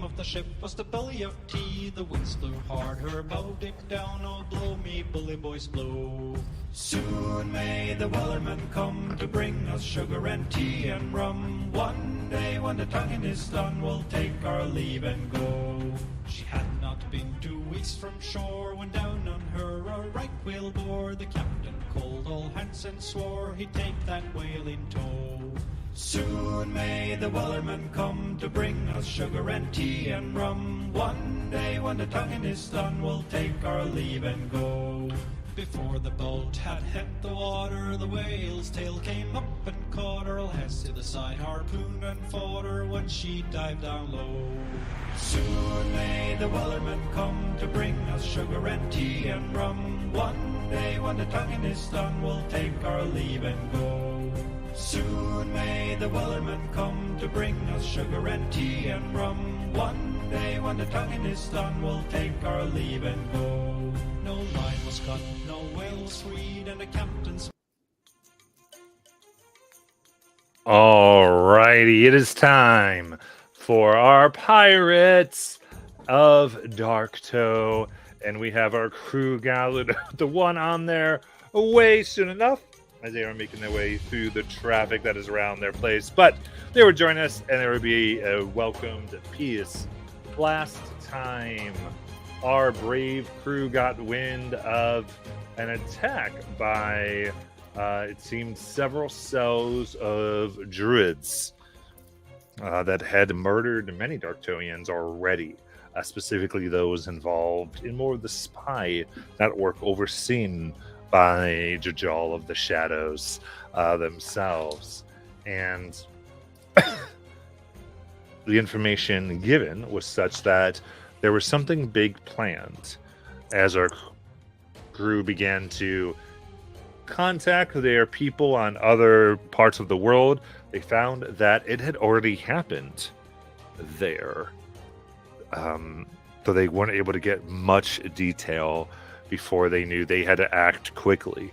name of the ship was the Belly of Tea. The winds blew hard, her bow dipped down. Oh, blow me, bully boys, blow. Soon may the wellerman come to bring us sugar and tea and rum. One day when the tonguing is done, we'll take our leave and go. She had not been 2 weeks from shore when down on her a right whale bore. The captain called all hands and swore he'd take that whale in tow. Soon may the wellerman come to bring us sugar and tea and rum. One day when the tonguing is done, we'll take our leave and go. Before the boat had hit the water, the whale's tail came up and caught her. Hess to the side, harpooned and fought her when she dived down low. Soon may the wellerman come to bring us sugar and tea and rum. One day when the tonguing is done, we'll take our leave and go. Soon may the wellerman come to bring us sugar and tea and rum. One day when the tonguing is done, we'll take our leave and go. No line was cut, no whale was freed, and the captain's... Alrighty, it is time for our Pirates of Darktow, and we have our crew gathered, the one on their way soon enough, as they are making their way through the traffic that is around their place. But they would join us, and there would be a welcomed peace. Last time, our brave crew got wind of an attack by, it seemed, several cells of druids that had murdered many Darktowians already, specifically those involved in more of the spy network overseen by Jajal of the Shadows themselves. And the information given was such that there was something big planned. As our crew began to contact their people on other parts of the world, they found that it had already happened there. Though they weren't able to get much detail before they knew they had to act quickly.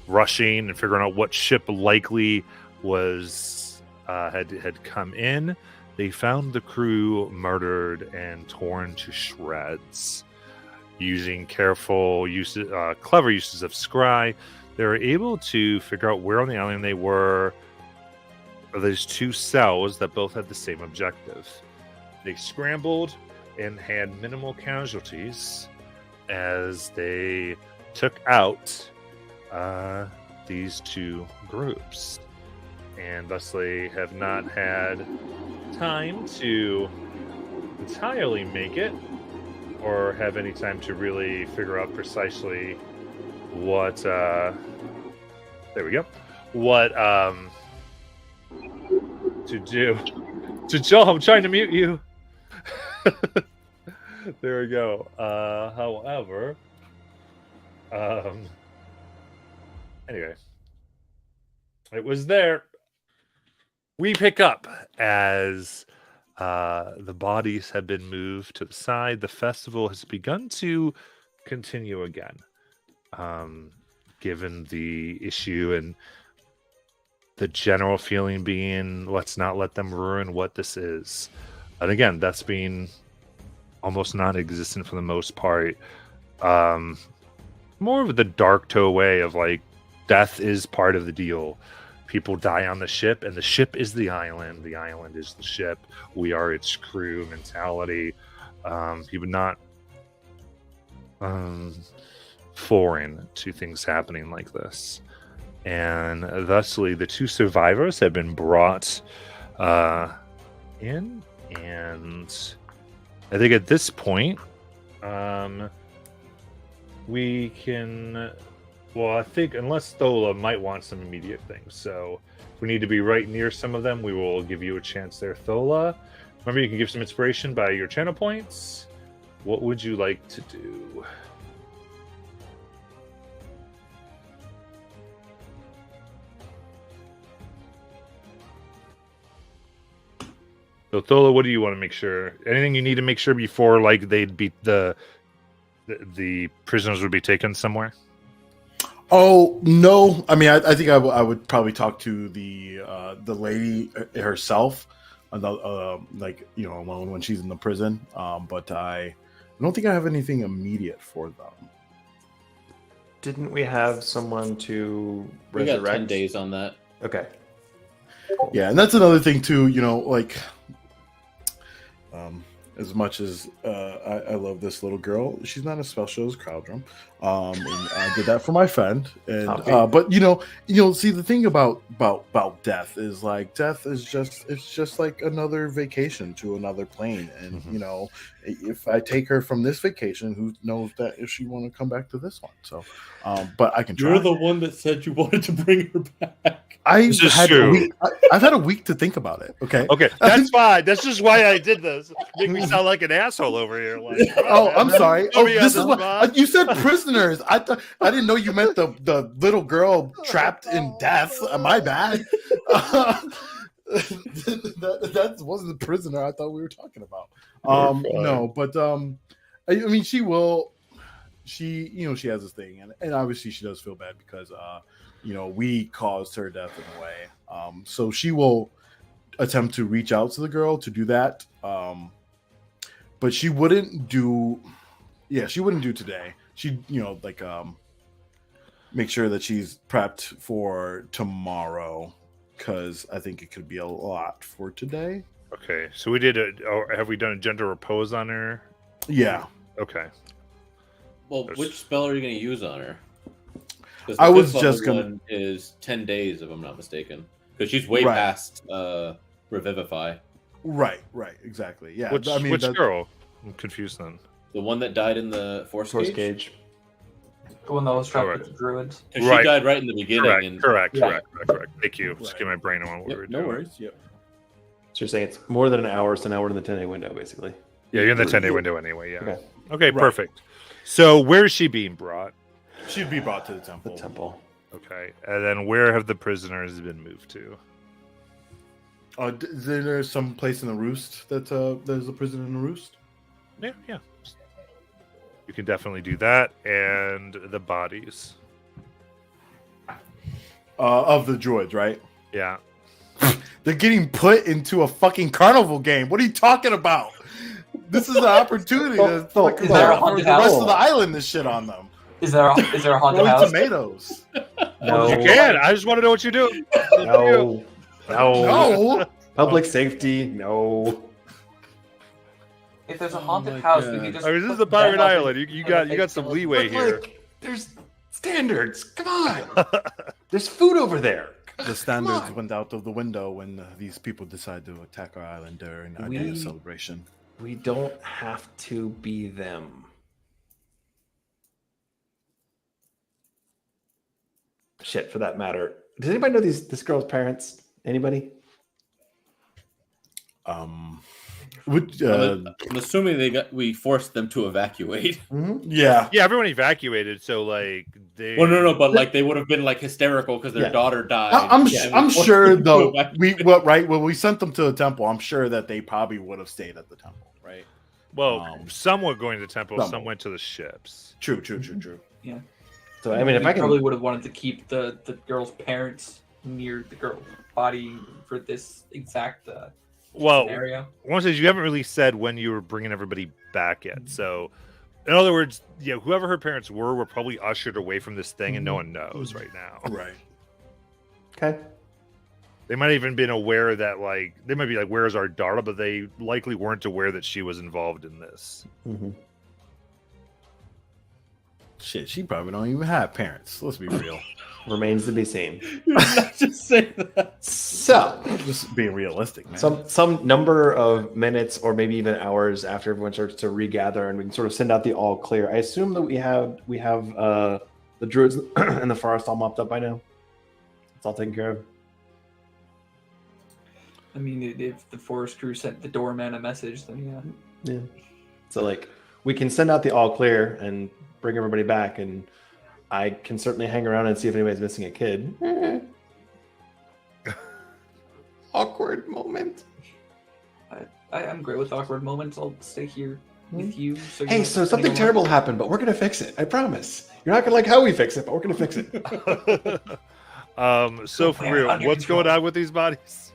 Rushing and figuring out what ship likely was had come in, they found the crew murdered and torn to shreds. Using clever uses of scry, they were able to figure out where on the island they were. There's 2 cells that both had the same objective. They scrambled and had minimal casualties as they took out these 2 groups. And thusly have not had time to entirely make it, or have any time to really figure out precisely what there we go, what to do. Joel, I'm trying to mute you. There we go. However, anyway, it was there. We pick up as the bodies have been moved to the side. The festival has begun to continue again, given the issue and the general feeling being, let's not let them ruin what this is. And again, that's been almost non-existent for the most part. More of the Darktow way of, like, death is part of the deal. People die on the ship, and the ship is the island. The island is the ship. We are its crew mentality. People not foreign to things happening like this. And thusly, the 2 survivors have been brought in. And I think at this point, we can... Well, I think unless Thola might want some immediate things. So if we need to be right near some of them, we will give you a chance there, Thola. Remember, you can give some inspiration by your channel points. What would you like to do? So Thola, what do you want to make sure? Anything you need to make sure before, like, they'd beat the prisoners would be taken somewhere? Oh no! I mean, I think I would probably talk to the lady herself, like alone when she's in the prison. But I don't think I have anything immediate for them. Didn't we have someone to We resurrect? got 10 days on that. Okay. Yeah, and that's another thing too. As much as I love this little girl, she's not as special as Crowdrum. And I did that for my friend. And Okay. but see, the thing about death is like death is just like another vacation to another plane. And if I take her from this vacation, who knows that if she want to come back to this one? So, but I can try. You're the one that said you wanted to bring her back. This is true. I've had a week to think about it. Okay. Okay, that's fine. That's just why I did this. Make me sound like an asshole over here. Like, Oh, I'm sorry. Put me on This the is what spot. you said. Prisoners. I didn't know you meant the little girl trapped in death. My bad. That wasn't the prisoner I thought we were talking about. No, but I mean, she will. She has this thing, and obviously she does feel bad because we caused her death in a way. So she will attempt to reach out to the girl to do that. But she wouldn't do. Yeah, she wouldn't do today. She make sure that she's prepped for tomorrow because I think it could be a lot for today. Okay, so we did have we done a gentle repose on her? Yeah. Okay. Well, which spell are you going to use on her? 'Cause I the was fifth just level gonna- one is 10 days, if I'm not mistaken. Because she's way Right. past Revivify. Right, exactly. Yeah. Which girl? I'm confused then. The one that died in the Force Force Cage? Gauge. The one that was trapped Alright. with the druids. 'Cause Right. she died right in the beginning. Correct. Yeah. Thank you. Just Right. get my brain on what we were Yep, doing. no worries. Yep. So you're saying it's more than an hour, so now we're in the 10-day window, basically. Yeah, you're in the 10-day window anyway. Yeah. Okay. Okay. Right. Perfect. So where is she being brought? She'd be brought to the The temple. temple. Okay, and then where have the prisoners been moved to? Is there some place in the roost that there's a prison in the roost? Yeah. You can definitely do that, and the bodies. Of the droids, right? Yeah. They're getting put into a fucking carnival game. What are you talking about? This is an opportunity to Phil, fucking is there a pour haunted the rest house? of the island this shit on them. Is there a haunted Throwing house? tomatoes. No. You can. I just want to know what you're doing. No. No. Public safety. No. If there's a Oh haunted my house, we God. can just. I mean, this is put the Pirate them up Island. in- You in got the got some face. leeway But, here. like, there's standards. Come on. There's food over there. The standards went out of the window when these people decided to attack our island during our day of We- celebration. We don't have to be them. Shit, for that matter. Does anybody know this girl's parents? Anybody? Which, I'm assuming we forced them to evacuate. yeah. Yeah, everyone evacuated, so like they. Well, no, but like they would have been like hysterical because their Yeah. daughter died. I'm Yeah, I'm we forced sure them to though evacuate. when we sent them to the temple, I'm sure that they probably would have stayed at the temple, right? Well, some were going to the temple, some some were. went to the ships. True. So I mean, if We I can, probably would have wanted to keep the girl's parents near the girl's body for this exact Well, scenario. one says you haven't really said when you were bringing everybody back yet. So, in other words, whoever her parents were probably ushered away from this thing, and no one knows right now. Right. okay. They might have even been aware that, like, they might be like, "Where's our daughter?" But they likely weren't aware that she was involved in this. Mm-hmm. Shit, she probably don't even have parents. Let's be real. Remains to be seen. You did not just say that. So, Just being realistic, man. some number of minutes or maybe even hours after everyone starts to regather and we can sort of send out the all clear. I assume that we have the druids and the forest all mopped up by now. It's all taken care of. I mean, if the forest crew sent the doorman a message, then yeah. Yeah. So like we can send out the all clear and bring everybody back, and I can certainly hang around and see if anybody's missing a kid. Awkward moment. I'm great with awkward moments. I'll stay here with you. So you Hey, don't so have to something think terrible happened, but we're gonna fix it. I promise. You're not gonna like how we fix it, but we're gonna fix it. So for Man, real, under what's control. going on with these bodies?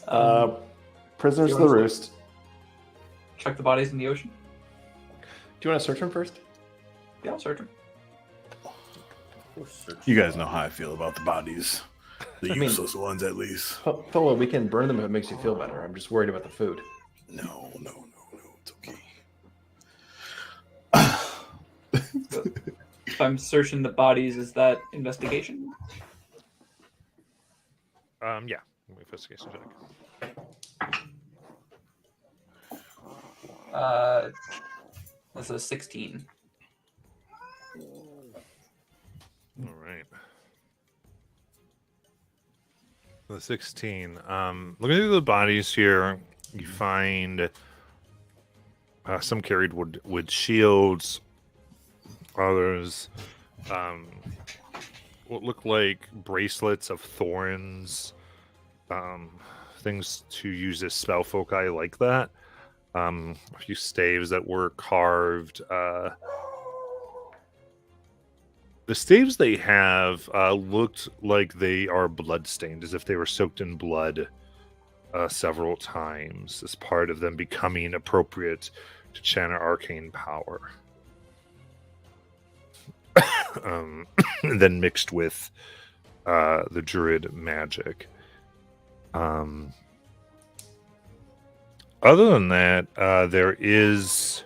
Prisoners You to the wanna- roost. Check the bodies in the ocean. Do you want to search them first? Yeah, I'll search them. You guys know how I feel about the bodies. The I mean- useless ones, at least. Polo, we can burn them if it makes you feel better. I'm just worried about the food. No. It's okay. If I'm searching the bodies, is that investigation? Yeah. Investigation check. That's a 16. All right. The 16. Looking through the bodies here, you find some carried wood shields, others what look like bracelets of thorns, things to use as spell foci like that. A few staves that were carved. The staves they have looked like they are bloodstained, as if they were soaked in blood several times, as part of them becoming appropriate to channel arcane power. Then mixed with the druid magic. Other than that, there is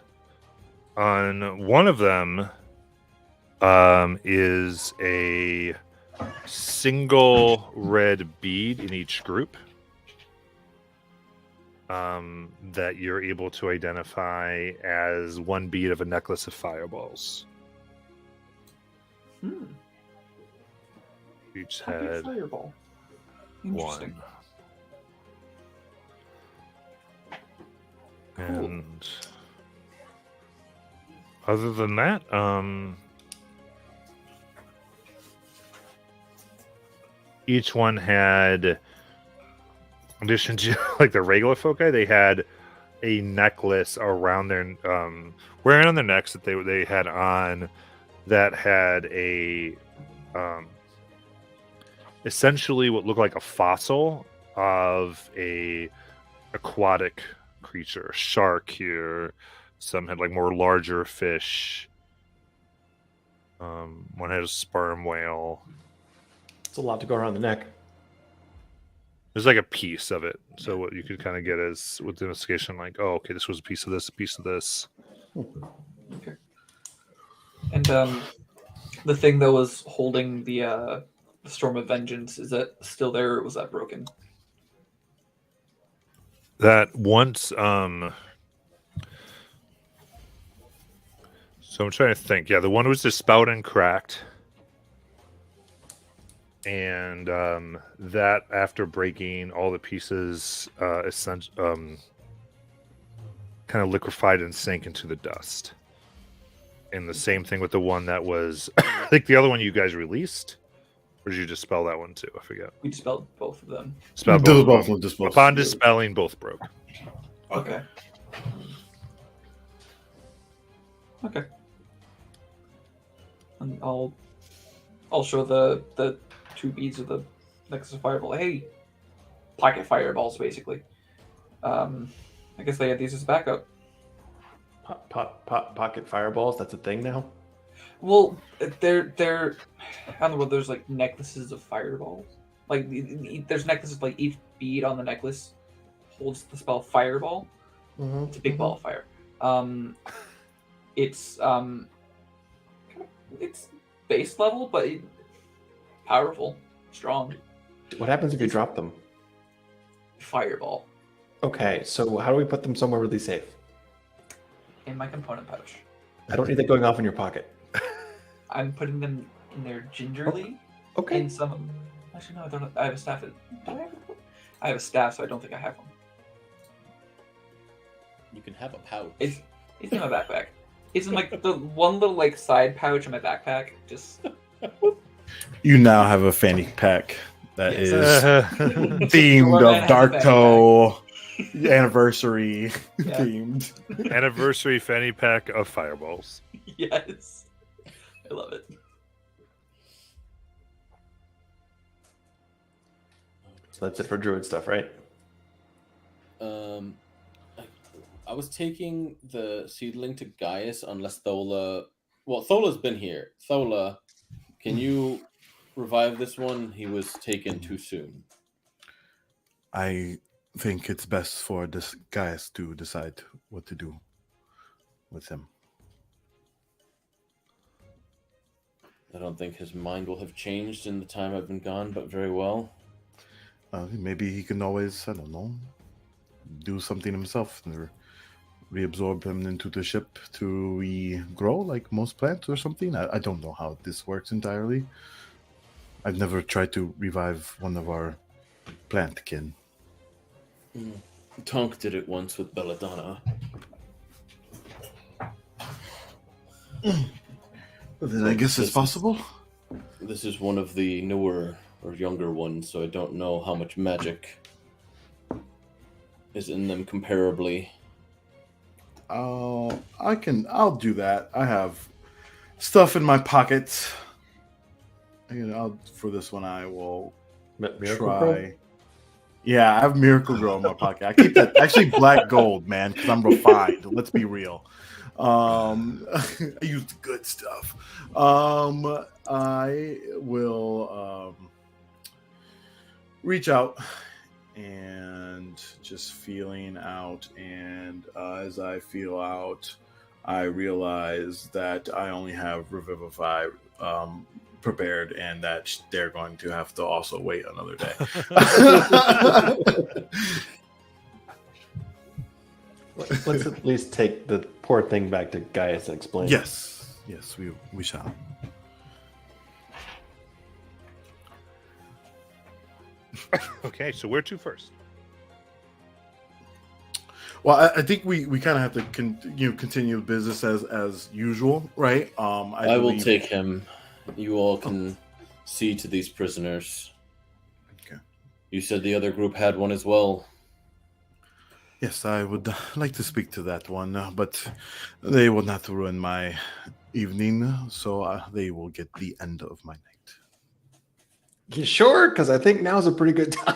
on one of them is a single red bead in each group that you're able to identify as one bead of a necklace of fireballs. Each had Fireball. Interesting. one. And other than that, each one had, in addition to like the regular foci, they had a necklace around their wearing on their necks that they had on that had a essentially what looked like a fossil of a aquatic creature, a shark here. Some had like more larger fish. One had a sperm whale. It's a lot to go around the neck. There's like a piece of it, so what you could kind of get is with the investigation, like, oh, okay, this was a piece of this, a piece of this. Okay. And the thing that was holding the Storm of Vengeance, is that still there, or was that broken? That once, so I'm trying to think. Yeah, the one was dispelled and cracked. And that after breaking all the pieces, kind of liquefied and sank into the dust. And the same thing with the one that was, I think the other one you guys released, or did you dispel that one too? I forget. We dispelled both of them. Dispelled Those both of both them. were dispelled. Upon dispelling, both broke. Okay. Okay. And I'll show the two beads of the Nexus of Fireball. Hey, pocket fireballs, basically. I guess they had these as backup. Pocket fireballs. That's a thing now. Well, they're I don't know what, there's like necklaces of fireballs. Like there's necklaces, like each bead on the necklace holds the spell Fireball. Mm-hmm. It's a big ball of fire. It's it's base level, but powerful, strong. What happens if you drop them? Fireball Okay, so how do we put them somewhere really safe? in my component pouch. I don't need that going off in your pocket. I'm putting them in there gingerly. Okay. In some. Actually, no, I don't. I have a staff. Do I have a staff, so I don't think I have one. You can have a pouch. It's in my backpack. It's in like the one little like side pouch in my backpack. Just You now have a fanny pack that Yes. is themed Your man of has a Darko anniversary Yeah. themed. Anniversary fanny pack of fireballs. yes, I love it. So that's it for druid stuff, right? I was taking the seedling to Gaius unless Thola. Well, Thola's been here. Thola, can you revive this one? He was taken too soon. I think it's best for this guys to decide what to do with him. I don't think his mind will have changed in the time I've been gone, but very well. Maybe he can always, I don't know, do something himself or reabsorb him into the ship to regrow like most plants or something. I don't know how this works entirely. I've never tried to revive one of our plant kin. Tonk did it once with Belladonna. Then I guess it's possible. This is one of the newer or younger ones, so I don't know how much magic is in them comparably. I'll do that. I have stuff in my pockets. For this one, I will Miracle try. Grow? Yeah, I have Miracle Grow in my pocket. I keep that actually black gold, man, because I'm refined. Let's be real. I use the good stuff. I will reach out and just feeling out. And as I feel out, I realize that I only have Revivify prepared, and that they're going to have to also wait another day. Let's at least take the poor thing back to Gaius and explain. Yes, we shall. Okay, so where to first? Well, I think we kind of have to continue business as usual, right? I will take him. You all can see to these prisoners. Okay. You said the other group had one as well. Yes, I would like to speak to that one, but they will not ruin my evening, so they will get the end of my night. You sure? Because I think now's a pretty good time.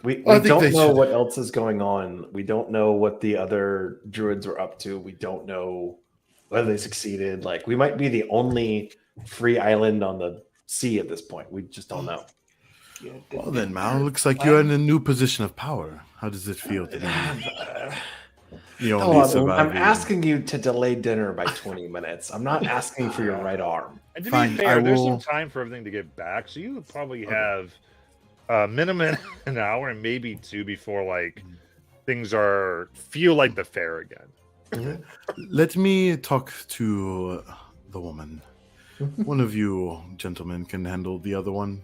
We don't know what else is going on. We don't know what the other druids are up to. We don't know whether they succeeded. Like, we might be the only free island on the sea at this point. We just don't know. Yeah, Well then, Mal, looks like you're in a new position of power. How does it feel to be the only survivor? I'm asking you to delay dinner by 20 minutes. I'm not asking for your right arm. And to Fine, be fair, there's will- some time for everything to get back, so you would probably have minimum an hour and maybe two before things feel like the fair again. Let me talk to the woman. One of you gentlemen can handle the other one.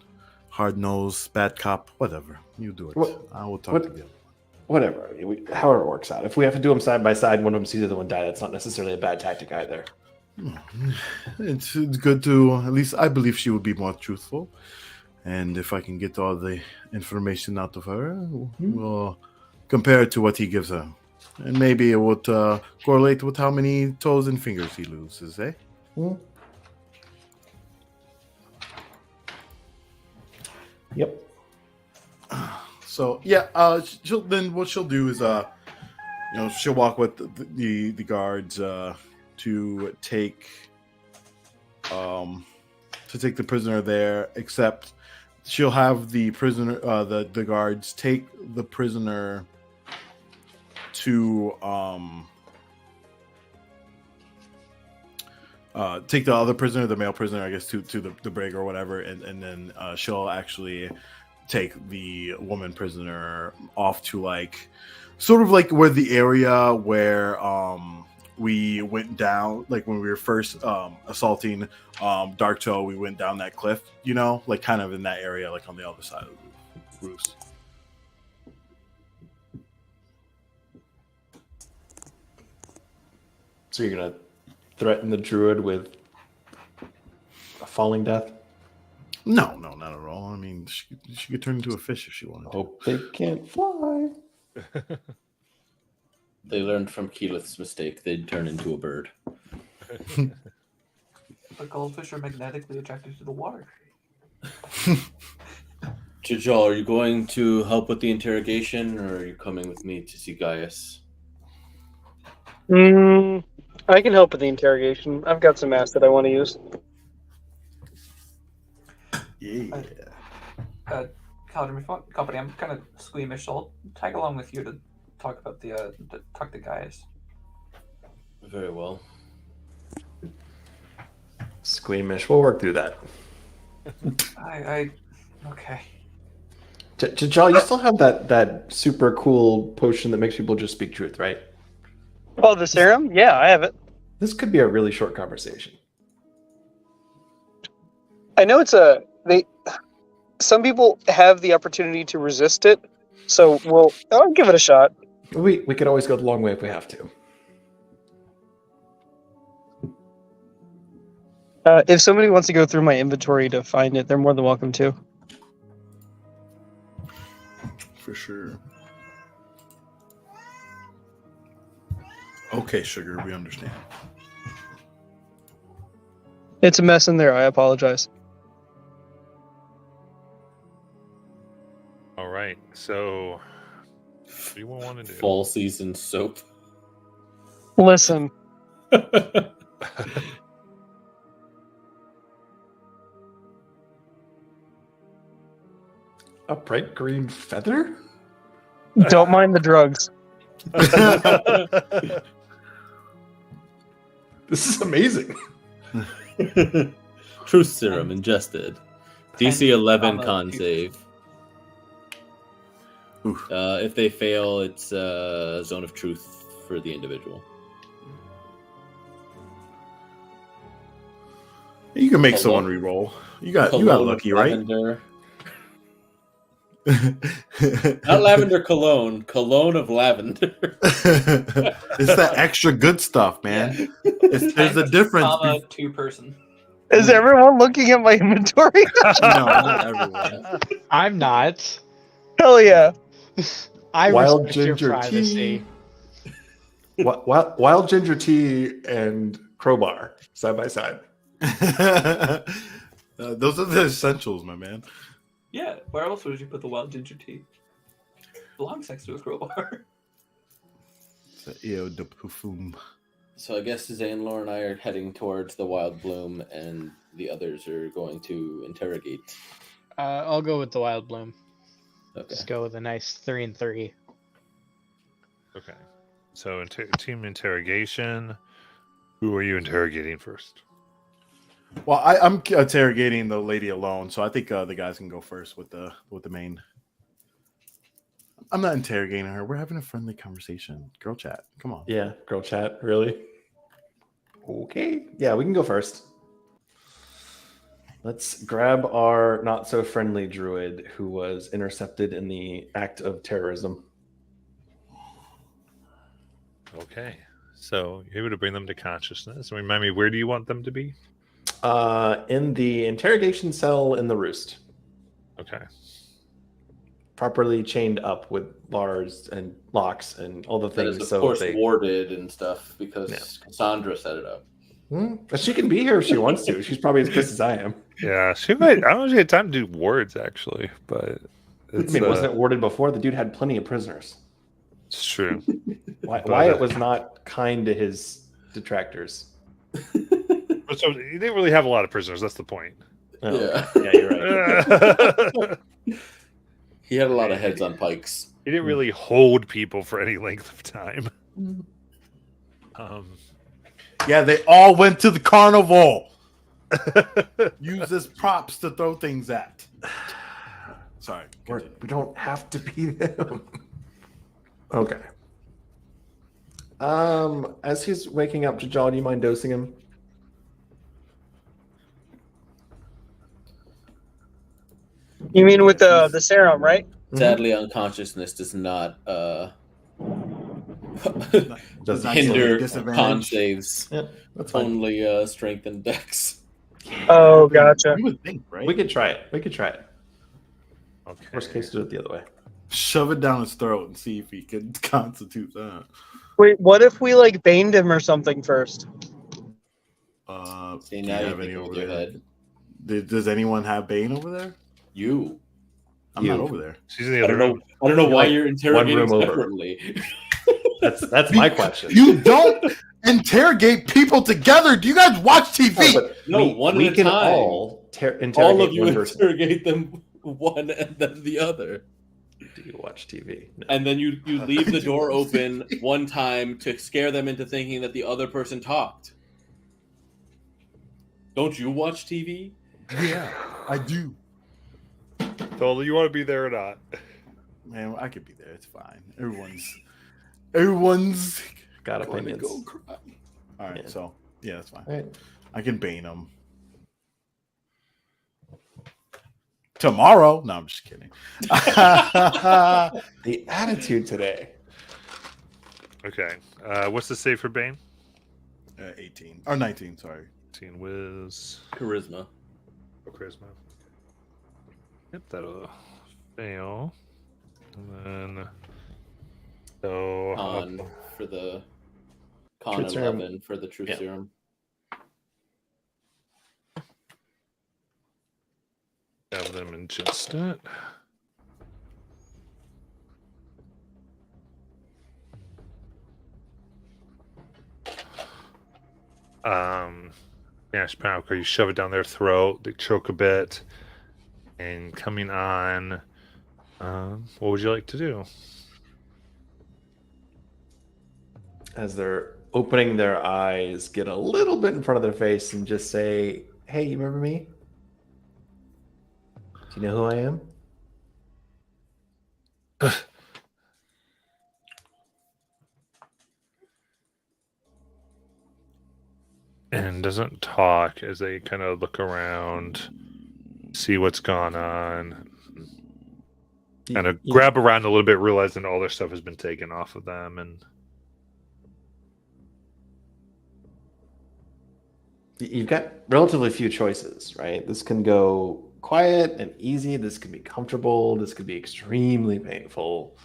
Hard nose, bad cop, whatever. You do it. I will talk to the other one. Whatever. However it works out. If we have to do them side by side, one of them sees the other one die, that's not necessarily a bad tactic either. It's good to, at least I believe she would be more truthful. And if I can get all the information out of her, we'll compare it to what he gives her. And maybe it would correlate with how many toes and fingers he loses, eh? Yep. So yeah, what she'll do is she'll walk with the guards to take the prisoner there, except she'll have the prisoner the guards take the prisoner to take the other prisoner, the male prisoner, I guess, to the brig or whatever, and then she'll actually take the woman prisoner off to sort of where the area where we went down, when we were first assaulting Dark Toe, we went down that cliff, kind of in that area, on the other side of the roost. So you're gonna threaten the druid with a falling death? No, not at all. I mean, she could turn into a fish if she wanted to. Hope they can't fly. They learned from Keyleth's mistake. They'd turn into a bird. The goldfish are magnetically attracted to the water. Jajal, are you going to help with the interrogation, or are you coming with me to see Gaius? I can help with the interrogation. I've got some acid I want to use. Yeah. Caldron Company, I'm kind of squeamish, so I'll tag along with you to talk about talk to Gaius. Very well. Squeamish. We'll work through that. Okay. Jal, you still have that super cool potion that makes people just speak truth, right? Oh, the serum? Yeah, I have it. This could be a really short conversation. I know some people have the opportunity to resist it, so I'll give it a shot. We could always go the long way if we have to. If somebody wants to go through my inventory to find it, they're more than welcome to. For sure. Okay, sugar, we understand. It's a mess in there. I apologize. All right. So, what do you want to do? Fall season soap. Listen, A bright green feather? don't mind the drugs. This is amazing. Truth serum ingested. DC 11 con save. If they fail, it's a zone of truth for the individual. You can make someone re-roll. You got lucky, right? Lavender. Not lavender cologne. Cologne of lavender. It's that extra good stuff, man. There's a difference. Two-person. Is everyone looking at my inventory? No, not everyone. I'm not. Hell yeah. I Wild respect your ginger privacy. tea. Wild ginger tea and crowbar side by side. Those are the essentials, my man. Yeah, where else would you put the wild ginger tea? Belongs next to a crowbar. Eau de parfum. So I guess Zanlor and I are heading towards the Wild Bloom, and the others are going to interrogate. I'll go with the Wild Bloom. Okay. Just go with a nice 3 and 3. Okay. So, team interrogation. Who are you interrogating first? Well, I'm interrogating the lady alone, so I think the guys can go first with the main. I'm not interrogating her. We're having a friendly conversation. Girl chat. Come on. Yeah, girl chat. Really? Okay. Yeah, we can go first. Let's grab our not so friendly druid who was intercepted in the act of terrorism. Okay. So, you're able to bring them to consciousness. Remind me, where do you want them to be? In the interrogation cell in the roost. Okay. Properly chained up with bars and locks and all the That things. is, of course, warded and stuff because Cassandra set it up. But she can be here if she wants to. She's probably as pissed as I am. Yeah, she might. I don't know if she had time to do words, actually, but it's, I mean, wasn't it warded before? The dude had plenty of prisoners. It's true. Wyatt was not kind to his detractors. So he didn't really have a lot of prisoners. That's the point. Oh, Yeah. okay. Yeah, you're right. He had a lot of heads on pikes. He didn't really hold people for any length of time. Yeah, they all went to the carnival. Use as props to throw things at. Sorry. We don't have to be them. Okay. As he's waking up, Jajal, do you mind dosing him? You mean with the serum, right? Sadly, unconsciousness does not Does not hinder disadvantage. con saves. Yeah, that's fine. Only strength and dex. Oh, gotcha. You would think, right? We could try it. Okay. Worst case, do it the other way. Shove it down his throat and see if he can constitute that. Wait, what if we like baned him or something first? See, do now you you're have any thinking with over your there? head. Does anyone have Bane over there? You. I'm not over there. She's in the I other don't know. room. I don't know why Like, you're one interrogating room over. separately. That's my question. You don't interrogate people together. Do you guys watch TV? No, but No, one we at a can time. all interrogate All of you one person. interrogate them one and then the other. Do you watch TV? No. And then you leave the door open one time to scare them into thinking that the other person talked. Don't you watch TV? Yeah, I do. Tola, you want to be there or not? Man, I could be there. It's fine. Everyone's Got going to opinions. go cry. All right, Yeah. so yeah, that's fine. All right. I can bane them tomorrow. No, I'm just kidding. The attitude today. Okay. What's the save for Bane? 18 or 19. Sorry. 18 Wiz. Charisma. Or charisma. Yep, that'll fail. And then. So. Con for the con Truth serum. 11 for the truth Yeah. serum. Have them ingest it. Smash Power, you shove it down their throat, they choke a bit, and coming on, what would you like to do? As they're opening their eyes, get a little bit in front of their face and just say, "Hey, you remember me? Do you know who I am?" And doesn't talk as they kind of look around, see what's gone on, kind of grab around a little bit, realizing all their stuff has been taken off of them, and You've got relatively few choices, right? This can go quiet and easy. This can be comfortable. This could be extremely painful.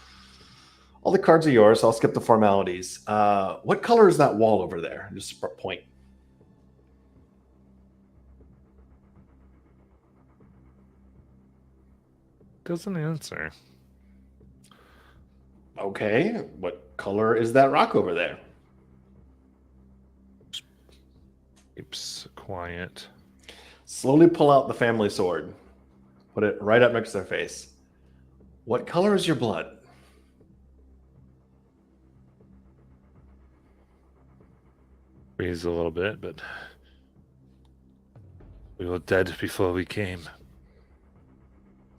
All the cards are yours, so I'll skip the formalities. What color is that wall over there? Just a point. doesn't answer. Okay. What color is that rock over there? Keeps quiet. Slowly pull out the family sword. Put it right up next to their face. What color is your blood? Breathes a little bit, but we were dead before we came.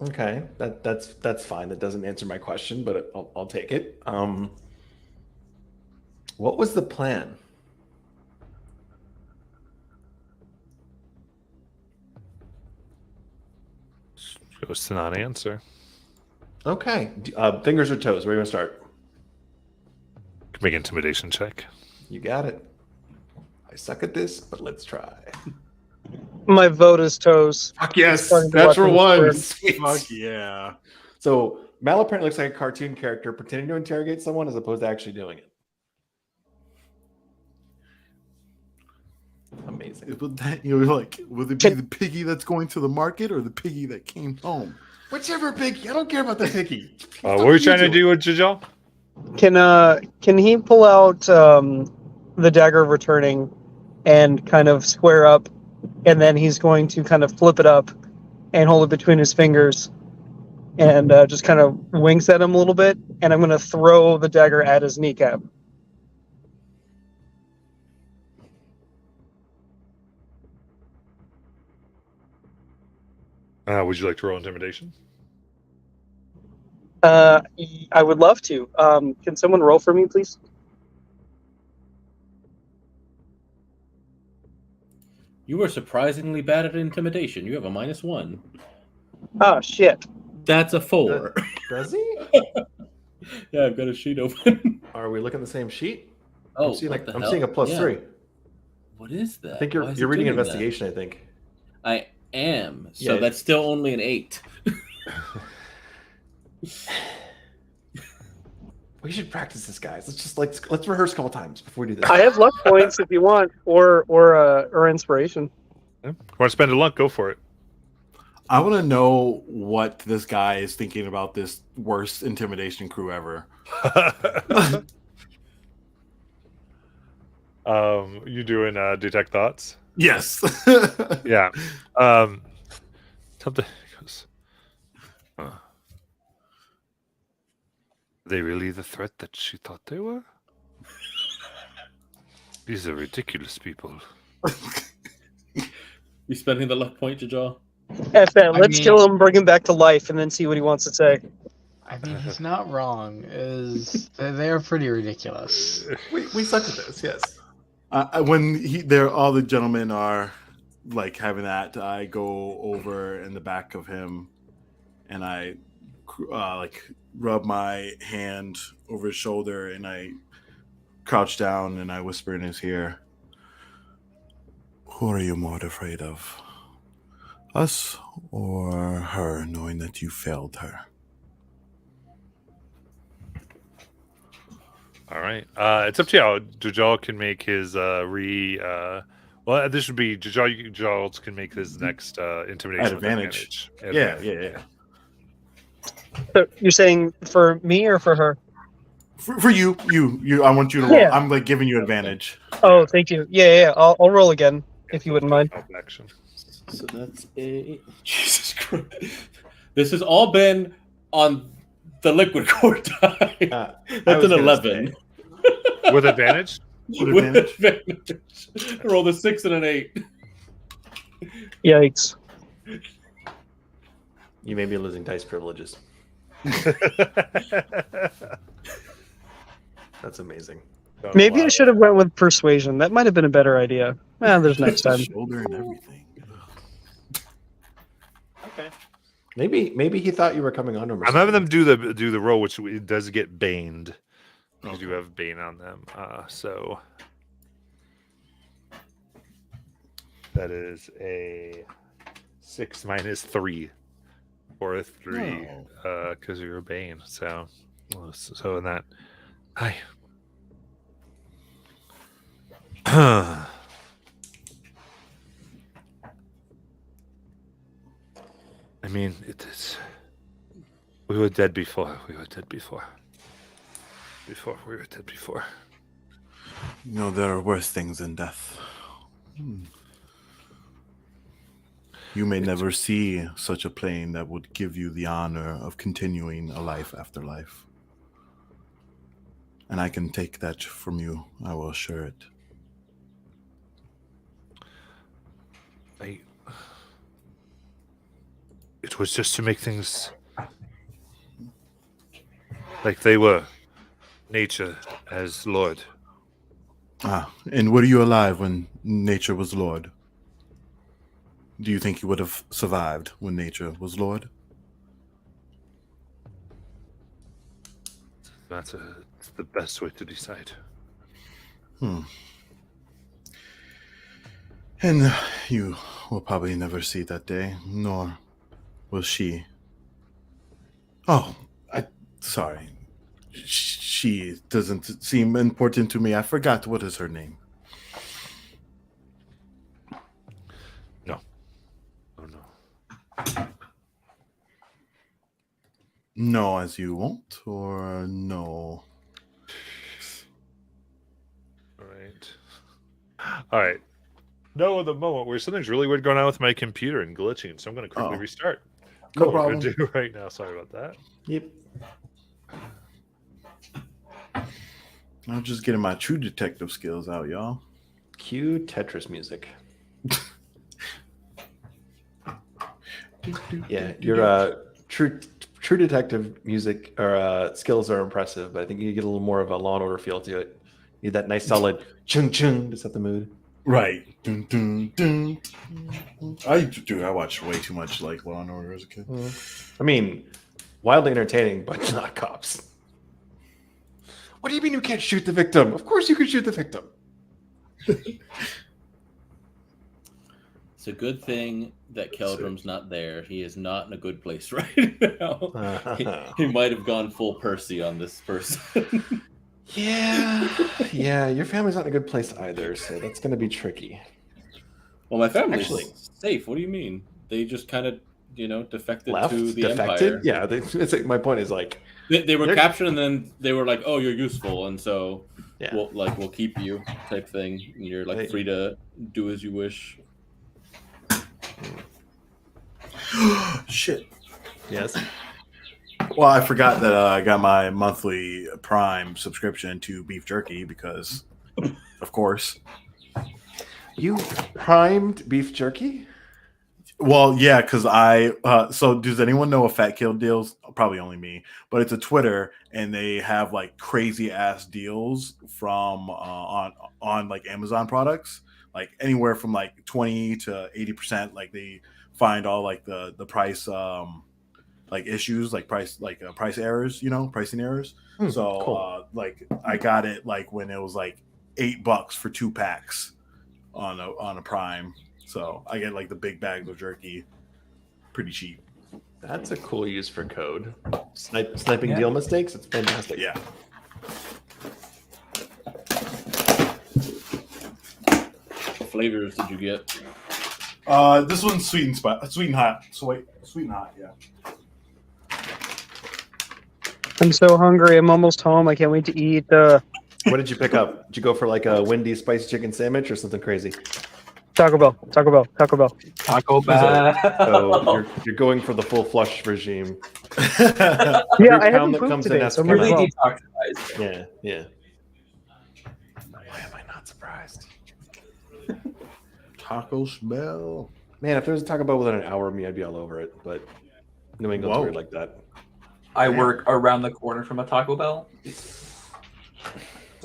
Okay, that's fine. That doesn't answer my question, but I'll take it. What was the plan? Goes to not answer. Okay, fingers or toes? Where are you gonna start? Can make an intimidation check. You got it. I suck at this, but let's try. My vote is toes. Fuck yes, Starting to natural weapons one. first. Sweet. Fuck yeah. So Mal apparently looks like a cartoon character pretending to interrogate someone as opposed to actually doing it. Amazing. Would that, you know, like, would it be the piggy that's going to the market or the piggy that came home? Whichever piggy. I don't care about the piggy. What were you trying to do with Jajal? Can he pull out the dagger of returning and kind of square up, and then he's going to kind of flip it up and hold it between his fingers and just kind of winks at him a little bit, and I'm going to throw the dagger at his kneecap. Would you like to roll intimidation? I would love to. Can someone roll for me, please? You were surprisingly bad at intimidation. You have a -1. Oh, shit. That's a 4. Does he? Yeah, I've got a sheet open. Are we looking at the same sheet? Oh, I'm seeing, what the I'm hell? seeing a +3. What is that? I think Why is you're it reading doing that? investigation. I think. I am. So Yeah. that's still only an 8. We should practice this, guys. Let's rehearse a couple times before we do this. I have luck points if you want, or inspiration. Yeah. Want to spend a luck? Go for it. I want to know what this guy is thinking about this worst intimidation crew ever. You doing detect thoughts? Yes. Yeah. Something goes. Are they really the threat that she thought they were? These are ridiculous people. You spending the luck point, Jajal? F that. I Let's mean- kill him, bring him back to life, and then see what he wants to say. I mean, he's not wrong. They are pretty ridiculous. we suck at this. Yes. When all the gentlemen are like having that, I go over in the back of him, and I like rub my hand over his shoulder, and I crouch down and I whisper in his ear, "Who are you more afraid of? Us or her, knowing that you failed her?" All right. It's up to y'all. Jajal can make his well, this would be Jajal can make his next intimidation At with advantage. advantage. Yeah. So you're saying for me or for her? For you. I want you to roll. Yeah. I'm like giving you advantage. Oh, thank you. Yeah. I'll roll again if you wouldn't mind. Action. So that's a Jesus Christ. This has all been on the liquid core die. That's an 11. With advantage? With advantage. Roll the 6 and an 8. Yikes. You may be losing dice privileges. That's amazing. Maybe I should have went with persuasion. That might have been a better idea. There's next time. Shoulder and everything. Okay. Maybe he thought you were coming on him. Or I'm having them something. do the roll, which it does get baned. Because you have Bane on them. So that is a 6 minus 3 or a 3 because you're a Bane. So in that, hi. I mean, it is. We were dead before. We were dead before. We were dead before. You know, there are worse things than death. You may never see such a plane that would give you the honor of continuing a life after life. And I can take that from you, I will assure it. It was just to make things like they were. Nature as Lord. And were you alive when nature was Lord? Do you think you would have survived when nature was Lord? It's the best way to decide. And you will probably never see that day, nor will she. Oh, sorry. She doesn't seem important to me. I forgot. What is her name? No. Oh, no. No, as you won't, or no? All right. No, at the moment where something's really weird going on with my computer and glitching, so I'm going to quickly restart. No What we're problem. gonna do right now. Sorry about that. Yep. I'm just getting my true detective skills out, y'all. Cue Tetris music. Yeah, your true detective music or skills are impressive, but I think you get a little more of a Law and Order feel to it. You need that nice solid chung chung to set the mood. Right. Dun, dun, dun. I watched way too much like Law and Order as a kid. I mean, wildly entertaining, but not cops. What do you mean you can't shoot the victim? Of course you can shoot the victim. It's a good thing that Keldrum's not there. He is not in a good place right now. He might have gone full Percy on this person. Yeah, your family's not in a good place either, so that's going to be tricky. Well, my family's Actually- safe. What do you mean? They just kind of defected Left, to the defected. Empire. Yeah, it's like, my point is like They were They're- captured, and then they were like, "Oh, you're useful," and so Yeah. we'll keep you, type thing. And you're like Hey. free to do as you wish. Shit. yes. Well, I forgot that I got my monthly Prime subscription to beef jerky because, of course. You primed beef jerky? Well, yeah, because so does anyone know what Fat Kill deals? Probably only me, but it's a Twitter and they have like crazy ass deals from on like Amazon products, like anywhere from like 20 to 80%. Like they find all like the price like issues, like price price errors, pricing errors. So cool. like I got it like when it was like $8 for 2 packs on a Prime. So I get like the big bags of jerky, pretty cheap. That's a cool use for code. Sniping deal mistakes. It's fantastic. Yeah. What flavors did you get? This one's sweet and hot. Sweet and hot. Yeah. I'm so hungry. I'm almost home. I can't wait to eat. What did you pick up? Did you go for like a Wendy's spicy chicken sandwich or something crazy? Taco Bell. Taco Bell. So you're going for the full flush regime. Yeah, Every I pound haven't that pooped comes in today, has so to I'm come really out. Really detoxifized. Yeah. Why am I not surprised? Taco smell. Man, if there was a Taco Bell within an hour of me, I'd be all over it. But New England's Whoa. weird like that. I work around the corner from a Taco Bell.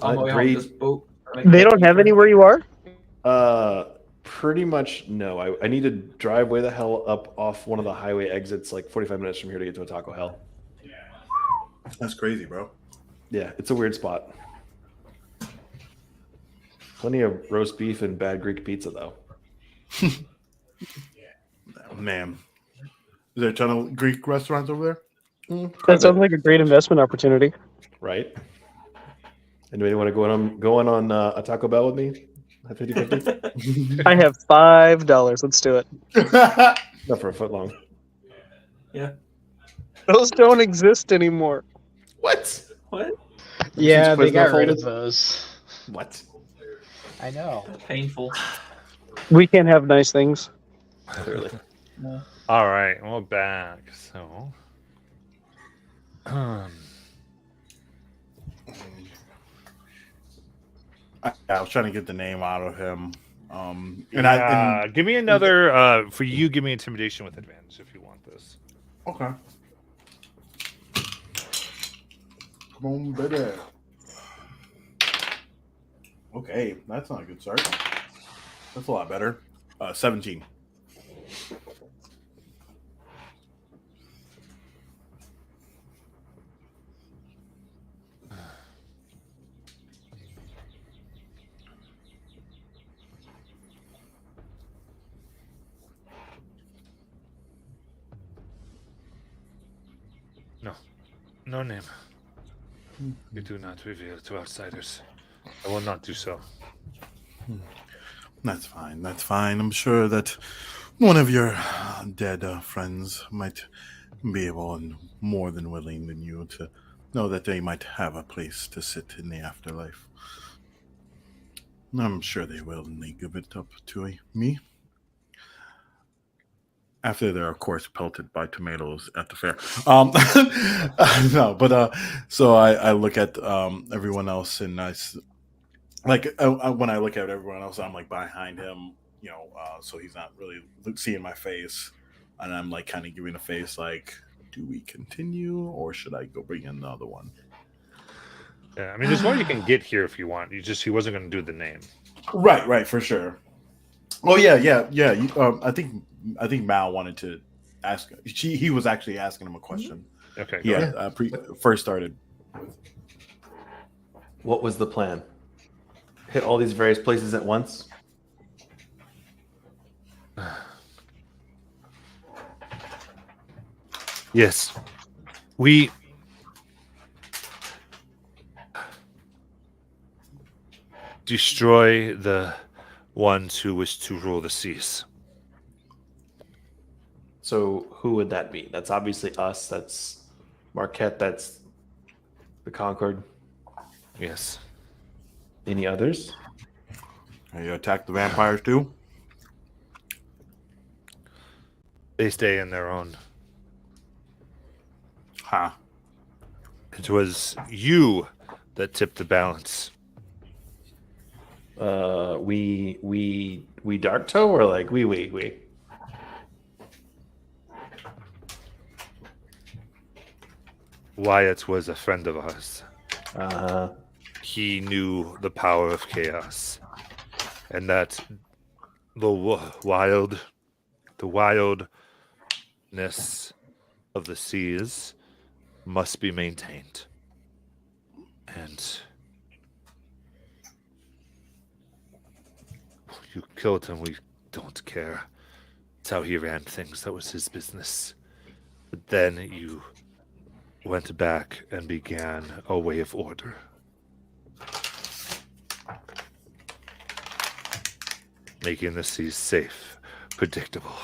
On my way home, Great. just boat. They don't have any where you are? Pretty much no. I need to drive way the hell up off one of the highway exits, like 45 minutes from here to get to a Taco Hell. That's crazy, bro. Yeah, it's a weird spot. Plenty of roast beef and bad Greek pizza, though. Man. Is there a ton of Greek restaurants over there? That sounds like a great investment opportunity. Right? Anybody want to go on a Taco Bell with me? 50-50? I have $5. Let's do it. Not for a foot long. Yeah. Those don't exist anymore. What? What? Yeah, they Quiznos got rid folded? of those. What? I know. Painful. We can't have nice things. Clearly. All right, well, back. So, I was trying to get the name out of him. give me another. For you, give me intimidation with advantage if you want this. Okay. Come on, baby. Okay, that's not a good start. That's a lot better. 17. No name. You do not reveal to outsiders. I will not do so. That's fine. That's fine. I'm sure that one of your dead friends might be able and more than willing than you to know that they might have a place to sit in the afterlife. I'm sure they will, and they give it up to me. After they're, of course, pelted by tomatoes at the fair. No, but so I look at everyone else, and when I look at everyone else, I'm like behind him, so he's not really seeing my face, and I'm like kind of giving a face like, do we continue or should I go bring in another one? Yeah, I mean, there's more you can get here if you want. He wasn't going to do the name. Right, for sure. Oh yeah. I think Mal wanted to ask. He was actually asking him a question. Okay. Yeah, first started. What was the plan? Hit all these various places at once? Yes. We destroy the ones who wish to rule the seas. So who would that be? That's obviously us. That's Marquette. That's the Concord. Yes. Any others? You attack the vampires too? They stay in their own. Ha. It was you that tipped the balance. We Dark Toe or like we. Wyatt was a friend of ours. Uh, He knew the power of chaos, and that the wildness of the seas must be maintained. And you killed him. We don't care. That's how he ran things. That was his business. But then you went back and began a way of order. Making the seas safe, predictable.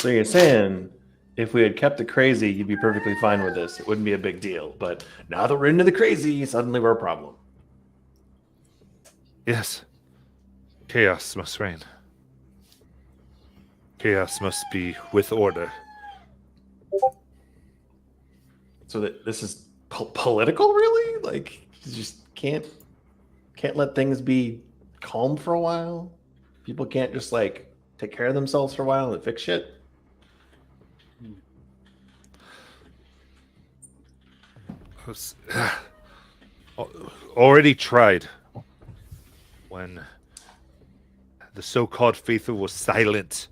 so you're saying if we had kept it crazy, you'd be perfectly fine with this. It wouldn't be a big deal. But now that we're into the crazy, suddenly we're a problem. Yes. Chaos must reign. Chaos must be with order. So that this is political, really? Like you just can't let things be calm for a while. People can't just like take care of themselves for a while and fix shit. Already tried when the so-called faithful was silent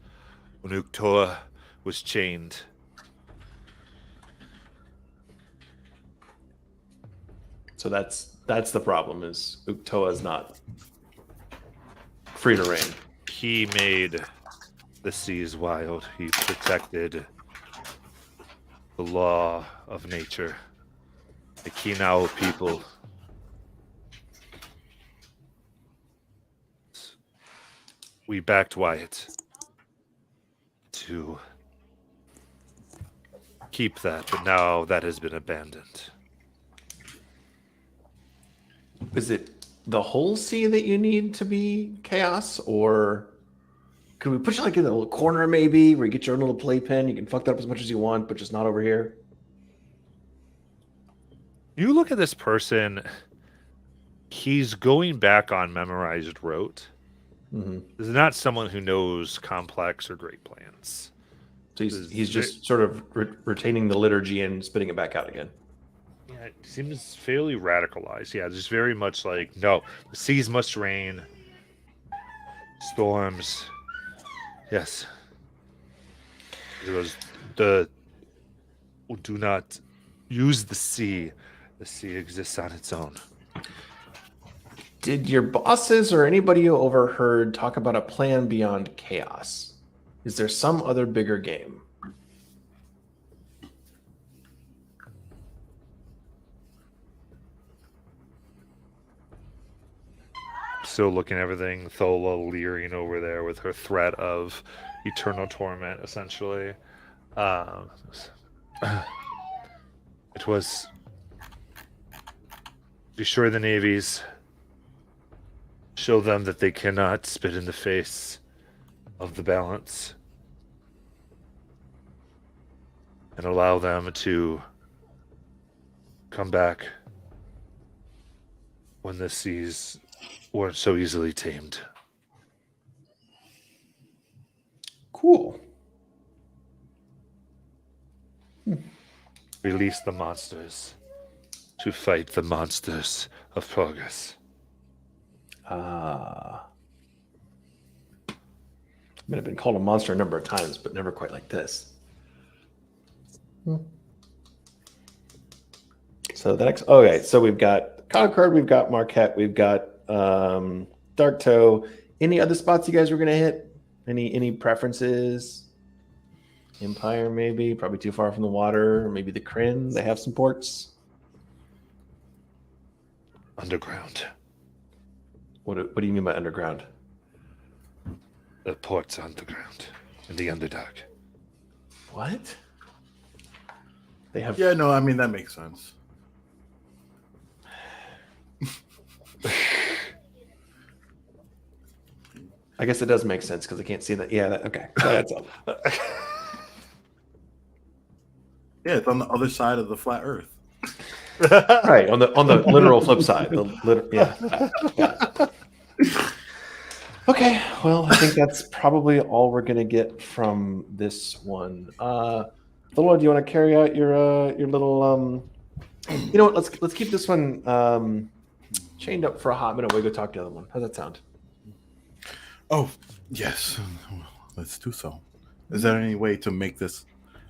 when Uktoa was chained. So that's the problem. Is Uktoa is not free to reign. He made the seas wild. He protected the law of nature. The Kinao people. We backed Wyatt to keep that, but now that has been abandoned. Is it the whole sea that you need to be chaos, or could we put you like in a little corner maybe where you get your own little playpen? You can fuck that up as much as you want, but just not over here. You look at this person, he's going back on memorized rote. Mm-hmm. This is not someone who knows complex or great plans. So he's just sort of retaining the liturgy and spitting it back out again. Yeah, it seems fairly radicalized. Yeah, just very much like, no, the seas must reign. Storms. Yes. It was do not use the sea. The sea exists on its own. Did your bosses or anybody you overheard talk about a plan beyond chaos? Is there some other bigger game? Still looking at everything. Thola leering over there with her threat of eternal torment, essentially. It was destroy the navies, show them that they cannot spit in the face of the balance, and allow them to come back when the seas weren't so easily tamed. Cool. Release the monsters to fight the monsters of progress. I mean, I've been called a monster a number of times, but never quite like this. So the next, okay, so we've got Concord, we've got Marquette, we've got Dark Toe. Any other spots you guys were gonna hit? Any preferences? Empire, maybe, probably too far from the water. Maybe the Kryn, they have some ports. Underground. What do you mean by underground? The port's underground. in the Underdark. What? They have. Yeah, no, I mean that makes sense. I guess it does make sense because I can't see that. Yeah. Okay. That's all. Yeah, it's on the other side of the flat Earth. Right on the literal flip side. Yeah. Okay. Well, I think that's probably all we're gonna get from this one. Tholoa, do you want to carry out your little You know what? Let's keep this one chained up for a hot minute. We go talk to the other one. How's that sound? Oh, yes. Let's do so. Is there any way to make this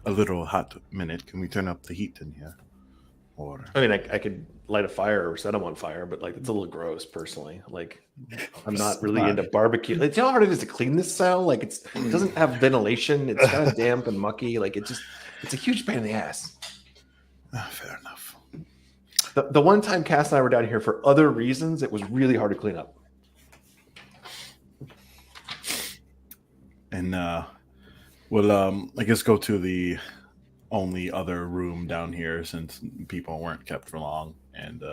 a little hot minute? Can we turn up the heat in here? Or I mean, I could light a fire or set them on fire, but like it's a little gross personally. Like I'm not really into barbecue. Like, do you know how hard it is to clean this cell? Like it doesn't have ventilation. It's kind of damp and mucky. Like it's a huge pain in the ass. Fair enough. The one time Cass and I were down here for other reasons, it was really hard to clean up. And we'll I guess go to the only other room down here since people weren't kept for long, and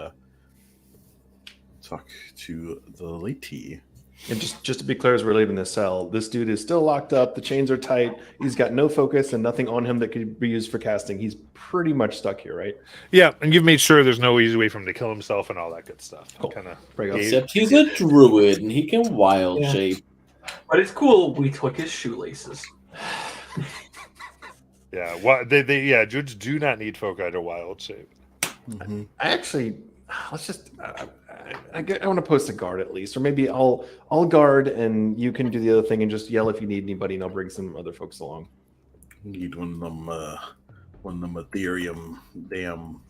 talk to the lady. And just to be clear, as we're leaving this cell, this dude is still locked up. The chains are tight. He's got no focus and nothing on him that could be used for casting. He's pretty much stuck here, right? Yeah, and you've made sure there's no easy way for him to kill himself and all that good stuff. Cool. Kind of. Except he's a druid and he can wild shape. But it's cool. We took his shoelaces. Yeah, what they druids do not need foci to wild shape. Mm-hmm. I actually, let's just. I want to post a guard at least, or maybe I'll guard and you can do the other thing and just yell if you need anybody, and I'll bring some other folks along. Need one of them Ethereum damn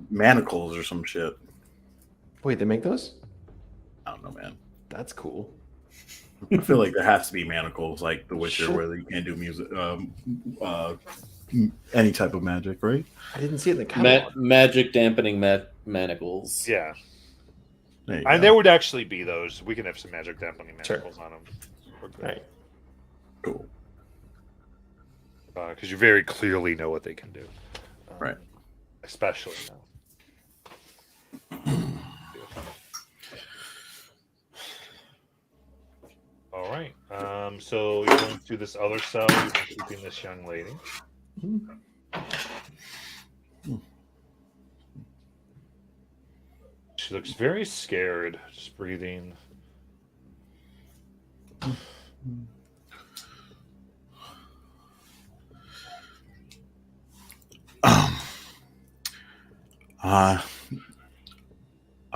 manacles or some shit. Wait, they make those? I don't know, man. That's cool. I feel like there has to be manacles like The Witcher, Sure. where you can't do music, any type of magic, right? I didn't see it in the catalog. Magic dampening manacles. Yeah, There you and go. there would actually be those. We can have some magic dampening Sure. manacles on them. We're good. Right. Cool. Because you very clearly know what they can do. Right. Especially now. All right. So you're going through this other cell. You're keeping this young lady. She looks very scared. Just breathing.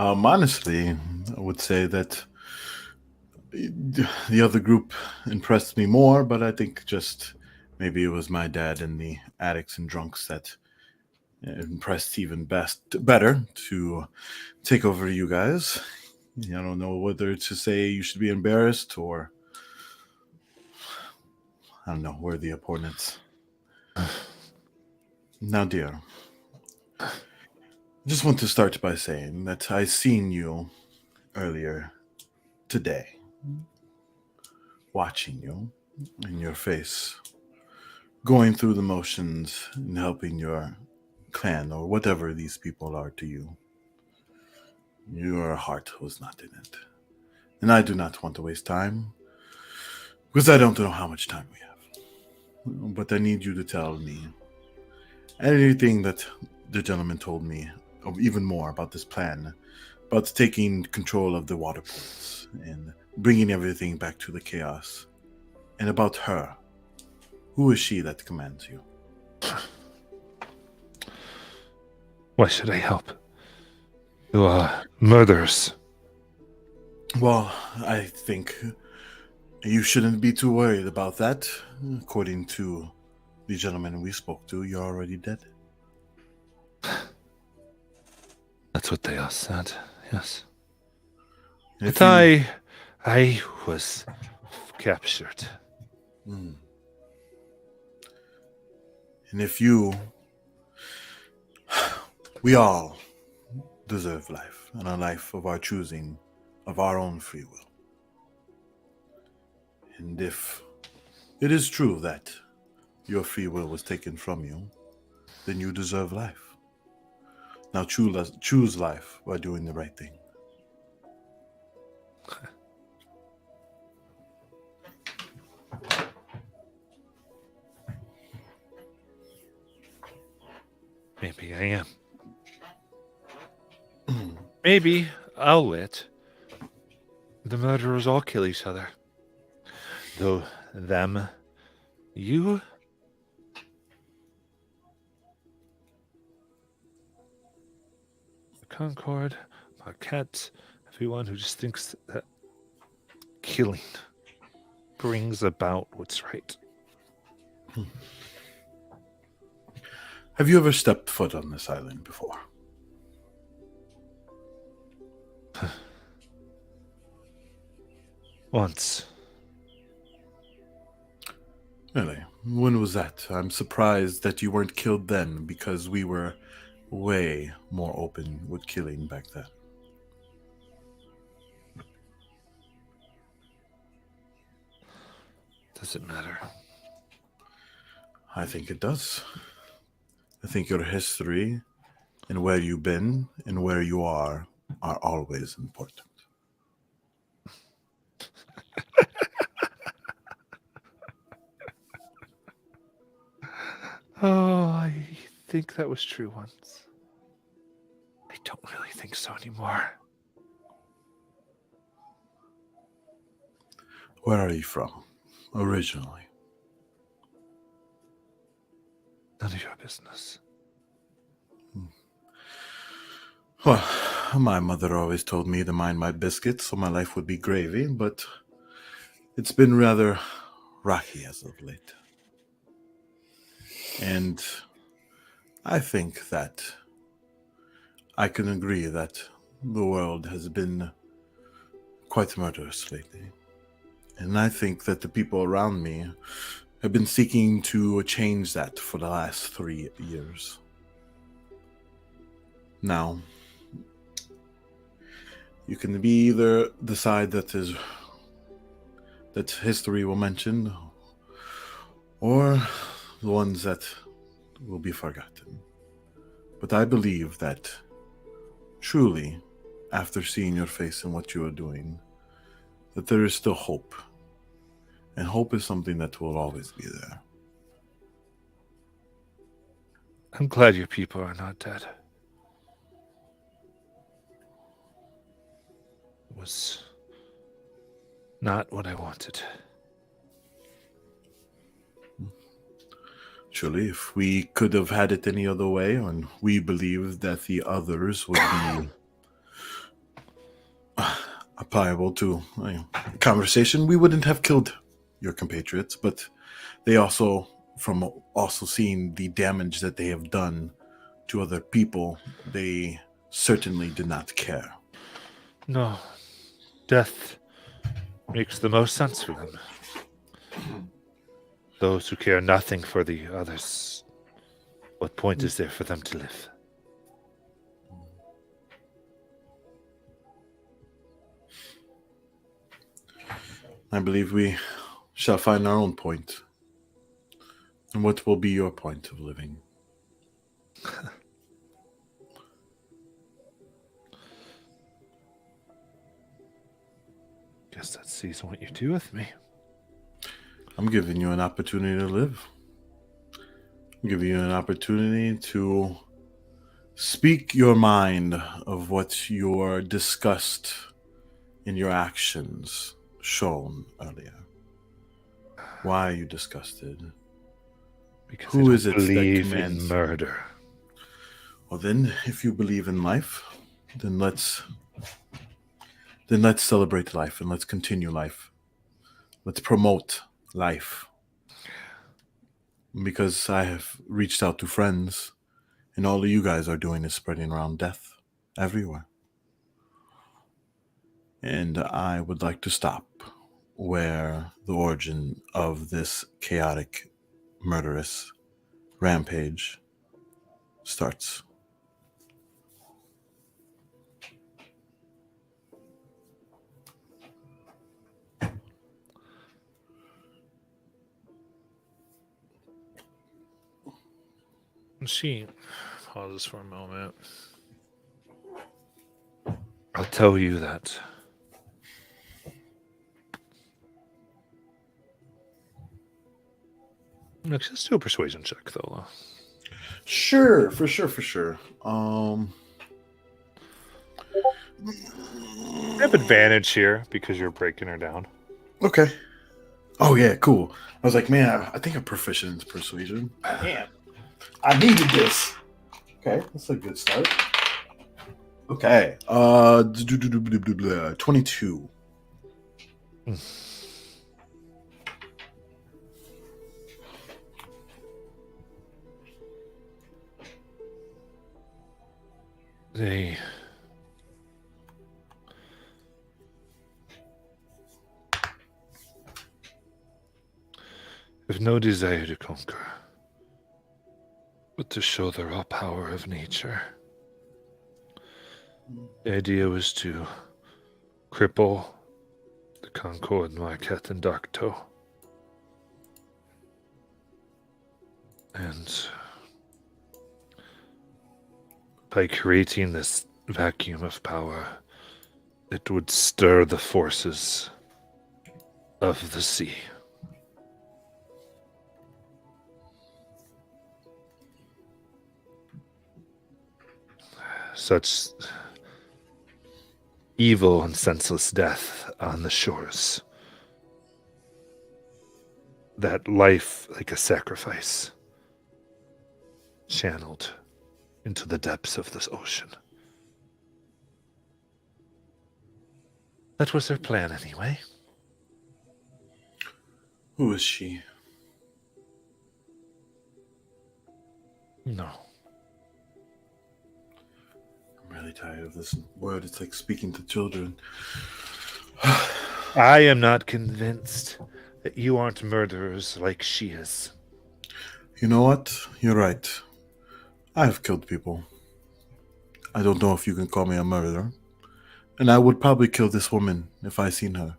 Honestly, I would say that the other group impressed me more, but I think just maybe it was my dad and the addicts and drunks that impressed even better to take over you guys. I don't know whether to say you should be embarrassed or I don't know, worthy opponents. Now, dear, I just want to start by saying that I seen you earlier today, watching you in your face, going through the motions and helping your clan or whatever these people are to you. Your heart was not in it. And I do not want to waste time, because I don't know how much time we have. But I need you to tell me anything that the gentleman told me, or even more about this plan, about taking control of the water ports and bringing everything back to the chaos, and about her. Who is she that commands you? Why should I help? You are murderers. Well, I think you shouldn't be too worried about that. According to the gentleman we spoke to, you're already dead. That's what they all said, yes. If But you- I was captured. Hmm. And if you... We all deserve life, and a life of our choosing, of our own free will. And if it is true that your free will was taken from you, then you deserve life. Now choose life by doing the right thing. Maybe I am. Maybe I'll let the murderers all kill each other. Though them, you, the Concord, Marquette, everyone who just thinks that killing brings about what's right. Have you ever stepped foot on this island before? Once. Really? When was that? I'm surprised that you weren't killed then, because we were way more open with killing back then. Does it matter? I think it does. I think your history and where you've been and where you are always important. Oh, I think that was true once. I don't really think so anymore. Where are you from, originally? None of your business. Well, my mother always told me to mind my biscuits so my life would be gravy, but it's been rather rocky as of late. And I think that I can agree that the world has been quite murderous lately. And I think that the people around me have been seeking to change that for the last 3 years. Now, you can be either the side that history will mention, or the ones that will be forgotten. But I believe that truly, after seeing your face and what you are doing, that there is still hope. And hope is something that will always be there. I'm glad your people are not dead. It was not what I wanted. Surely, if we could have had it any other way, and we believed that the others would be pliable to conversation, we wouldn't have killed your compatriots. But they also, from also seeing the damage that they have done to other people, they certainly did not care. No. Death makes the most sense for them. Those who care nothing for the others, what point is there for them to live? I believe we shall find our own point. And what will be your point of living? Guess that sees what you do with me. I'm giving you an opportunity to live. I'm giving you an opportunity to speak your mind of what your disgust in your actions shown earlier. Why are you disgusted? Because Who I don't is it that believe in commands? murder? Well, then, if you believe in life, then let's celebrate life and let's continue life. Let's promote life. Because I have reached out to friends, and all of you guys are doing is spreading around death everywhere. And I would like to stop where the origin of this chaotic, murderous rampage starts. She pauses for a moment. I'll tell you that. Let's just do a persuasion check, though. Sure, for sure. You have advantage here because you're breaking her down. Okay. Oh yeah, cool. I was like, man, I think I'm proficient in persuasion. Damn. I needed this. Okay, that's a good start. Okay. 22. They have no desire to conquer, but to show the raw power of nature. The idea was to cripple the Concord, Marquette, and Darktoe. And by creating this vacuum of power, it would stir the forces of the sea. Such evil and senseless death on the shores. That life, like a sacrifice, channeled into the depths of this ocean. That was their plan, anyway. Who is she? No. I'm really tired of this word. It's like speaking to children. I am not convinced that you aren't murderers like she is. You know what? You're right. I have killed people. I don't know if you can call me a murderer. And I would probably kill this woman if I seen her.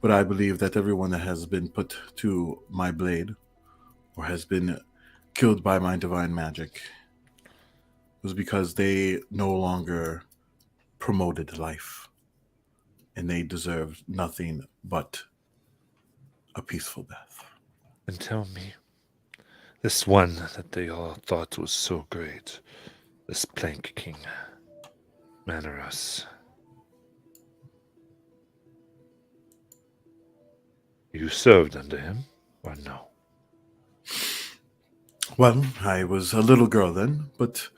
But I believe that everyone that has been put to my blade or has been killed by my divine magic was because they no longer promoted life. And they deserved nothing but a peaceful death. And tell me, this one that they all thought was so great, this Plank King, Manorus. You served under him, or no? Well, I was a little girl then, but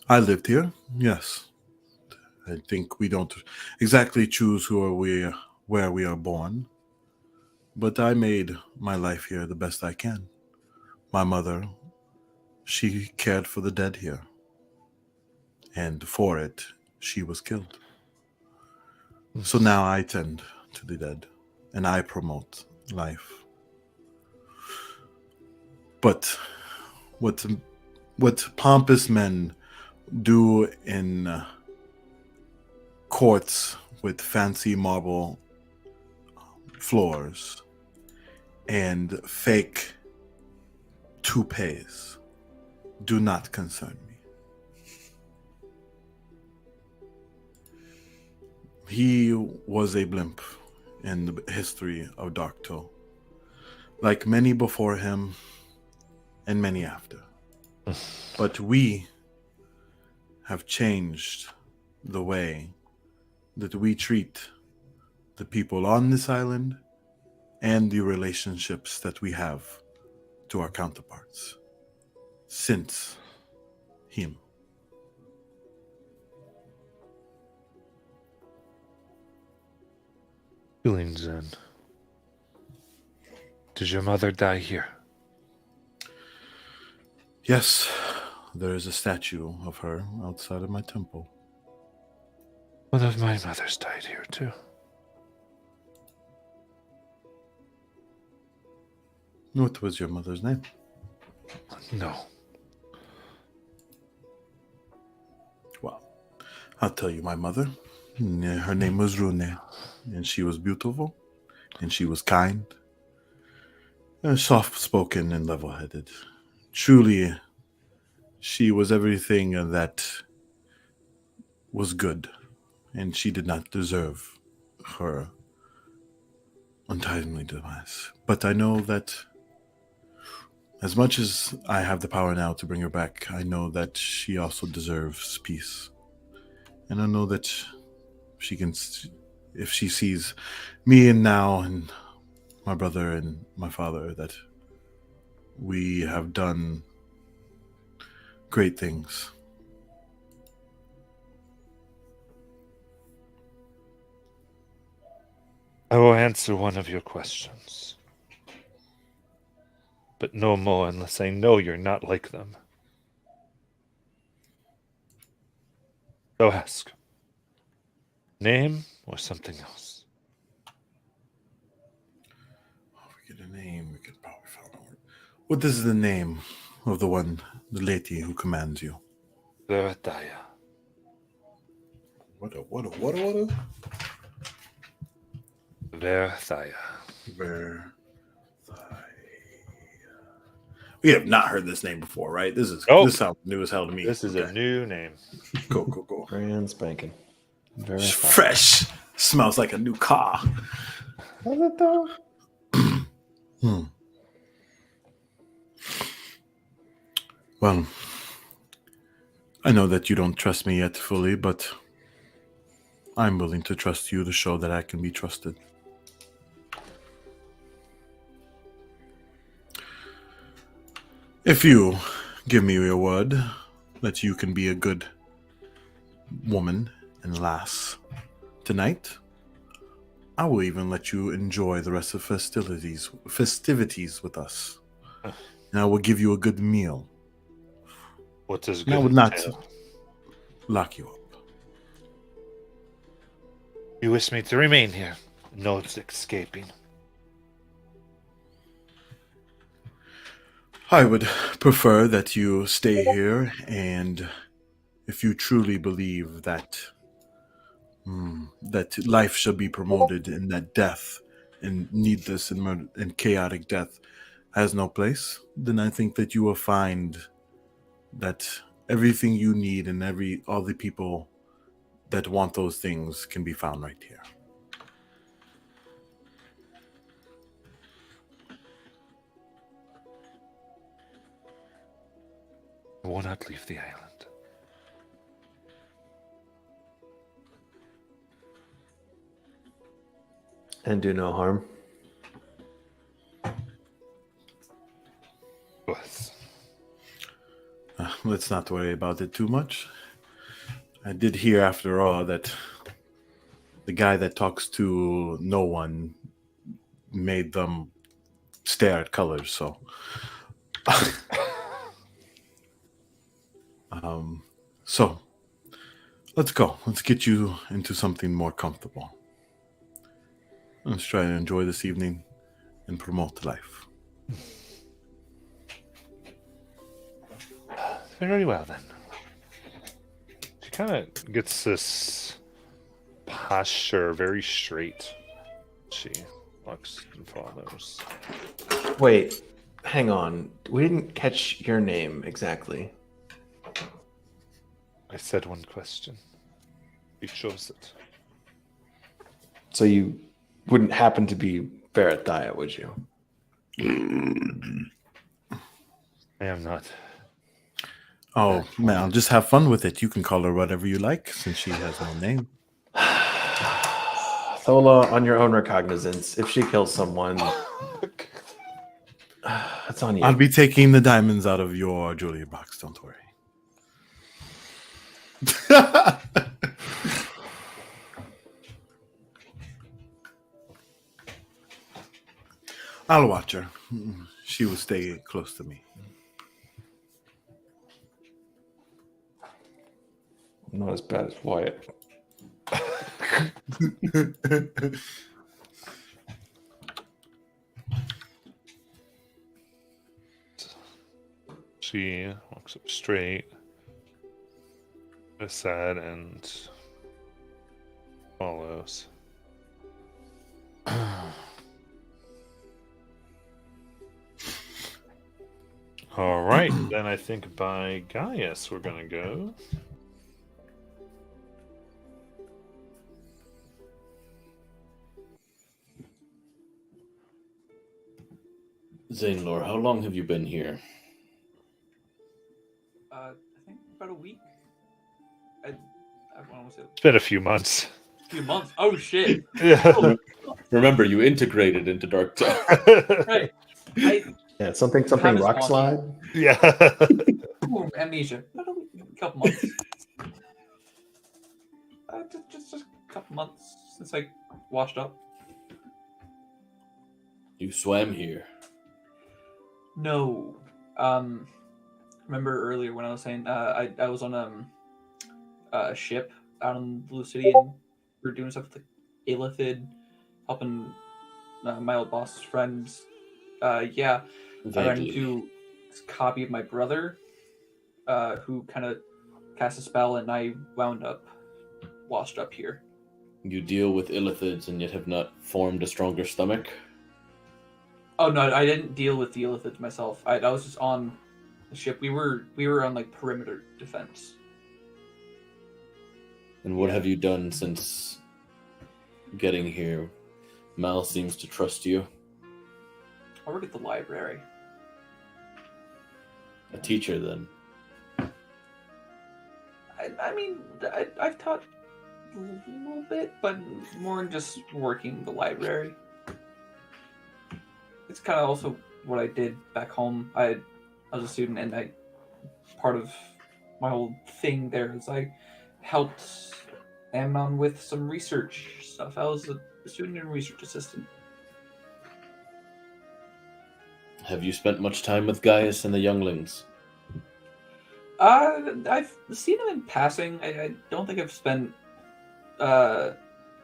I lived here, yes. I think we don't exactly choose where we are born, but I made my life here the best I can. My mother, she cared for the dead here, and for it, she was killed. So now I tend to the dead, and I promote life. But what pompous men do in courts with fancy marble floors and fake toupees do not concern me. He was a blimp in the history of Darktoe, like many before him and many after. But we have changed the way that we treat the people on this island and the relationships that we have to our counterparts since him. Feelings then. Did your mother die here? Yes, there is a statue of her outside of my temple. One of my mothers died here too. What was your mother's name? No. Well, I'll tell you my mother. Her name was Rune, and she was beautiful, and she was kind, soft-spoken and level-headed. Truly she was everything that was good, and she did not deserve her untimely demise. But I know that as much as I have the power now to bring her back, I know that she also deserves peace. And I know that she can, if she sees me and now and my brother and my father, that we have done great things. I will answer one of your questions. But no more unless I know you're not like them. So ask. Name or something else? If we get a name, we could probably find out. What is the name of the lady who commands you? Verataya. What a? Verataya. Where? We have not heard this name before, right? This sounds new as hell to me. This is a new name. Cool. Brand spanking. Very It's fine. fresh. Smells like a new car. Does it though? Well, I know that you don't trust me yet fully, but I'm willing to trust you to show that I can be trusted. If you give me your word that you can be a good woman and lass tonight, I will even let you enjoy the rest of festivities with us. And I will give you a good meal. What does And I good would not entail? lock you up. You wish me to remain here? No escaping. I would prefer that you stay here, and if you truly believe that that life shall be promoted and that death and needless and chaotic death has no place, then I think that you will find that everything you need and all the people that want those things can be found right here. I will not leave the island. And do no harm. Yes. Let's not worry about it too much. I did hear, after all, that the guy that talks to no one made them stare at colors, so... So, let's go. Let's get you into something more comfortable. Let's try to enjoy this evening and promote life. Very well, then. She kind of gets this posture very straight. She walks and follows. Wait, hang on. We didn't catch your name exactly. I said one question. You chose it. So you wouldn't happen to be Barrett Daya, would you? I am not. Oh, man, I'll just have fun with it. You can call her whatever you like, since she has no name. Thola, on your own recognizance, if she kills someone, that's on you. I'll be taking the diamonds out of your jewelry box, don't worry. I'll watch her. She will stay close to me. Not as bad as Wyatt. She walks up straight, aside, and follows. All right, then I think by Gaius we're gonna go. Zanelor, how long have you been here? I think about a week. I want to say It's been a few months. a few months. Oh shit! Yeah. Remember, you integrated into Dark Tower. Right. Yeah, something Time is rock wonky. slide. Yeah. Ooh, amnesia. About a couple months. Just a couple months since I washed up. You swam here. No. Remember earlier when I was saying I was on a ship out in the city and we were doing stuff with the Illithid, helping my old boss's friends. Yeah, I ran Vaguely. into this copy of my brother, who kind of cast a spell, and I wound up washed up here. You deal with illithids and yet have not formed a stronger stomach? Oh no, I didn't deal with the Illithids myself. I was just on the ship. We were on like perimeter defense. And what have you done since getting here? Mal seems to trust you. I work at the library. A teacher, then. I mean, I've taught a little bit, but more in just working the library. It's kind of also what I did back home. I was a student, and part of my whole thing there is I helped Amnon with some research stuff. I was a student and research assistant. Have you spent much time with Gaius and the younglings? I've seen them in passing. I don't think I've spent a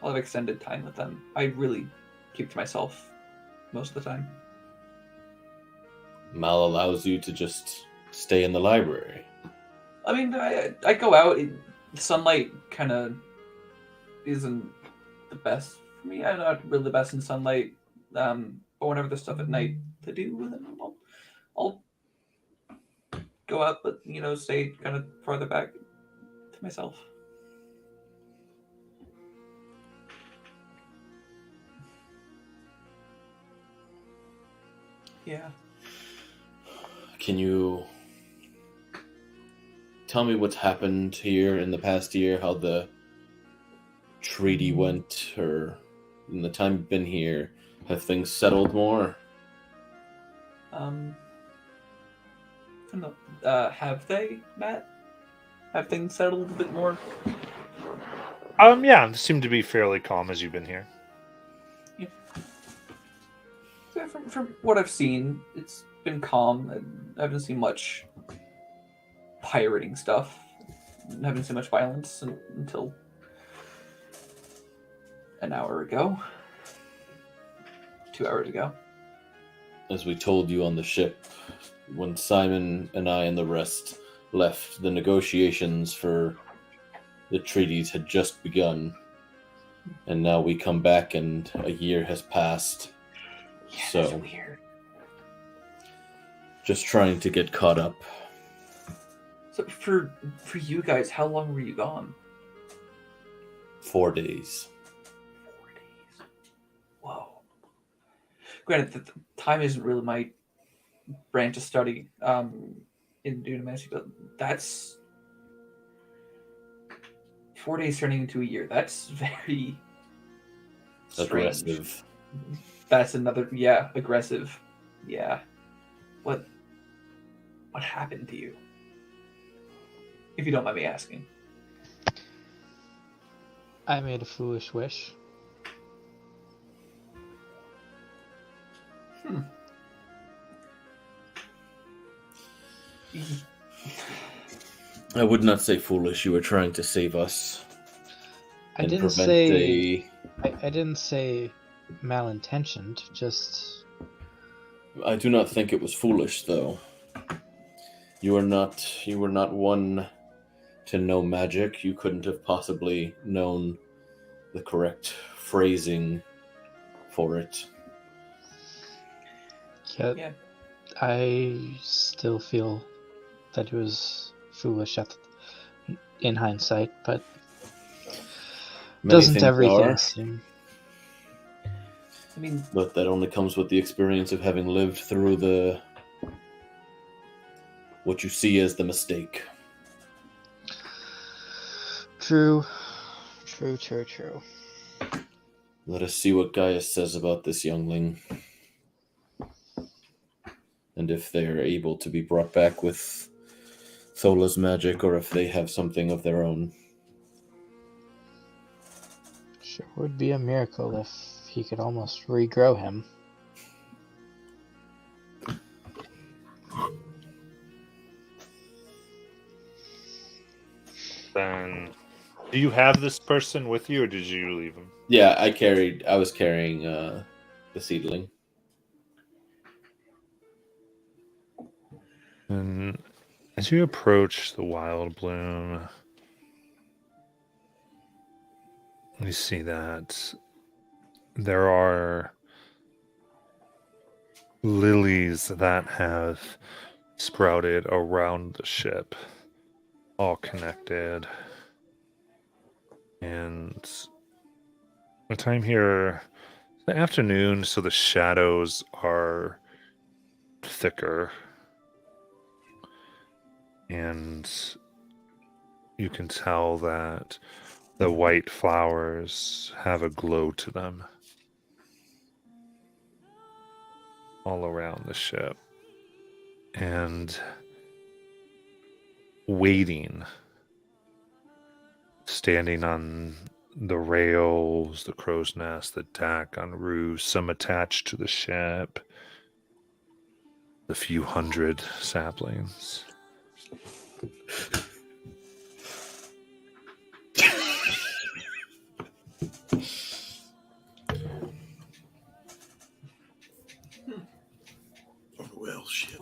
lot of extended time with them. I really keep to myself most of the time. Mal allows you to just stay in the library. I mean, I go out. The sunlight kind of isn't the best for me. I'm not really the best in sunlight. But whenever there's stuff at night to do with it, I'll go out, but stay kind of farther back to myself. Yeah. Can you tell me what's happened here in the past year? How the treaty went, or in the time you've been here, have things settled more? I don't know. Have they, Matt? Have things settled a bit more? Yeah, it seemed to be fairly calm as you've been here. Yeah, from what I've seen, it's been calm. I haven't seen much pirating stuff. I haven't seen much violence until an hour ago. 2 hours ago. As we told you on the ship, when Simon and I and the rest left, the negotiations for the treaties had just begun. And now we come back and a year has passed. Yeah, So- that's weird. Just trying to get caught up. So for you guys, how long were you gone? 4 days. 4 days. Whoa. Granted, the time isn't really my branch of study in Dunamancy, but that's 4 days turning into a year. That's very strange. Aggressive. That's another, aggressive. Yeah. What happened to you? If you don't mind me asking. I made a foolish wish. I would not say foolish. You were trying to save us. I and didn't prevent say. I didn't say malintentioned. Just I do not think it was foolish, though. You were not one to know magic. You couldn't have possibly known the correct phrasing for it. yeah. Yeah. I still feel that it was foolish in hindsight, but Many doesn't things everything are, seem? I mean, but that only comes with the experience of having lived through what you see as the mistake. True. Let us see what Gaius says about this youngling. And if they are able to be brought back with Thola's magic, or if they have something of their own. Sure would be a miracle if he could almost regrow him. Then, do you have this person with you, or did you leave him? Yeah, I was carrying the seedling. And as you approach the wild bloom, you see that there are lilies that have sprouted around the ship, all connected. And the time here, the afternoon, so the shadows are thicker. And you can tell that the white flowers have a glow to them all around the ship. And waiting, standing on the rails, the crow's nest, the deck on roofs, some attached to the ship, the few hundred saplings. Well, shit.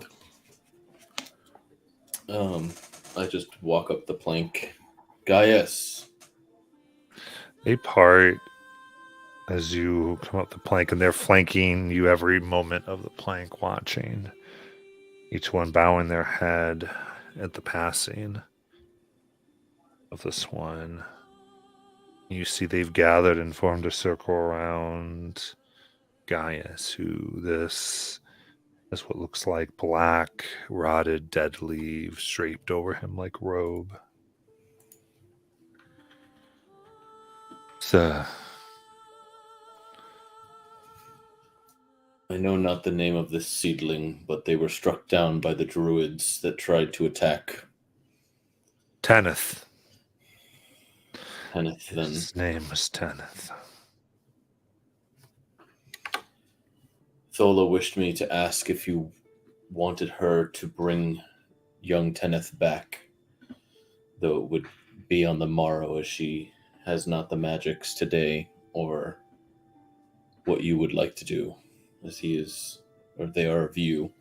I just walk up the plank. Gaius. They part as you come up the plank, and they're flanking you every moment of the plank, watching. Each one bowing their head at the passing of this one. You see they've gathered and formed a circle around Gaius, who this is what looks like black, rotted, dead leaves draped over him like robe. So, I know not the name of this seedling, but they were struck down by the druids that tried to attack Tanith. Kenneth then. His name was Tanith. Thola wished me to ask if you wanted her to bring young Tenneth back, though it would be on the morrow, as she has not the magics today, or what you would like to do, as he is, or they are of you.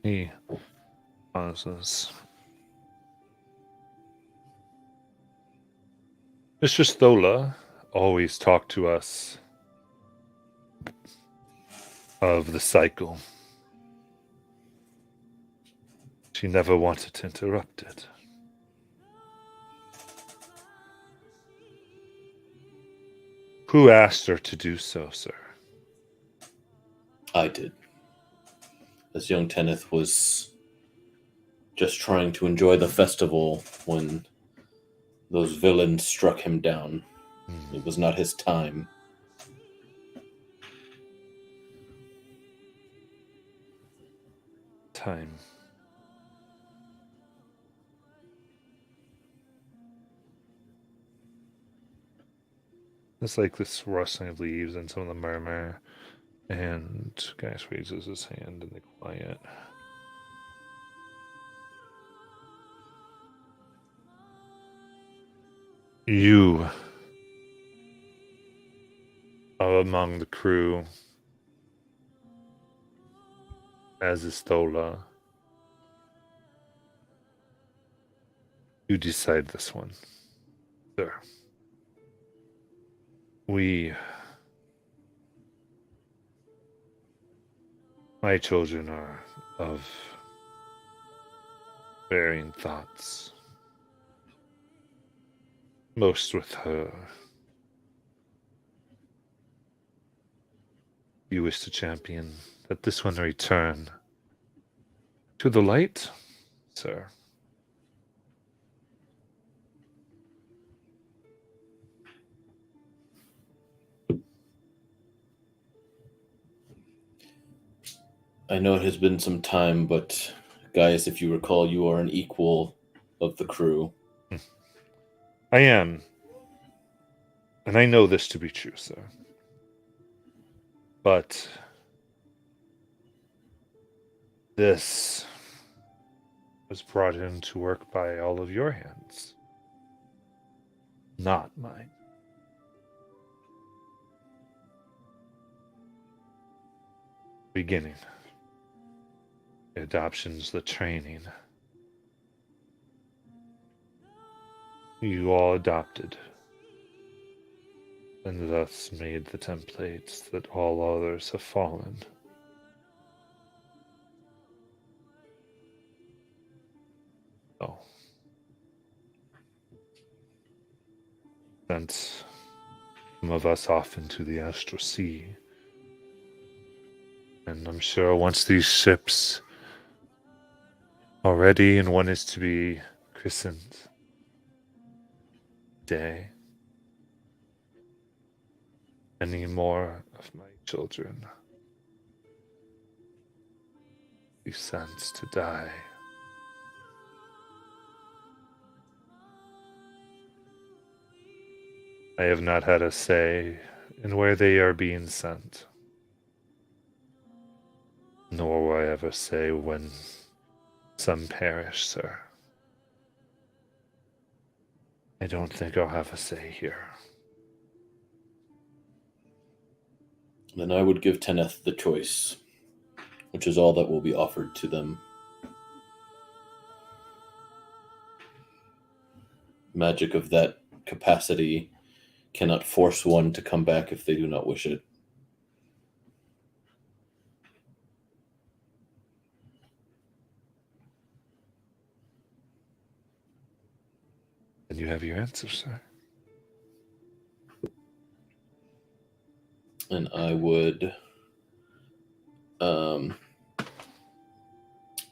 He pauses. Mistress Thola always talked to us of the cycle. She never wanted to interrupt it. Who asked her to do so, sir? I did. As young Tenneth was just trying to enjoy the festival when those villains struck him down. It was not his time. Time. It's like this rustling of leaves and some of the murmur, and Gaius raises his hand in the quiet. You are among the crew, as is Thola. You decide this one, sir. My children are of varying thoughts. Most with her. You wish to champion that this one return to the light, sir. I know it has been some time, but guys, if you recall, you are an equal of the crew. I am. And I know this to be true, sir. But this was brought into work by all of your hands, not mine. Beginning. The adoptions, the training. You all adopted, and thus made the templates that all others have fallen. Oh. Sent some of us off into the astral sea. And I'm sure once these ships are ready and one is to be christened today, any more of my children be sent to die. I have not had a say in where they are being sent, nor will I ever say when some perish, sir. I don't think I'll have a say here. Then I would give Tenneth the choice, which is all that will be offered to them. Magic of that capacity cannot force one to come back if they do not wish it. And you have your answer, sir. And I would,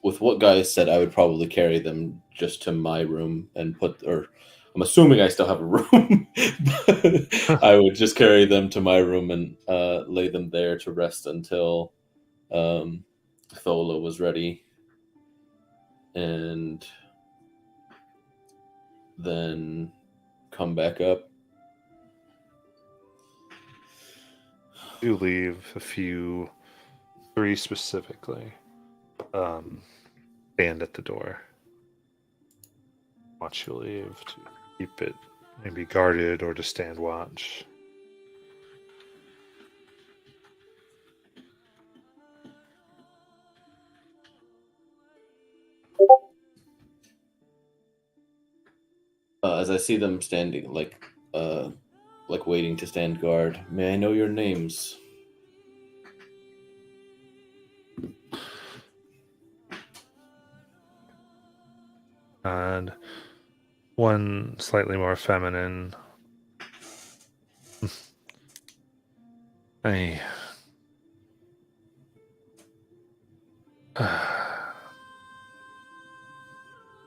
with what Guy said, I would probably carry them just to my room and I'm assuming I still have a room, but I would just carry them to my room and lay them there to rest until Thola was ready. And then come back up. You leave three specifically, stand at the door. Watch you leave to keep it maybe guarded or to stand watch. As I see them standing, like waiting to stand guard, may I know your names? And one slightly more feminine. I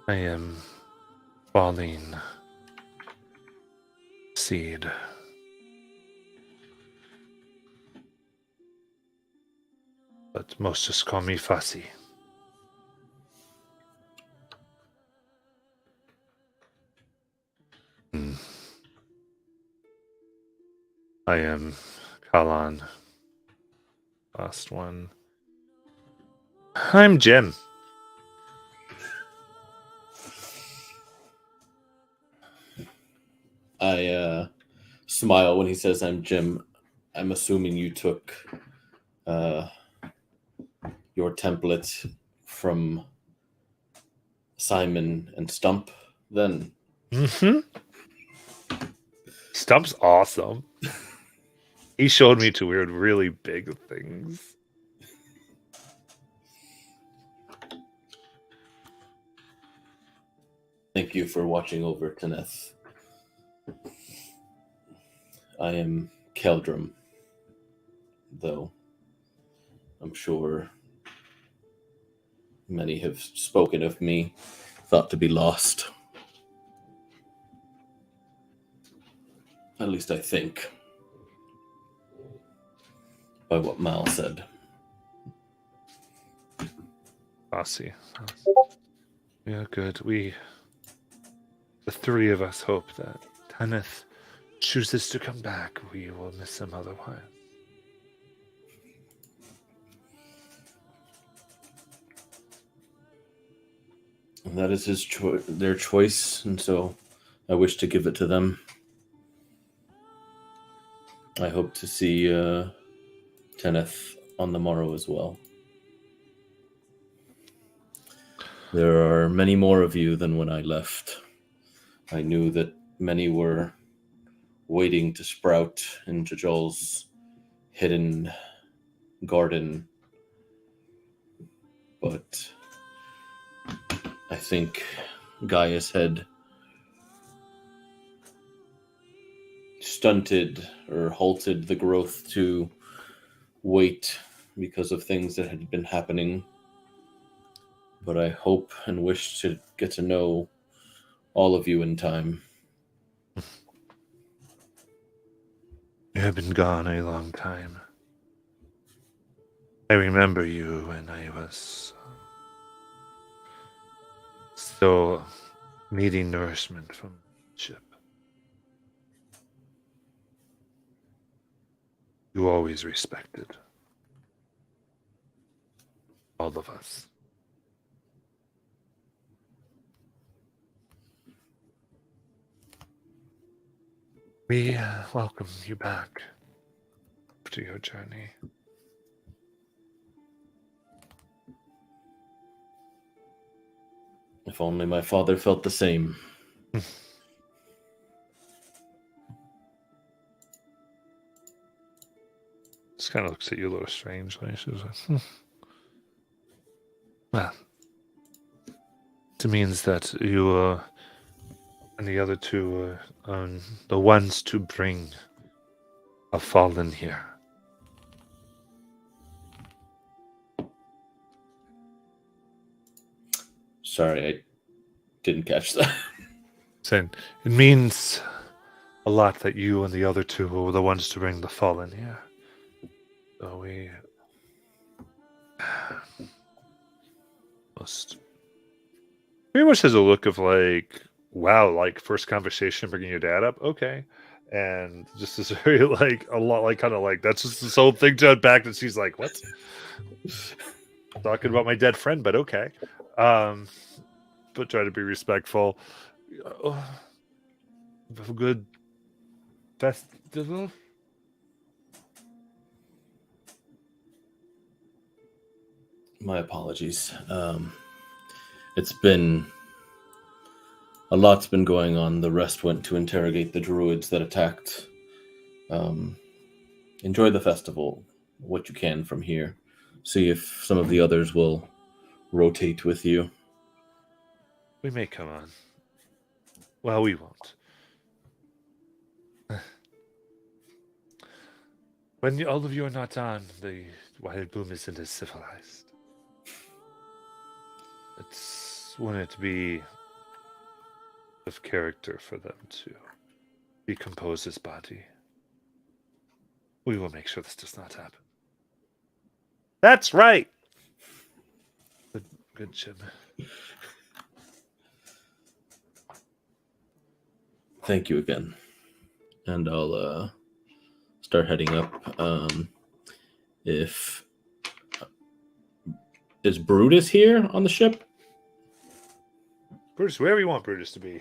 am falling seed. But most just call me Fussy. I am Kalan. Last one. I'm Jim. I smile when he says I'm Jim. I'm assuming you took your template from Simon and Stump then. Mm-hmm. Stump's awesome. He showed me two weird, really big things. Thank you for watching over Taneth. I am Keldrum, though I'm sure many have spoken of me, thought to be lost. At least I think, by what Mal said. I see. Yeah, good. The three of us, hope that Tanith chooses to come back. We will miss him otherwise. And that is their choice, and so I wish to give it to them. I hope to see Tanith on the morrow as well. There are many more of you than when I left. I knew that many were waiting to sprout in Jajol's hidden garden, but I think Gaius had stunted or halted the growth to wait because of things that had been happening. But I hope and wish to get to know all of you in time. You have been gone a long time. I remember you when I was still needing nourishment from the ship. You always respected all of us. We welcome you back to your journey. If only my father felt the same. Just kind of looks at you a little strangely. She's like, Well, it means that you and the other two are the ones to bring a fallen here. Sorry, I didn't catch that. Saying it means a lot that you and the other two were the ones to bring the fallen here. So we must. Pretty much has a look of like, wow, like first conversation bringing your dad up, okay, and just is very like a lot like kind of like that's just this whole thing to unpack that she's like, what? Talking about my dead friend, but okay. But try to be respectful. Have a good festival. My apologies. It's been a lot's been going on. The rest went to interrogate the druids that attacked. Enjoy the festival, what you can from here. See if some of the others will rotate with you. We may come on. Well, we won't. When all of you are not on, the Wild Bloom isn't as civilized. Wouldn't it be of character for them to decompose his body? We will make sure this does not happen. That's right. Good, Jim. Thank you again. And I'll start heading up. Is Brutus here on the ship? Brutus, wherever you want Brutus to be.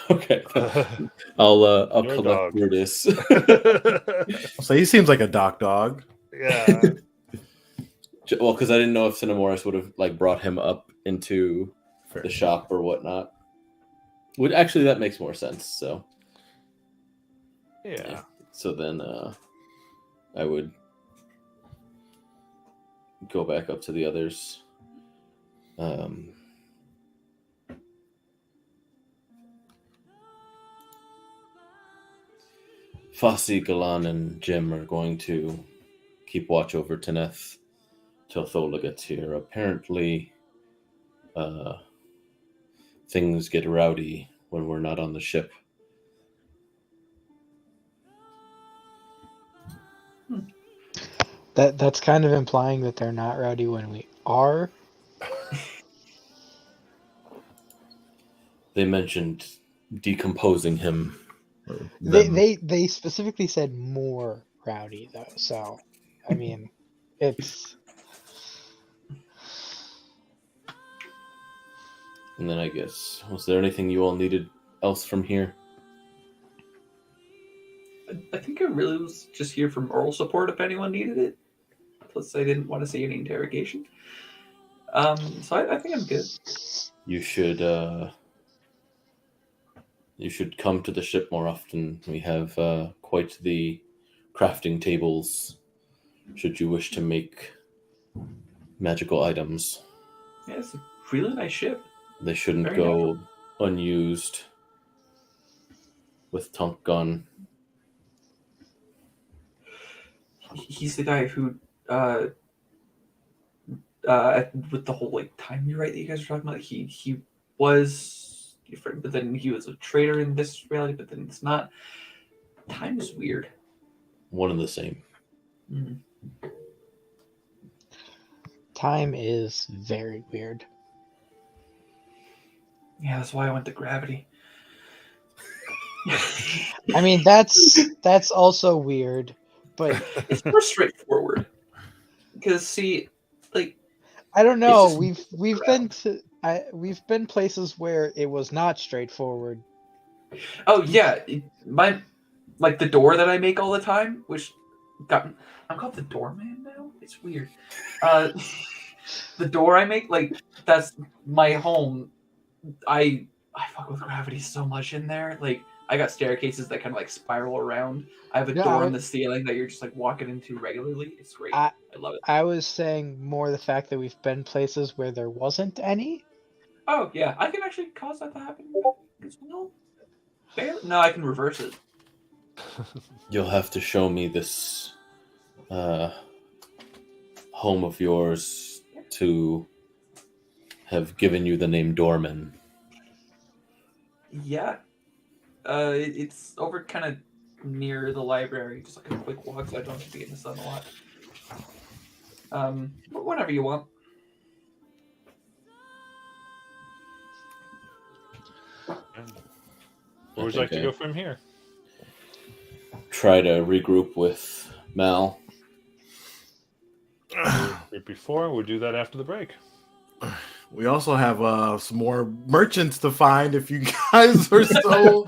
Okay. I'll Your collect dog. Brutus. So he seems like a doc dog. Yeah. Well, because I didn't know if Cinemoris would have like brought him up into Fair. the shop or whatnot. Would actually that makes more sense. So Yeah. so then I would go back up to the others. Fossey, Galan, and Jim are going to keep watch over Taneth till Thola gets here. Apparently, things get rowdy when we're not on the ship. That's kind of implying that they're not rowdy when we are. They mentioned decomposing him. They specifically said more rowdy though, so I mean, it's. And then I guess, was there anything you all needed else from here? I think I really was just here for moral support if anyone needed it. Plus, I didn't want to see any interrogation. So I think I'm good. You should come to the ship more often. We have quite the crafting tables, should you wish to make magical items. Yeah, it's a really nice ship. They shouldn't Very go unused with Tunk gone. He's the guy who, with the whole like time rewrite that you guys are talking about, he was your friend, but then he was a traitor in this reality, but then it's not. Time is weird. One and the same. Mm-hmm. Time is very weird. Yeah, that's why I went to gravity. I mean, that's also weird, but It's more straightforward. Because see, like I don't know. It's just We've been places where it was not straightforward. oh yeah, my like the door that I make all the time, which I'm called the doorman now. It's weird. The door I make, like that's my home. I fuck with gravity so much in there. Like I got staircases that kind of like spiral around. I have a Yeah, door in the ceiling that you're just like walking into regularly. It's great. I love it. I was saying more the fact that we've been places where there wasn't any. Oh yeah, I can actually cause that to happen as well. No, I can reverse it. You'll have to show me this home of yours to have given you the name Dorman. Yeah. It's over kind of near the library, just like a quick walk, so I don't have to be in the sun a lot. Whenever you want. Where would you like to go from here? Try to regroup with Mal. Before, we'll do that after the break. We also have some more merchants to find if you guys are so.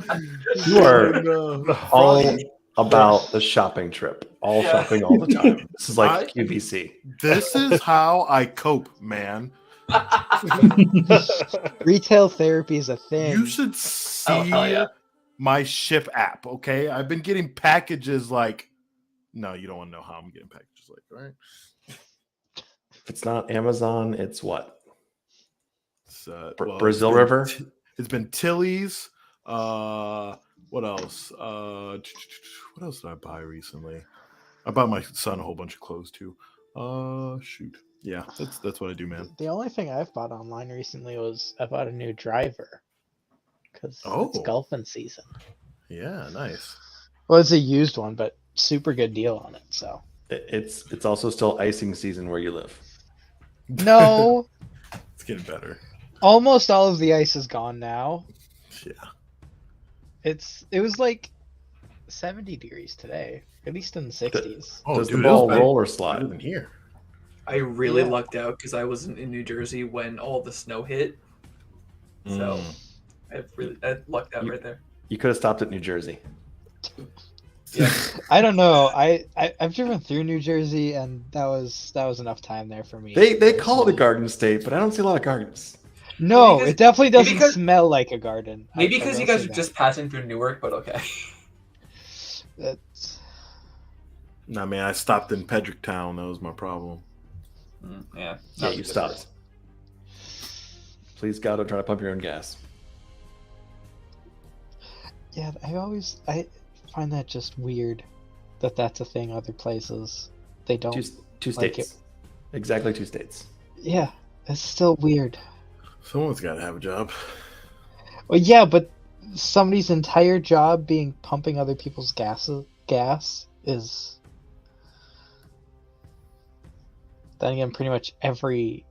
You are all about the shopping trip. All shopping all the time. This is like QVC. This is how I cope, man. Retail therapy is a thing. You should see my ship app, okay? I've been getting packages like. No, you don't want to know how I'm getting packages like, right? If it's not Amazon, it's what? It's, Brazil River? It's been Tilly's. What else? What else did I buy recently? I bought my son a whole bunch of clothes too. Shoot. Yeah, that's what I do, man. The only thing I've bought online recently was I bought a new driver because it's golfing season. Yeah, nice. Well, it's a used one, but super good deal on it. So it's also still icing season where you live. No, it's getting better. Almost all of the ice is gone now. Yeah, it was like 70 degrees today, at least in the 60s. Does the ball roll or slide? Even here. I really lucked out because I wasn't in New Jersey when all the snow hit. So I lucked out right there. You could have stopped at New Jersey. Yeah. I don't know. I've driven through New Jersey, and that was enough time there for me. They call it a garden state, but I don't see a lot of gardens. No, it definitely doesn't smell like a garden. Maybe because you guys are just passing through Newark, but okay. Nah, man, I stopped in Pedrick Town. That was my problem. Yeah. Yeah, you stopped. Please, God, don't try to pump your own gas. Yeah, I find that just weird that that's a thing other places. They don't Two like states. it. Exactly 2 states. Yeah, it's still weird. Someone's got to have a job. Well, yeah, but somebody's entire job being pumping other people's gas is. Then again, pretty much every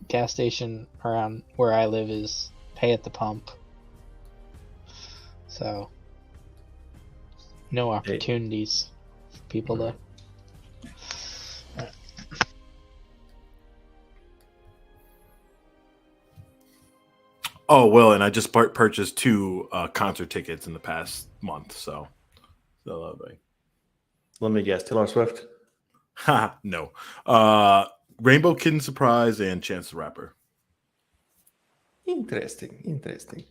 gas station around where I live is pay at the pump. So, no opportunities for people to. Oh, well, and I just purchased 2 concert tickets in the past month, so like, Let me guess, Taylor Swift? no. Rainbow Kitten Surprise and Chance the Rapper. Interesting.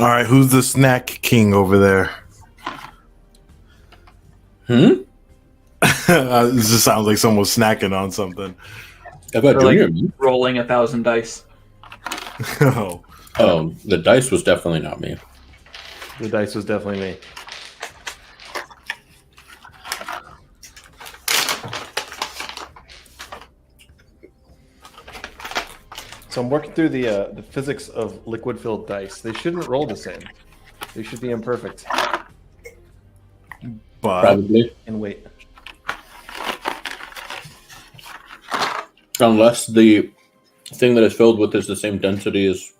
All right, who's the snack king over there? This just sounds like someone snacking on something. How about Or, like, Junior? rolling 1,000 dice. Oh, The dice was definitely not me. The dice was definitely me. So I'm working through the physics of liquid-filled dice. They shouldn't roll the same. They should be imperfect. but Probably. And wait. Unless the thing that is filled with is the same density as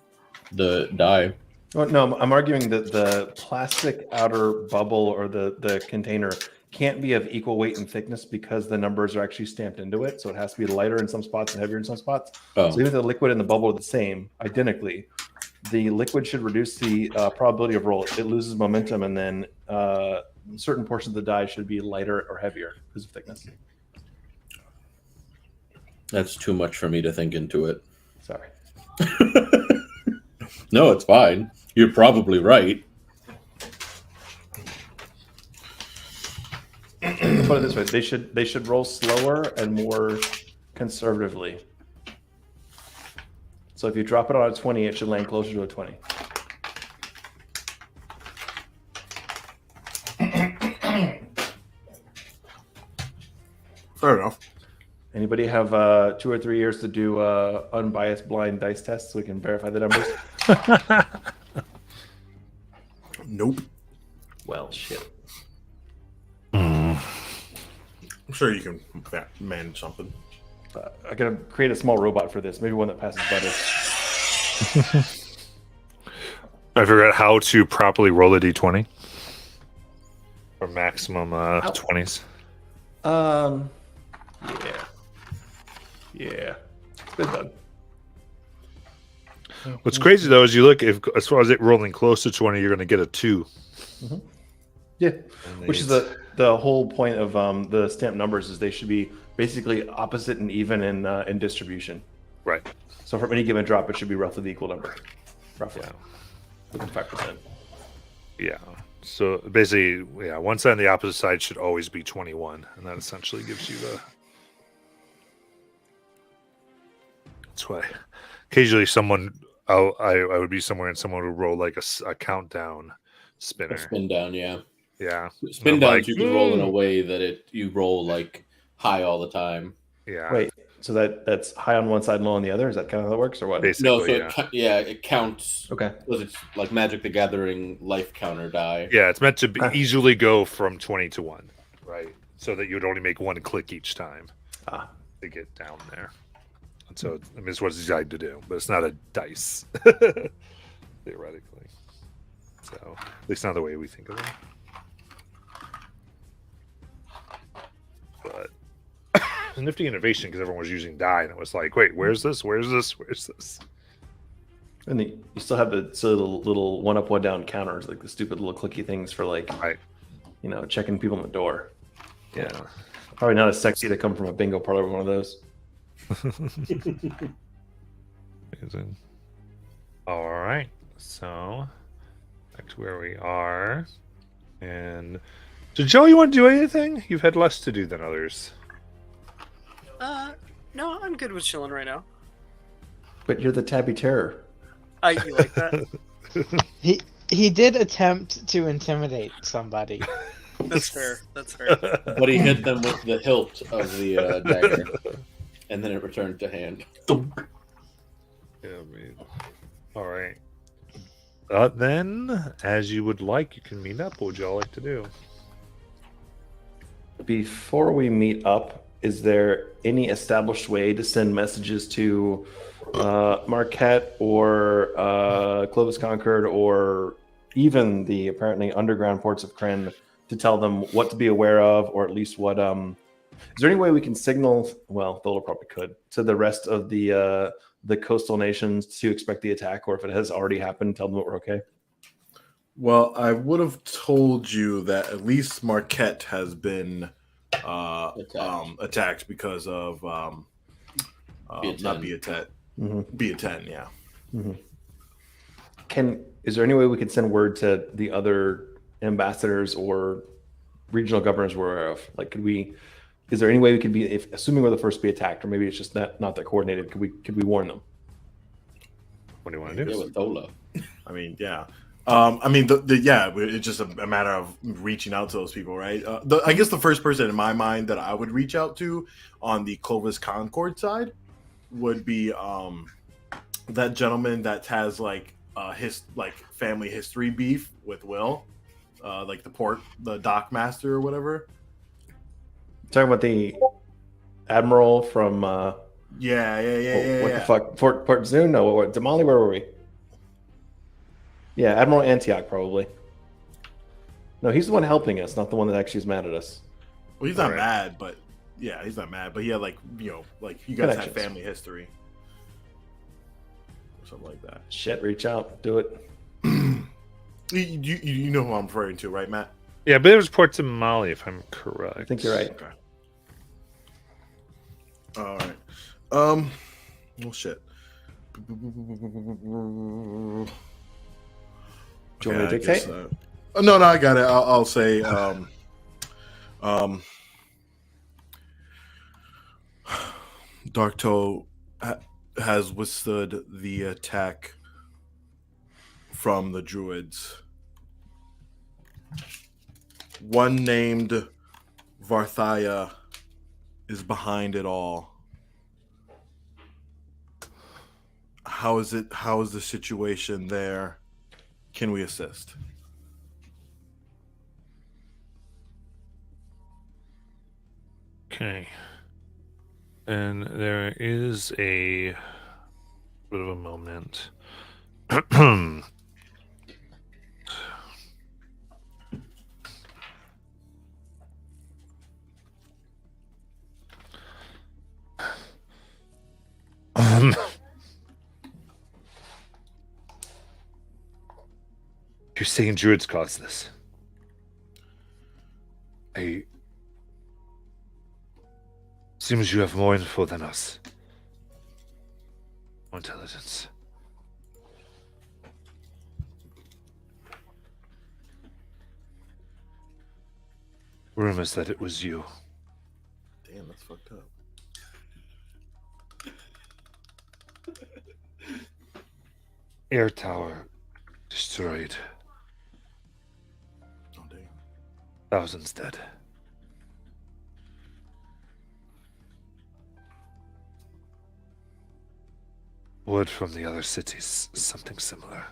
the die. Oh, no, I'm arguing that the plastic outer bubble or the container can't be of equal weight and thickness because the numbers are actually stamped into it. So it has to be lighter in some spots and heavier in some spots. Oh. So even if the liquid and the bubble are the same, identically, the liquid should reduce the probability of roll. It loses momentum, and then certain portions of the die should be lighter or heavier because of thickness. That's too much for me to think into it. Sorry. No, it's fine. You're probably right. Put it this way: they should roll slower and more conservatively. So if you drop it on a 20, it should land closer to a 20. fair enough. Anybody have 2 or 3 years to do unbiased blind dice tests so we can verify the numbers? Nope. Well, shit. I'm sure you can manage something. I gotta create a small robot for this. Maybe one that passes butter. I figured out how to properly roll a d20 for maximum 20s. Yeah. It's been done. What's crazy though is you look, if as far as it rolling close to 20, you're going to get a 2. Yeah, which is the whole point of the stamp numbers is they should be basically opposite and even in distribution. Right. So from any given drop, it should be roughly the equal number. Roughly. Yeah. Within 5%. Yeah. So basically, yeah, one side and the opposite side should always be 21, and that essentially gives you the. That's why occasionally I would be somewhere and someone would roll like a countdown spinner. A spin down, yeah. Yeah. Spin I'm downs like, you can roll in a way that you roll like high all the time. Yeah. Wait, so that's high on one side and low on the other? Is that kind of how that works or what? Basically, No, so yeah. it counts. Okay. Because it's like Magic the Gathering life counter die. Yeah, it's meant to easily go from 20 to 1, right? So that you would only make one click each time to get down there. And so, I mean, it's what it's designed to do, but it's not a dice, theoretically. So, at least not the way we think of it. But it's a nifty innovation because everyone was using die, and it was like, wait, where's this? Where's this? Where's this? And you still have the little one up, one down counters, like the stupid little clicky things for like, Right. Checking people in the door. Yeah. Probably not as sexy to come from a bingo parlor with one of those. Amazing. All right. So, back to where we are. And so, Joe, you want to do anything? You've had less to do than others. No, I'm good with chilling right now. But you're the Tabby Terror. You like that? He did attempt to intimidate somebody. That's fair. That's fair. But he hit them with the hilt of the dagger. And then it returned to hand. Yeah, I mean, all right. Then, as you would like, you can meet up. What would y'all like to do? Before we meet up, is there any established way to send messages to Marquette or Clovis Concord or even the apparently underground ports of Kryn to tell them what to be aware of, or at least what is there any way we can signal, well, Thola probably could, to the rest of the coastal nations to expect the attack, or if it has already happened, tell them that we're okay? Well, I would have told you that at least Marquette has been attacked because of not B10. Beatet. Mm-hmm. Beaten, yeah. Mm-hmm. is there any way we could send word to the other ambassadors or regional governors we're aware of? Like, could we? Is there any way we could be, if assuming we're the first to be attacked, or maybe it's just not that coordinated? Could we warn them? What do you want to do? Yeah, with Ola. I mean, yeah. I mean, it's just a matter of reaching out to those people, right? I guess the first person in my mind that I would reach out to on the Clovis Concord side would be that gentleman that has like his like family history beef with Will, like the dock master or whatever. Talking about the admiral from What the fuck? Port Zune? No, what? Damali? Where were we? Yeah, Admiral Antioch, probably. No, he's the one helping us, not the one that actually is mad at us. Well, he's not mad, but yeah, he's not mad. But yeah, like you guys have family history or something like that. Shit, reach out, do it. You know who I'm referring to, right, Matt? Yeah, but it was Port Somali, if I'm correct. I think you're right. Okay. All right. Well, shit. Do you want me to dictate? No, I got it. I'll say. Dark Toe has withstood the attack from the druids. One named Varthaya is behind it all. How is the situation there? Can we assist? Okay. And there is a bit of a moment. You're saying druids caused this? Seems you have more info than us. More intelligence. Rumors that it was you. Damn, that's fucked up. Air tower destroyed. Oh, damn. Thousands dead. Word from the other cities, something similar.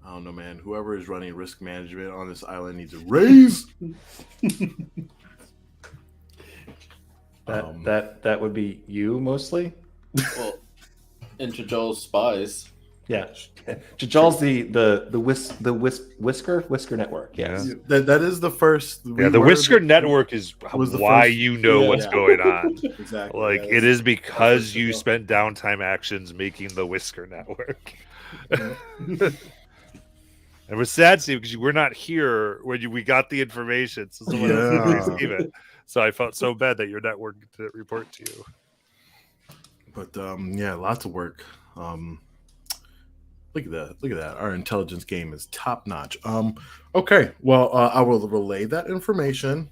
I don't know, man. Whoever is running risk management on this island needs a raise. That would be you mostly. Well, and Chajal's spies. Yeah, Chajal's the Whisker Network. Yes. Yeah. That is the first. Yeah, the Whisker Network is why you know what's going on. Exactly. Like it is because you spent downtime actions making the Whisker Network. It was sad, Steve, because you were not here when we got the information. So someone else receive it. So I felt so bad that your network didn't report to you. But yeah, lots of work. Look at that. Our intelligence game is top notch. Okay. Well, I will relay that information.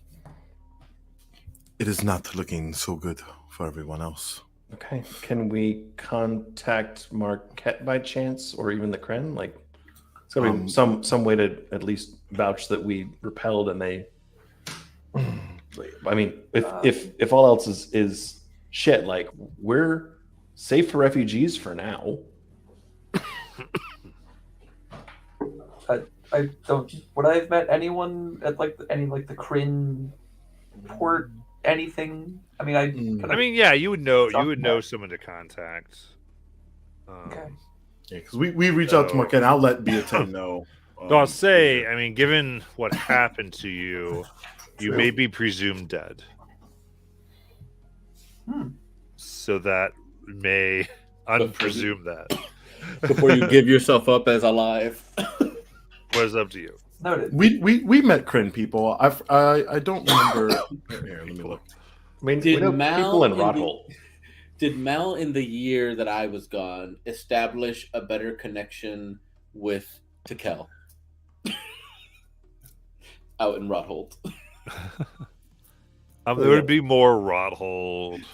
It is not looking so good for everyone else. Okay. Can we contact Marquette by chance, or even the Kren? Like, it's gonna be some way to at least vouch that we repelled and they. I mean, if all else is shit, like we're safe for refugees for now. I don't. Would I have met anyone at the Kryn port? Anything? I mean, yeah, you would know. You would know someone to contact. Okay. Yeah, because we reach out to Marquette. I'll let BA10 know. I'll say, I mean, given what happened to you, you may be presumed dead. So that may unpresume that. Before you give yourself up as alive. What is up to you? Noted. We met Kryn people. I don't remember. Here, let me look. I mean, we know people in Rothhold. Did Mel, in the year that I was gone, establish a better connection with Tekel out in Rothold? There would be more Rothold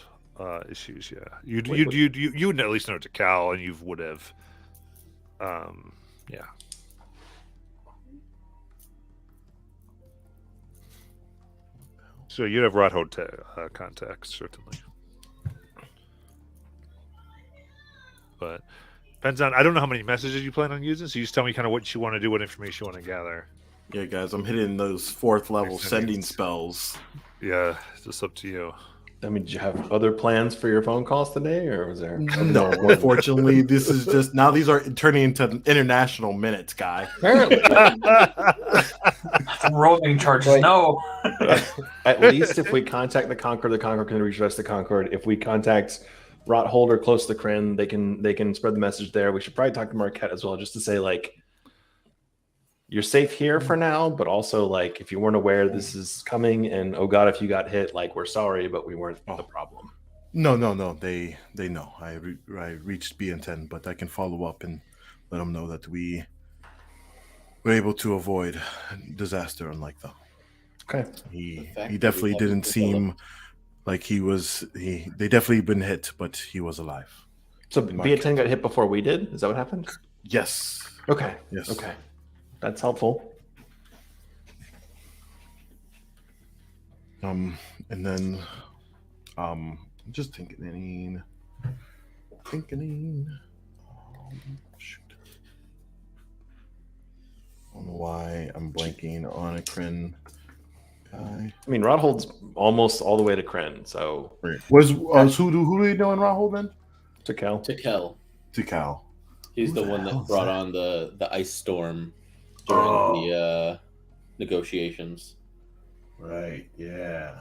issues. Yeah, you'd at least know Tekel, and you would have. Yeah. So you'd have Rothold contacts certainly. But depends on. I don't know how many messages you plan on using, so you just tell me kind of what you want to do, what information you want to gather. Yeah, guys, I'm hitting those 4th level Makes sense. sending spells. Yeah, it's just up to you. I mean, did you have other plans for your phone calls today, or was there? No, unfortunately, this is just now. These are turning into international minutes, guy. Apparently, Roaming charges. No. at least if we contact the Concord can reach us. The Concord. If we contact Rothold or close to Kryn, they can spread the message there. We should probably talk to Marquette as well, just to say like, you're safe here for now, but also like if you weren't aware this is coming, and oh god, if you got hit, like we're sorry, but we weren't the problem. No. They know. I reached B10, but I can follow up and let them know that we were able to avoid disaster unlike them. Okay. He definitely didn't seem like he was. They definitely been hit, but he was alive. So B10 got hit before we did. Is that what happened? Yes. Okay. Yes. Okay. That's helpful. And then, just thinking. Shoot. I don't know why I'm blanking on a Kryn guy. I mean, Rothold's almost all the way to Kryn, so Who do we know in Rothold then? Tekel. Tekel. He's Who the the one hell that is brought that? on the ice storm during the negotiations. Right. Yeah.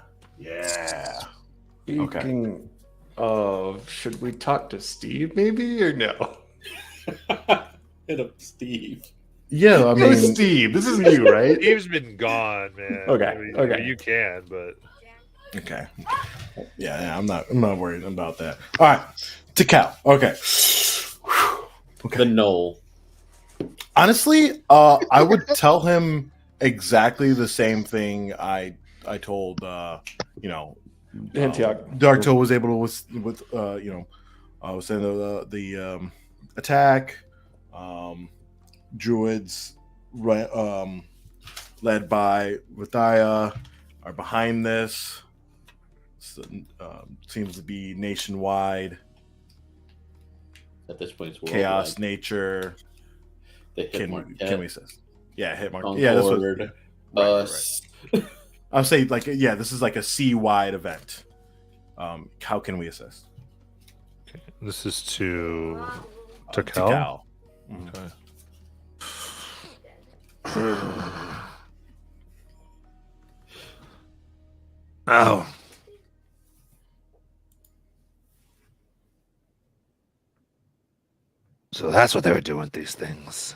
Speaking of, should we talk to Steve maybe or no? Hit up Steve. Yeah, I mean, Steve, this is you, right? Steve's been gone, man. Okay, I mean, okay. You can, but okay. Yeah, I'm not worried about that. All right, Tekel. Okay. The Knoll. Honestly, I would tell him exactly the same thing I told Antioch. Darktoe was able to was saying the attack, druids led by Rathia are behind this. Seems to be nationwide. At this point, it's Chaos, worldwide. nature. They hit Marquette. Can we say? Yeah, hit Marquette. Concord, Yeah, that's what. us. Right. I'm saying this is like a sea-wide event. How can we assist? this is to Tekel. Tekel. Okay. Oh. So that's what they were doing with these things.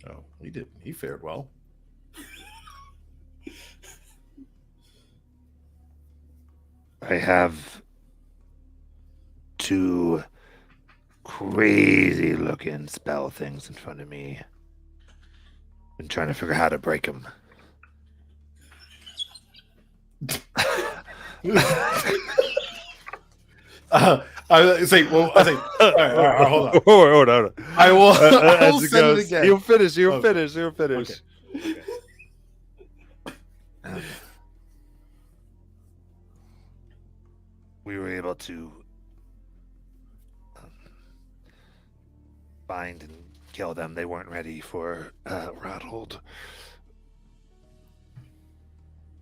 Oh, he did. He fared well. I have two crazy looking spell things in front of me. I'm trying to figure out how to break them. I say, all right, hold on. Hold on. I will, I will As it send goes, it again. You'll finish. You'll Okay. finish. You'll finish. Okay. We were able to find and kill them. They weren't ready for Rothold.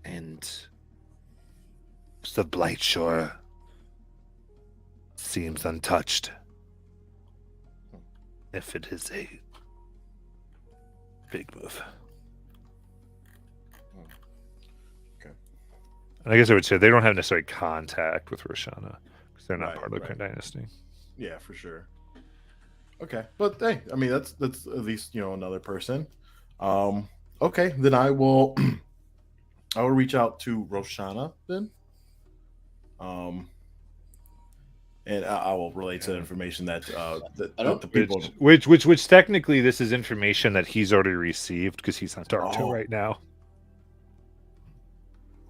And the Blight Shore seems untouched. If it is a big move. Okay. And I guess I would say they don't have necessarily contact with Roshana because they're not Right, part of the right. dynasty. Yeah, for sure. Okay, but hey, I mean that's at least another person. Okay, then I will I will reach out to Roshana then. and I will relate to the information that I don't- the people. Which technically this is information that he's already received because he's on Darktoe Oh. right now.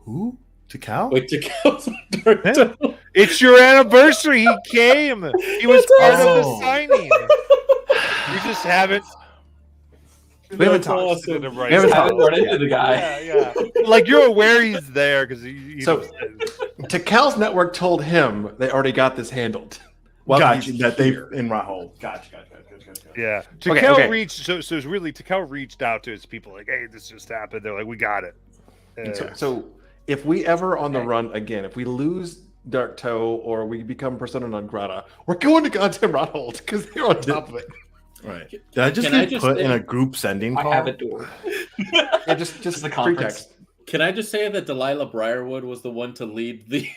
Who? Tikal? Wait, to count Darktoe. It's your anniversary. He came. He was part of the awesome. signing. You just haven't. We haven't That's talked. awesome. We haven't I talked. haven't run into the guy. Yeah. Like you're aware he's there because So- Tikal's network told him they already got this handled. Well, Gotcha. he's That they here. in Rockhold. Gotcha. yeah. Okay, Tikal okay. reached. So it's really Tikal reached out to his people like, hey, this just happened. They're like, we got it. So if we ever on the run again, if we lose Darktoe or we become Persona non grata, we're going to goddamn Rockhold because they're on top of it. Right. Did I just Can I get just put say- in a group sending I call? have a door. Yeah, just the conference. pretext. Can I just say that Delilah Briarwood was the one to lead the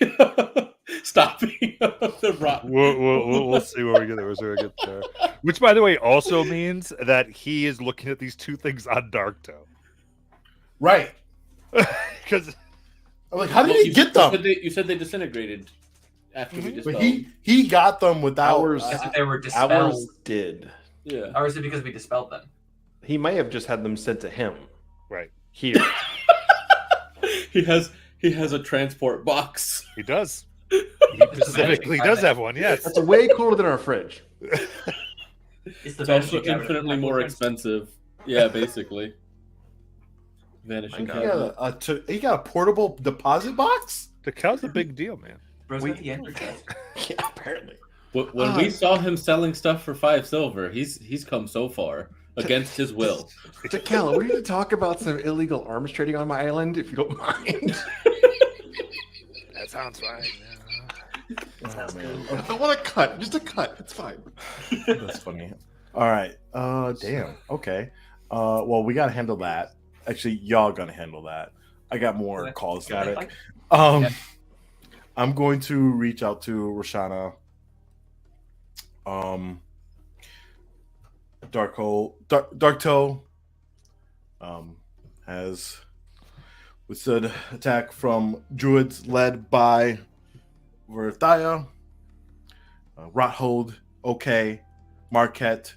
stopping of the rot? We'll see where we get there. Which, by the way, also means that he is looking at these two things on Darktoe. Right. Because I'm like, how did Well, he get them? You said they disintegrated after we But dispelled. he got them without. Ours- That's what they were Ours dispelled. did. Yeah. Or is it because we dispelled them? He may have just had them sent to him right, here. He has a transport box. he does. He specifically does have one. Yes. That's way cooler than our fridge. It's the It's vanishing also cabinet. infinitely more expensive. Yeah, basically. Vanishing My He cabinet. got a portable deposit box. Tikal's a big deal, man. Bro's We- got the ender chest. Yeah, apparently. When we saw him selling stuff for 5 silver, he's come so far against his will. Tikal, we need to talk about some illegal arms trading on my island, if you don't mind. That sounds fine. Oh man, I want a cut, just a cut. It's fine. that's funny. All right. Damn. Okay. Well, we gotta handle that. Actually, y'all gonna handle that. I got more Okay. calls. Got it. Um, Yeah. I'm going to reach out to Roshana. Darktoe has withstood attack from druids led by Verthaya, Rothold, OK, Marquette,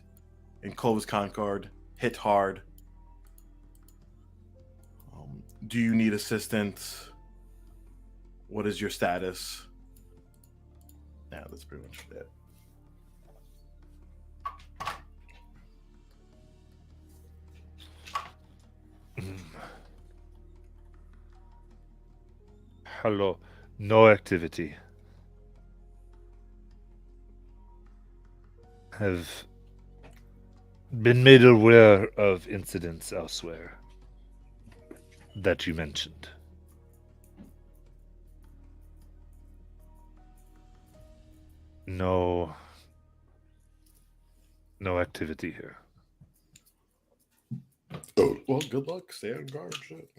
and Clovis Concord. Hit hard. Do you need assistance? What is your status? Yeah, that's pretty much it. Hello. No activity. Have been made aware of incidents elsewhere that you mentioned. No activity here. Well, good luck. Stay on guard. Shit.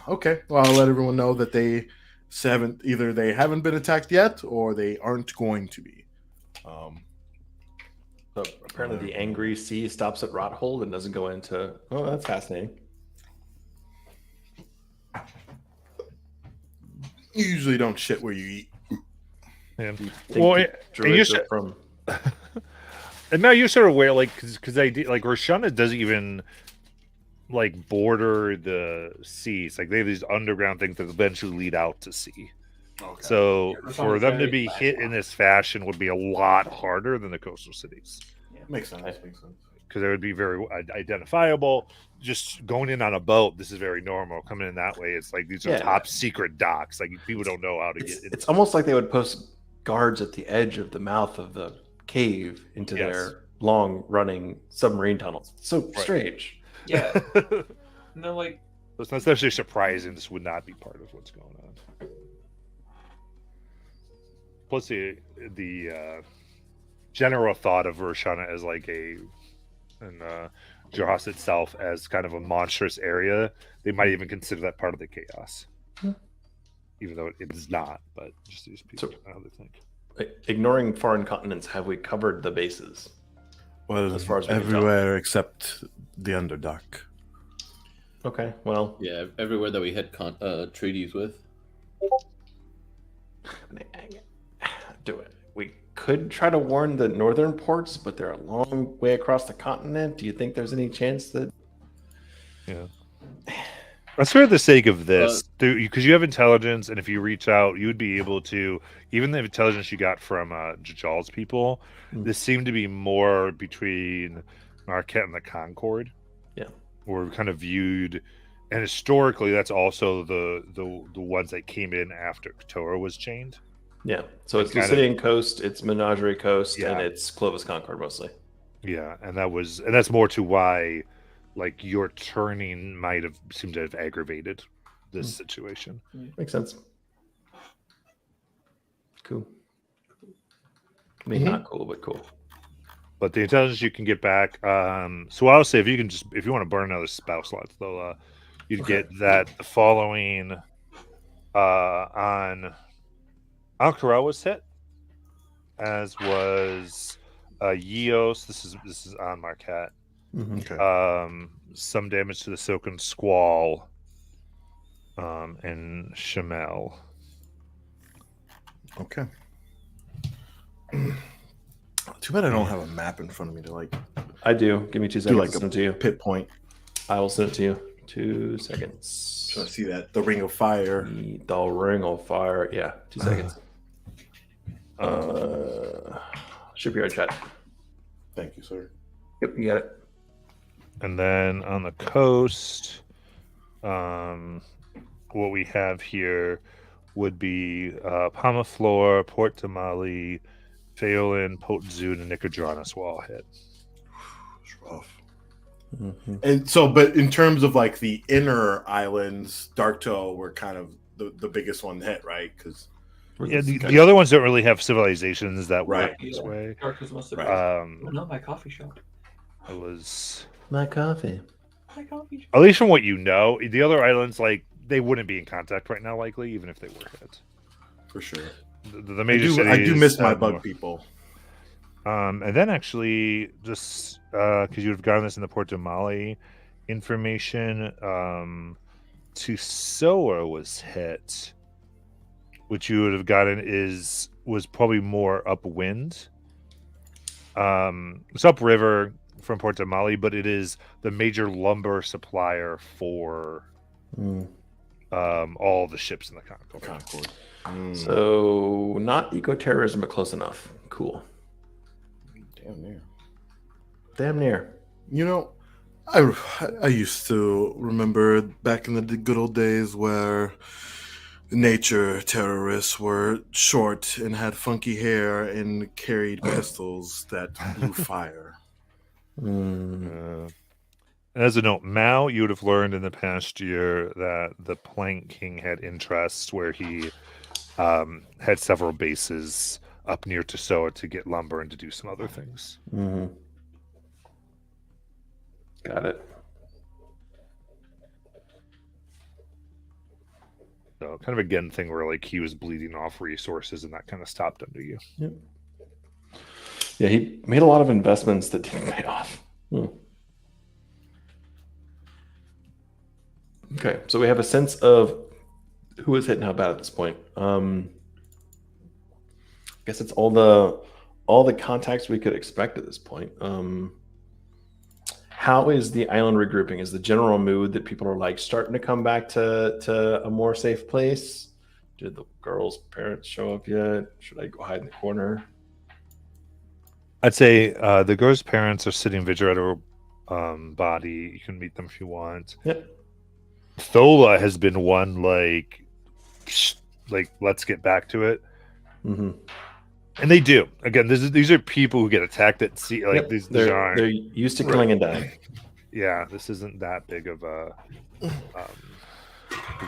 Okay. Well, I'll let everyone know that they haven't been attacked yet, or they aren't going to be. So apparently, the angry sea stops at Rothold and doesn't go into. Oh, that's fascinating. You usually don't shit where you eat. Yeah. Think Well, the and druids you are said- from. And now you're sort of aware, like, because Roshana doesn't even like border the seas. Like they have these underground things that eventually lead out to sea. Okay. So Roshana's for them to very be hit in this fashion would be a lot harder than the coastal cities Makes sense. Makes sense. because it would be very identifiable. Just going in on a boat, this is very normal. Coming in that way, it's like these are Yeah. top secret docks. Like people don't know how to get in. It's almost like they would post guards at the edge of the mouth of the cave into Yes. their long-running submarine tunnels. So Right. strange. Yeah. So And they're like, it's not especially surprising. This would not be part of what's going on. Plus, the general thought of Roshana as like and Johas itself as kind of a monstrous area. They might even consider that part of the chaos, even though it is not. But just these people, So- how they think. Ignoring foreign continents, have we covered the bases? Well, As far as we can tell. everywhere except the Underdark. Okay, well, Yeah, everywhere that we had treaties with. Do it. We could try to warn the northern ports, but they're a long way across the continent. Do you think there's any chance that? Yeah. That's for the sake of this, because you have intelligence, and if you reach out, you would be able to. Even the intelligence you got from Jajal's people, this seemed to be more between Marquette and the Concord. Yeah, were kind of viewed, and historically, that's also the ones that came in after Torah was chained. Yeah, so it's Lucidian Coast, it's Menagerie Coast, and it's Clovis Concord mostly. Yeah, and that's more to why, like, your turning might have seemed to have aggravated this situation. Makes sense. Cool. I mean, not cool, but cool. But the intelligence you can get back. So I'll say if you want to burn another spell slot, though, you'd get that the following on. Alcarel was hit, as was Eos. This is on Marquette. Okay. Some damage to the Silken Squall, and Shamel. Okay. Too bad I don't have a map in front of me to like. I do. Give me 2 seconds. Like to send it to you. Pit point. I will send it to you. 2 seconds. So I see that the Ring of Fire. The Ring of Fire. Yeah, 2 seconds. Should be our chat. Thank you, sir. Yep, you got it. And then on the coast, what we have here would be Pomaflor, Port Tamale, Pheolin, Potzoon, and Nicodranus were all hit. It's rough. And so, but in terms of like the inner islands, Darktoe were kind of the biggest one hit, right? Because the other ones don't really have civilizations that work this way. Dark must have no, my coffee shop. It was my coffee. My coffee shop. At least from what you know, the other islands, like, they wouldn't be in contact right now, likely, even if they were hit. For sure. The major cities. I do miss my bug people. And then actually, just because you would have gotten this in the Port of Mali information, Tusoa was hit, which you would have gotten was probably more upwind. It's upriver from Port of Mali, but it is the major lumber supplier for all the ships in the Concord. So not eco-terrorism, but close enough. Cool. Damn near. You know, I used to remember back in the good old days where nature terrorists were short and had funky hair and carried pistols that blew fire. As a note, Mao, you would have learned in the past year that the Plank King had interests where he had several bases up near Tusoa to get lumber and to do some other things. Got it. So kind of again thing where like he was bleeding off resources and that kind of stopped under you. Yep. Yeah, he made a lot of investments that didn't pay off. Okay, so we have a sense of who is hit and how bad at this point. I guess it's all the contacts we could expect at this point. How is the island regrouping? Is the general mood that people are like starting to come back to a more safe place? Did the girl's parents show up yet? Should I go hide in the corner? I'd say the girl's parents are sitting vigil at her body. You can meet them if you want. Yep. Thola has been one like let's get back to it. And they do. Again, these are people who get attacked at sea. Like they're used to killing and dying. Yeah, this isn't that big of a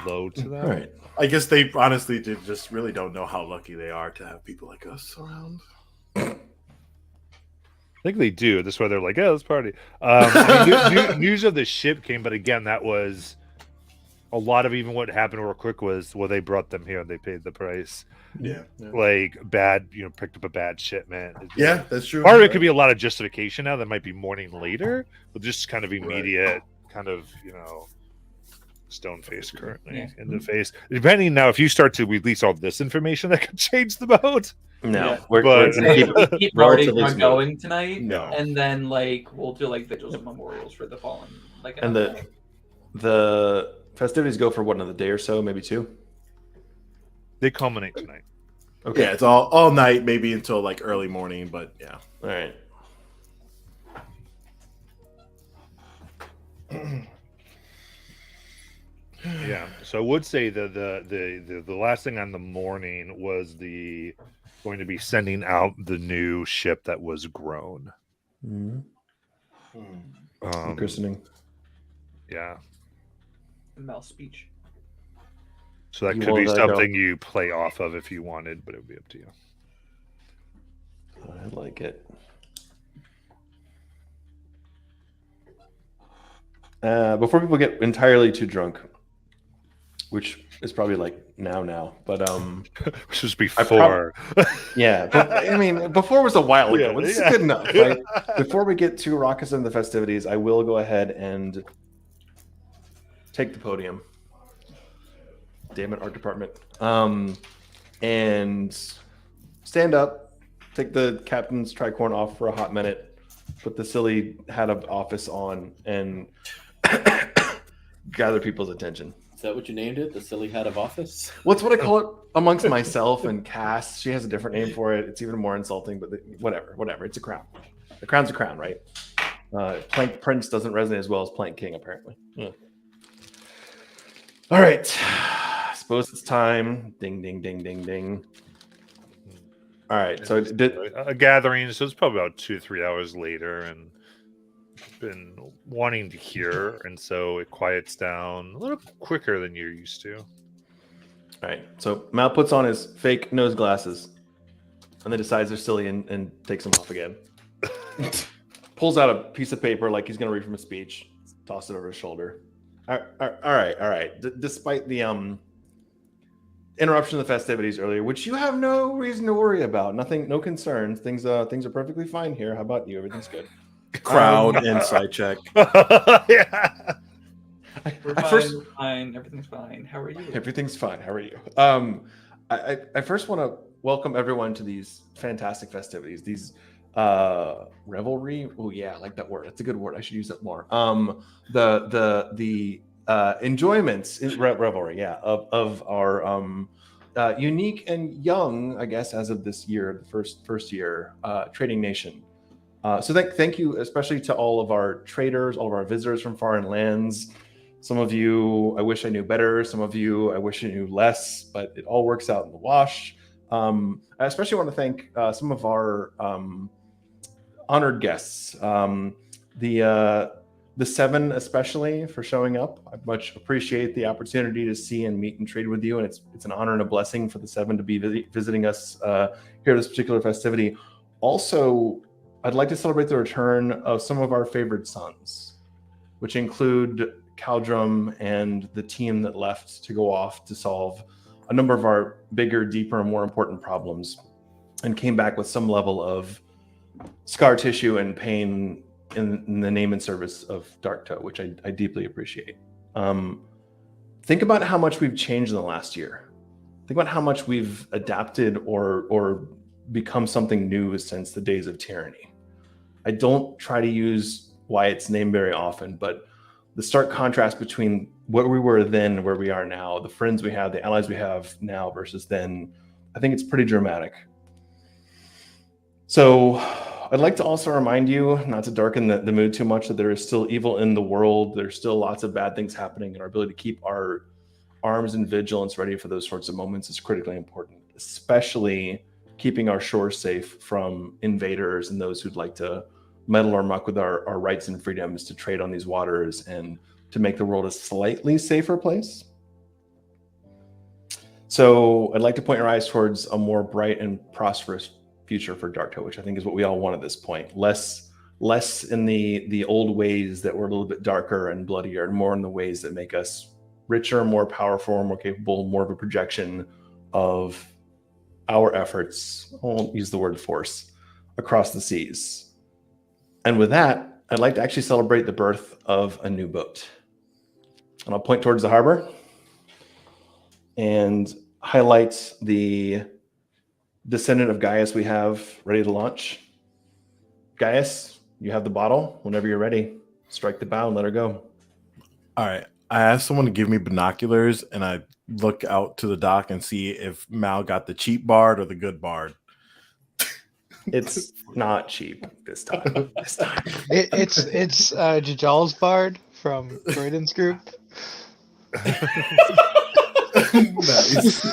blow to them. All right. I guess they honestly just really don't know how lucky they are to have people like us around. I think they do. That's why they're like, let's party. News of the ship came, but again, that was a lot of even what happened real quick was, well, they brought them here and they paid the price. Yeah. Like bad, picked up a bad shipment. Yeah, that's true. Part of it could be a lot of justification now that might be mourning later, but just kind of immediate kind of, stone face currently Yeah. in the face. Depending now, if you start to release all this information, that could change the boat. No, Yeah. we're But- gonna keep We keep already relatively not smooth. going tonight, No. and then like we'll do like vigils and memorials for the fallen. Like And another night. the festivities go for what, another day or so, maybe 2. They culminate tonight. Okay. Yeah, it's all night, maybe until like early morning, but yeah. All right. Yeah. So I would say that the last thing on the morning was going to be sending out the new ship that was grown. Christening. Yeah. Mel speech. So that You could be will let go. something you play off of if you wanted, but it would be up to you. I like it. Before people get entirely too drunk, which is probably like now, but Which was before. yeah, but, I mean, before was a while ago. Yeah, But this yeah. is good enough. Right? Before we get too raucous in the festivities, I will go ahead and take the podium. Damn it, art department. And stand up, take the captain's tricorn off for a hot minute, put the silly hat of office on, and gather people's attention. Is that what you named it? The silly hat of office? What's what I call it amongst myself and Cass. She has a different name for it. It's even more insulting, but whatever. It's a crown. The crown's a crown, right? Plank Prince doesn't resonate as well as Plank King, apparently. Yeah. All right. I suppose it's time. Ding, ding, ding, ding, ding. All right. So did A gathering, so it's probably about 2-3 hours later, and been wanting to hear, and so it quiets down a little quicker than you're used to. all right. So Mal puts on his fake nose glasses and then decides they're silly and takes them off again. Pulls out a piece of paper like he's going to read from a speech, toss it over his shoulder. All right. Despite the interruption of the festivities earlier, which you have no reason to worry about, no concerns. Things are perfectly fine here. How about you? Everything's good. Crowd insight check. Yeah. We're I fine, first- we're fine. Everything's fine. How are you? Everything's fine. How are you? I first want to welcome everyone to these fantastic festivities. These revelry. Oh yeah, I like that word. That's a good word. I should use that more. The enjoyments in revelry. Yeah, of our unique and young, I guess, as of this year, the first year, trading nation. So thank you, especially to all of our traders, all of our visitors from foreign lands. Some of you, I wish I knew better. Some of you, I wish I knew less, but it all works out in the wash. I especially want to thank some of our honored guests, the 7 especially, for showing up. I much appreciate the opportunity to see and meet and trade with you, and it's an honor and a blessing for the 7 to be visiting us here at this particular festivity. Also, I'd like to celebrate the return of some of our favorite sons, which include Caldrum and the team that left to go off to solve a number of our bigger, deeper, and more important problems, and came back with some level of scar tissue and pain in the name and service of Dark Toe, which I deeply appreciate. Think about how much we've changed in the last year. Think about how much we've adapted or become something new since the days of tyranny. I don't try to use Wyatt's name very often, but the stark contrast between what we were then and where we are now, the friends we have, the allies we have now versus then, I think it's pretty dramatic. So I'd like to also remind you, not to darken the mood too much, that there is still evil in the world. There's still lots of bad things happening, and our ability to keep our arms and vigilance ready for those sorts of moments is critically important, especially keeping our shores safe from invaders and those who'd like to meddle or muck with our rights and freedoms to trade on these waters and to make the world a slightly safer place. So I'd like to point your eyes towards a more bright and prosperous future for Dark Toe, which I think is what we all want at this point. Less in the old ways that were a little bit darker and bloodier, and more in the ways that make us richer, more powerful, more capable, more of a projection of our efforts, I won't use the word force, across the seas. And with that, I'd like to actually celebrate the birth of a new boat. And I'll point towards the harbor and highlight the descendant of Gaius we have ready to launch. Gaius, you have the bottle. Whenever you're ready, strike the bow and let her go. All right. I asked someone to give me binoculars, and I look out to the dock and see if Mal got the cheap bard or the good bard. It's not cheap this time. It's Jajal's bard from Croydon's group. Nice.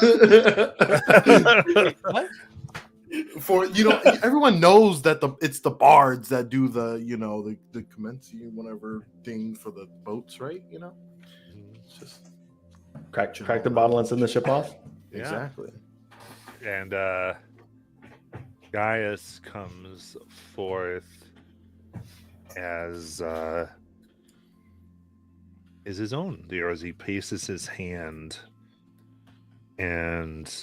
What? For everyone knows that it's the bards that do the the commencing whatever thing for the boats, right? It's just Crack the bottle and send the ship off. Yeah. exactly. And Gaius comes forth as is his own there as he paces his hand, and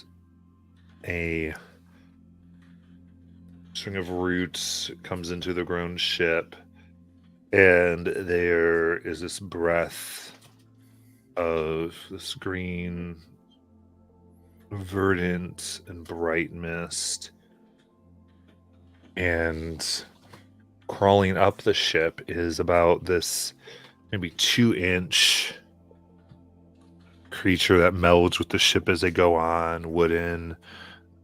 a string of roots comes into the grown ship, and there is this breath of this green, verdant and bright mist, and crawling up the ship is about this maybe 2-inch creature that melds with the ship as they go on, wooden,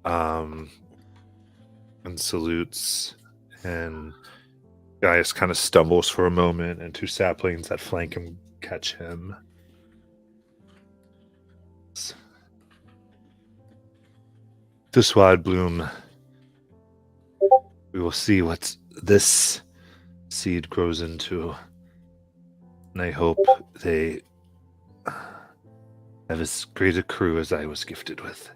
and salutes, and Gaius kind of stumbles for a moment, and 2 saplings that flank him catch him. This wide bloom, we will see what this seed grows into, and I hope they have as great a crew as I was gifted with.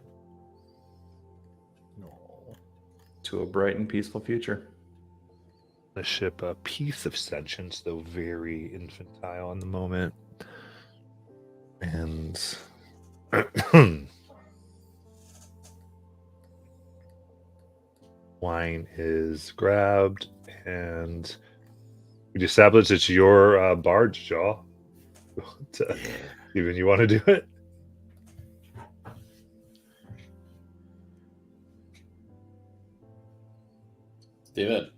To a bright and peaceful future. The ship, a piece of sentience, though very infantile in the moment. And wine is grabbed, and we established it's your barge, Jaw. Even you want to do it? Steven.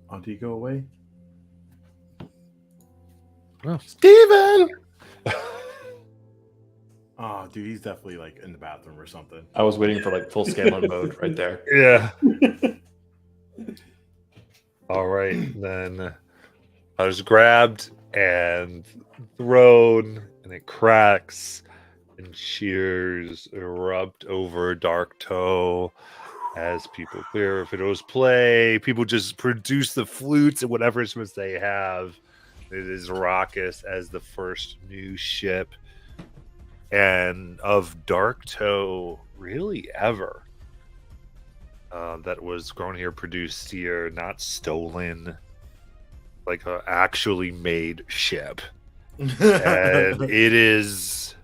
Oh, did he go away? Oh. Steven! Oh, dude, he's definitely like in the bathroom or something. I was waiting for like full scanlan mode right there. Yeah. All right, then I was grabbed and thrown, and it cracks, and cheers erupt over Dark Toe as people clear fiddles play. People just produce the flutes and whatever instruments they have. It is raucous as the first new ship, and of Dark Toe really ever. That was grown here, produced here, not stolen, like a actually made ship. And it is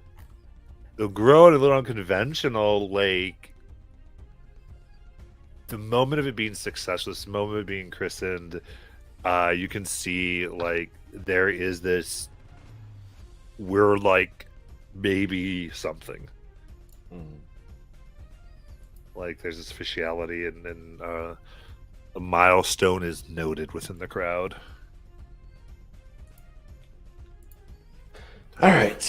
grown a little unconventional, like the moment of it being successful, this moment of it being christened, you can see like there is this, we're like maybe something. Like there's this officiality, and a milestone is noted within the crowd. All right,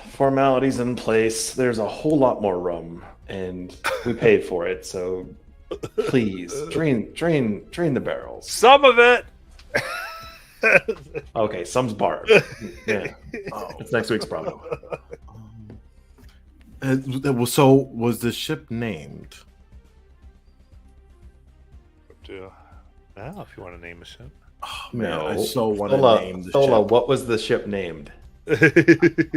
formalities in place. There's a whole lot more rum, and we paid for it. So please drain the barrels. Some of it. Okay, some's barred. Yeah, it's next week's problem. So was the ship named? Now, if you want to name a ship. Oh, man, No, I so want to name the Thola, ship. what was the ship named?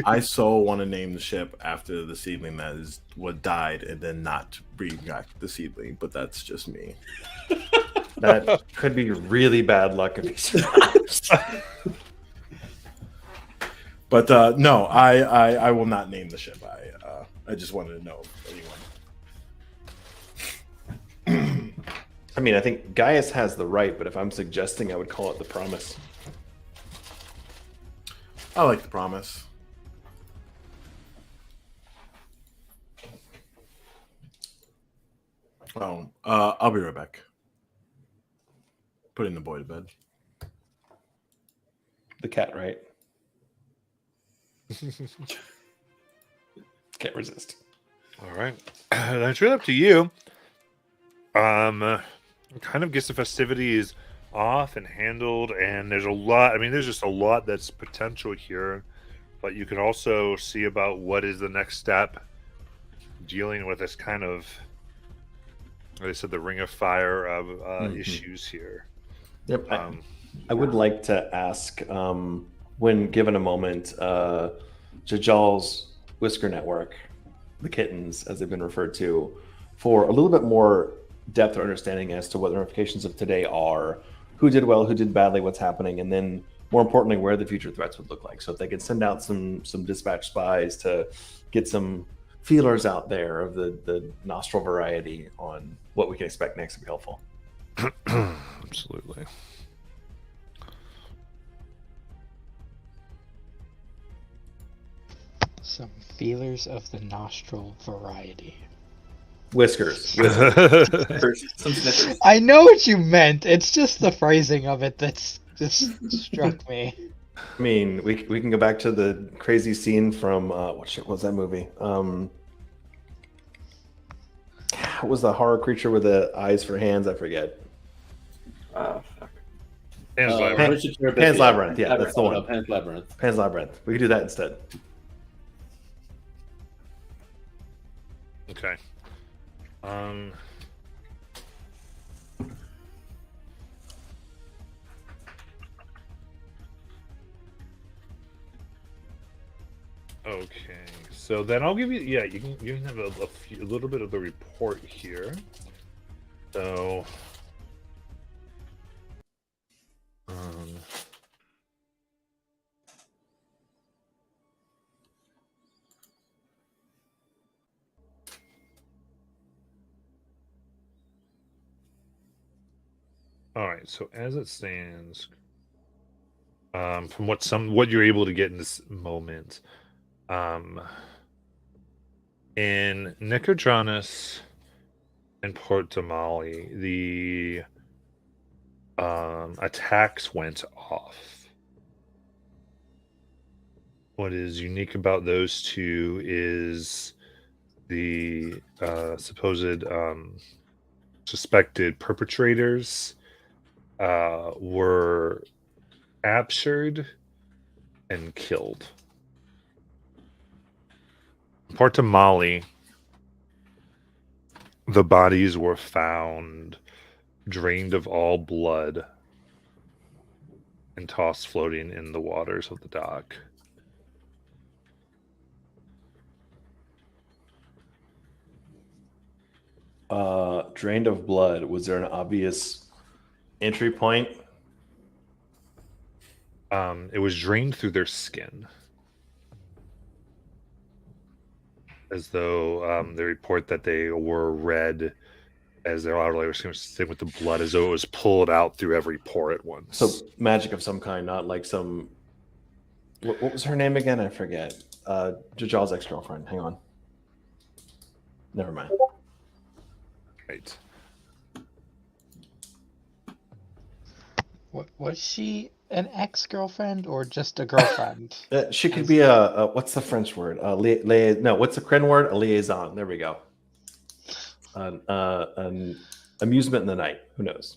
I so want to name the ship after the seedling that is what died, and then not bring back the seedling. But that's just me. That could be really bad luck if he survives. But no, I will not name the ship. I just wanted to know if anyone. I mean, I think Gaius has the right, but if I'm suggesting, I would call it the Promise. I like the promise. Oh, I'll be right back. Putting the boy to bed. The cat, right? Can't resist. All right, that's really up to you. Kind of gets the festivities off and handled, and there's a lot. I mean, there's just a lot that's potential here, but you can also see about what is the next step, dealing with this kind of, like I said, the ring of fire of issues here. Yep. I would like to ask, when given a moment, Jajal's Whisker Network, the kittens, as they've been referred to, for a little bit more depth or understanding as to what the ramifications of today are, who did well, who did badly, what's happening, and then more importantly, where the future threats would look like. So if they could send out some dispatch spies to get some feelers out there of the nostril variety on what we can expect next, would be helpful. Absolutely. Some feelers of the nostril variety. Whiskers. Some sniffers. I know what you meant. It's just the phrasing of it that's just struck me. I mean, we can go back to the crazy scene from what was that movie? What was the horror creature with the eyes for hands? I forget. Fuck. Pan's Labyrinth. Pan's Labyrinth. Yeah, that's the one. Pan's Labyrinth. Pan's Labyrinth. We could do that instead. Okay. Okay, so then I'll give you. Yeah, you can have a little bit of the report here. So, all right. So as it stands, from what you're able to get in this moment, in Nicodranus and Port Damali, the attacks went off. What is unique about those two is the supposed suspected perpetrators were captured and killed. Port Damali, the bodies were found drained of all blood and tossed floating in the waters of the dock. Drained of blood. Was there an obvious entry point? It was drained through their skin. As though they report that they were red as their outer layer was same with the blood, as though it was pulled out through every pore at once. So magic of some kind, not like some. What was her name again? I forget. Jajal's ex-girlfriend. Hang on. Never mind. Right. What was she? An ex-girlfriend or just a girlfriend? She could be a what's the French word? No, what's the Kren word? A liaison. There we go. An amusement in the night. Who knows?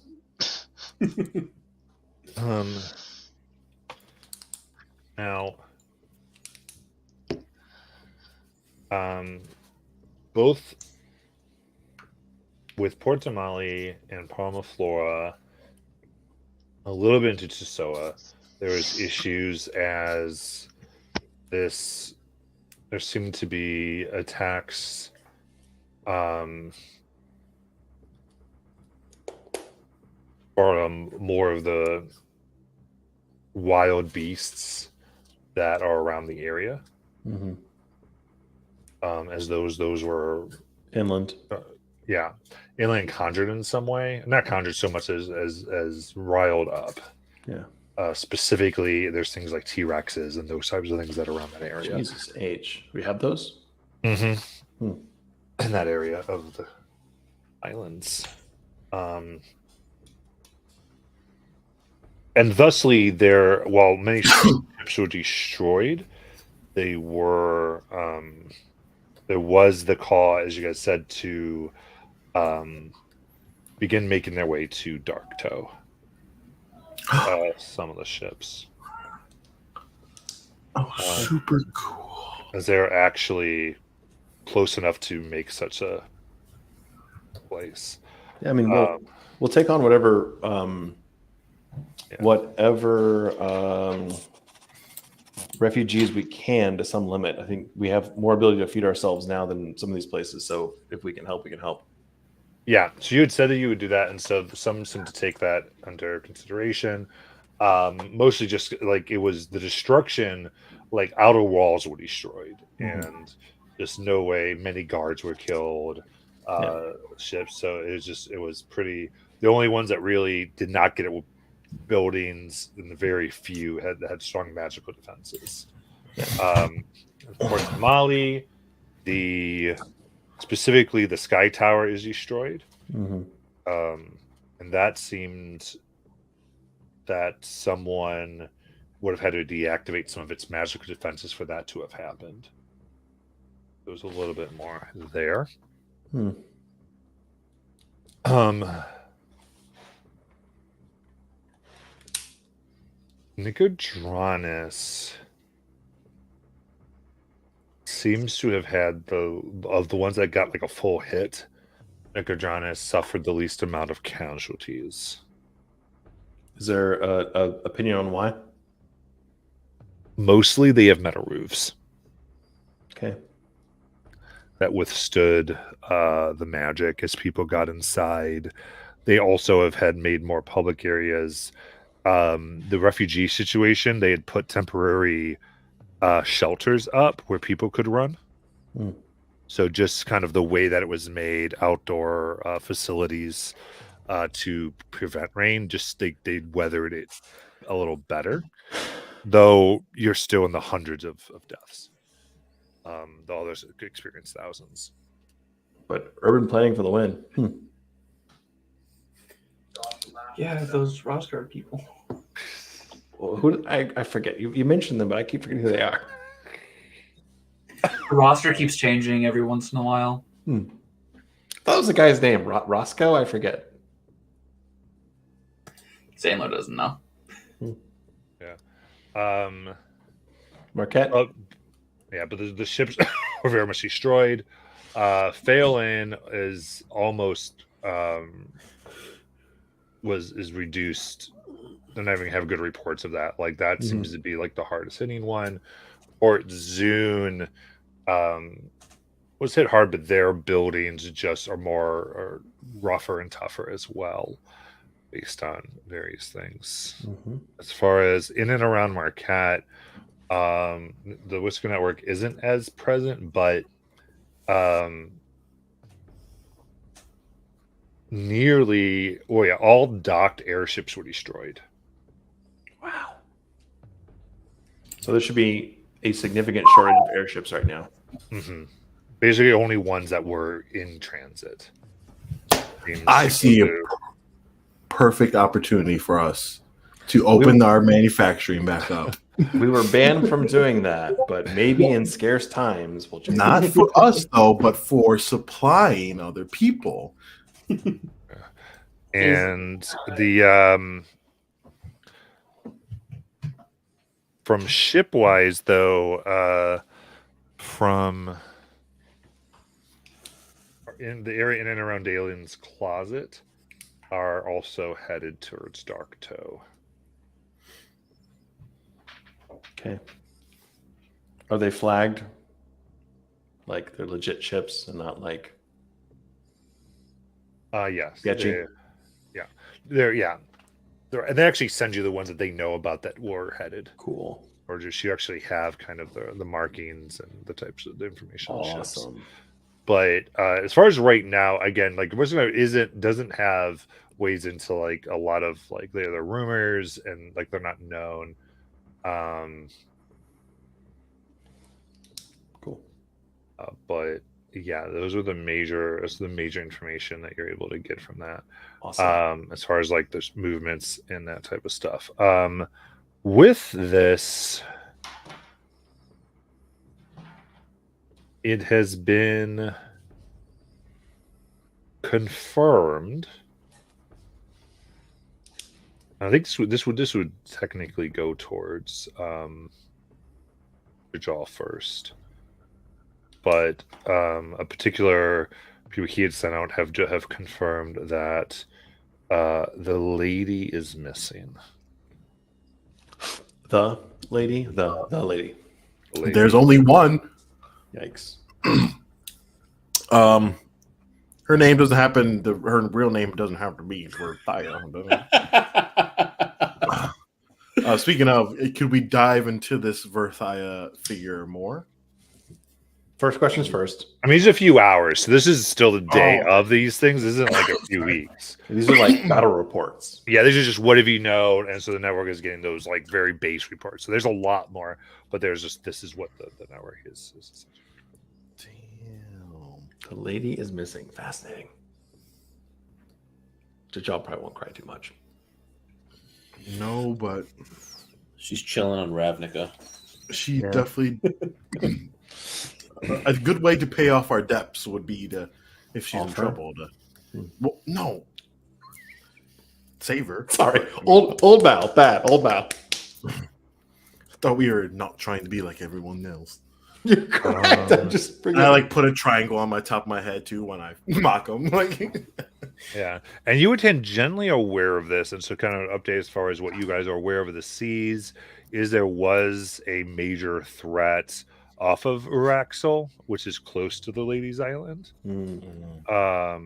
Now, both with Port Damali and Palma Flora, a little bit into Chisoa, there was issues as there seemed to be attacks or more of the wild beasts that are around the area. Mm-hmm. As those were Inland. Yeah, inland conjured in some way. Not conjured so much as riled up. Yeah. Specifically, there's things like T-Rexes and those types of things that are around that area. Jesus H. We have those? Mm-hmm. In that area of the islands. And thusly, while many ships were destroyed, they were there was the call, as you guys said, to begin making their way to Darktow. Some of the ships. Super cool. As they're actually close enough to make such a place. Yeah, I mean, we'll take on whatever refugees we can to some limit. I think we have more ability to feed ourselves now than some of these places. So if we can help, we can help. Yeah. So you had said that you would do that, and so some seem to take that under consideration. Mostly just like it was the destruction, like outer walls were destroyed, and just no way many guards were killed. Ships. So it was pretty. The only ones that really did not get it were buildings, and the very few had strong magical defenses. Of course, Mali, specifically the Sky Tower is destroyed, and that seemed that someone would have had to deactivate some of its magical defenses for that to have happened. There was a little bit more there. Nicodranus seems to have had of the ones that got like a full hit. Nicodranus suffered the least amount of casualties. Is there a opinion on why? Mostly they have metal roofs. Okay. That withstood the magic as people got inside. They also have had made more public areas. The refugee situation, they had put temporary shelters up where people could run. So just kind of the way that it was made, outdoor facilities to prevent rain, just they weathered it a little better. Though you're still in the hundreds of deaths. The others experience thousands. But urban planning for the win. Yeah, those Rosgard people. Well, I forget. You mentioned them, but I keep forgetting who they are. The roster keeps changing every once in a while. That was the guy's name. Roscoe? I forget. Sandler doesn't know. Marquette? Yeah, but the ships were very much destroyed. Phelan is almost is reduced. They're not even have good reports of that. Like that seems to be like the hardest hitting one. Port Zune was hit hard, but their buildings just are rougher and tougher as well, based on various things. As far as in and around Marquette, the Whisker Network isn't as present, but all docked airships were destroyed. Wow. So there should be a significant shortage of airships right now. Basically, only ones that were in transit. I see a perfect opportunity for us to open our manufacturing back up. We were banned from doing that, but maybe in scarce times we'll change. Not for us though, but for supplying other people. And the from shipwise though, from in the area in and around Dalen's Closet are also headed towards Darktow. Okay. Are they flagged? Like they're legit ships and not like yes. sketchy? They actually send you the ones that they know about that were headed. Cool. Or just you actually have kind of the markings and the types of the information on ships. Awesome. But as far as right now, again, like Western doesn't have weighs into like a lot of like they're rumors and like they're not known. Cool. But yeah, that's the major information that you're able to get from that. Awesome. As far as like there's movements and that type of stuff. With this, it has been confirmed. I think this would technically go towards Jajal first, but a particular people he had sent out have confirmed that the lady is missing. The lady. There's only one. Yikes. Her name doesn't happen. Her real name doesn't have to be Verthia. Speaking of, could we dive into this Verthia figure more? First questions first. I mean, it's a few hours, so this is still the day of these things. This isn't like a few weeks. These are like battle reports. Yeah, this is just what have you known, and so the network is getting those like very base reports. So there's a lot more, but there's just this is what the network is. Damn, the lady is missing. Fascinating. Jajal probably won't cry too much. No, but She's chilling on Ravnica. she definitely. A good way to pay off our debts would be to, if she's in trouble, well, no, save her. Sorry, old Mal, bad old Mal. Thought we were not trying to be like everyone else. You're correct. I like put a triangle on my top of my head too when I mock them. Like, yeah, and you were tangentially aware of this, and so kind of update as far as what you guys are aware of the seas is there was a major threat off of Uraxel, which is close to the Ladies Island. So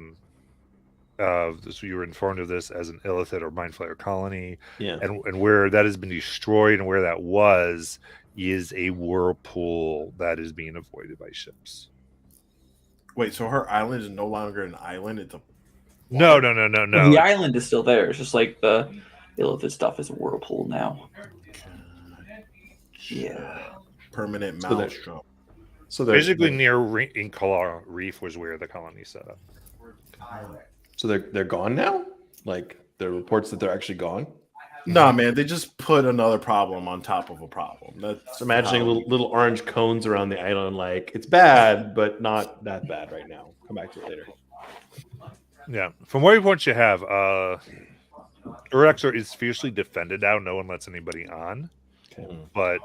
you were informed of this as an Illithid or Mind Flayer colony, and where that has been destroyed and where that was is a whirlpool that is being avoided by ships. wait, so her island is no longer an island; it's a no. The island is still there. It's just like the Illithid stuff is a whirlpool now. Yeah. permanent maelstrom. So basically near Inkala Reef was where the colony set up. So they're gone now? Like there are reports that they're actually gone? Nah, man, they just put another problem on top of a problem. That's imagining little orange cones around the island, like it's bad, but not that bad right now. Come back to it later. Yeah, from what reports you have, Urexor is fiercely defended now. No one lets anybody on. But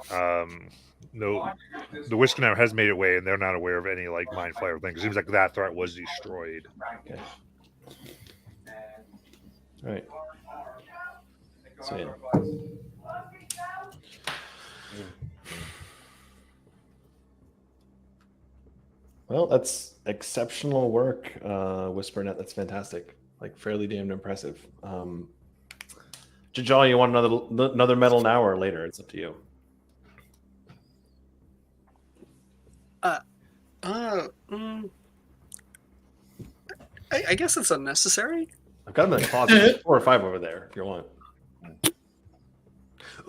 no, the Wisconsin has made it away, and they're not aware of any like Mind Flayer thing. It seems like that threat was destroyed. Okay. All right. So yeah. Well, that's exceptional work, WhisperNet. That's fantastic. Like fairly damned impressive. Jajal, you want another medal now or later? It's up to you. I guess it's unnecessary. I've got them in the closet. 4 or 5 over there if you want.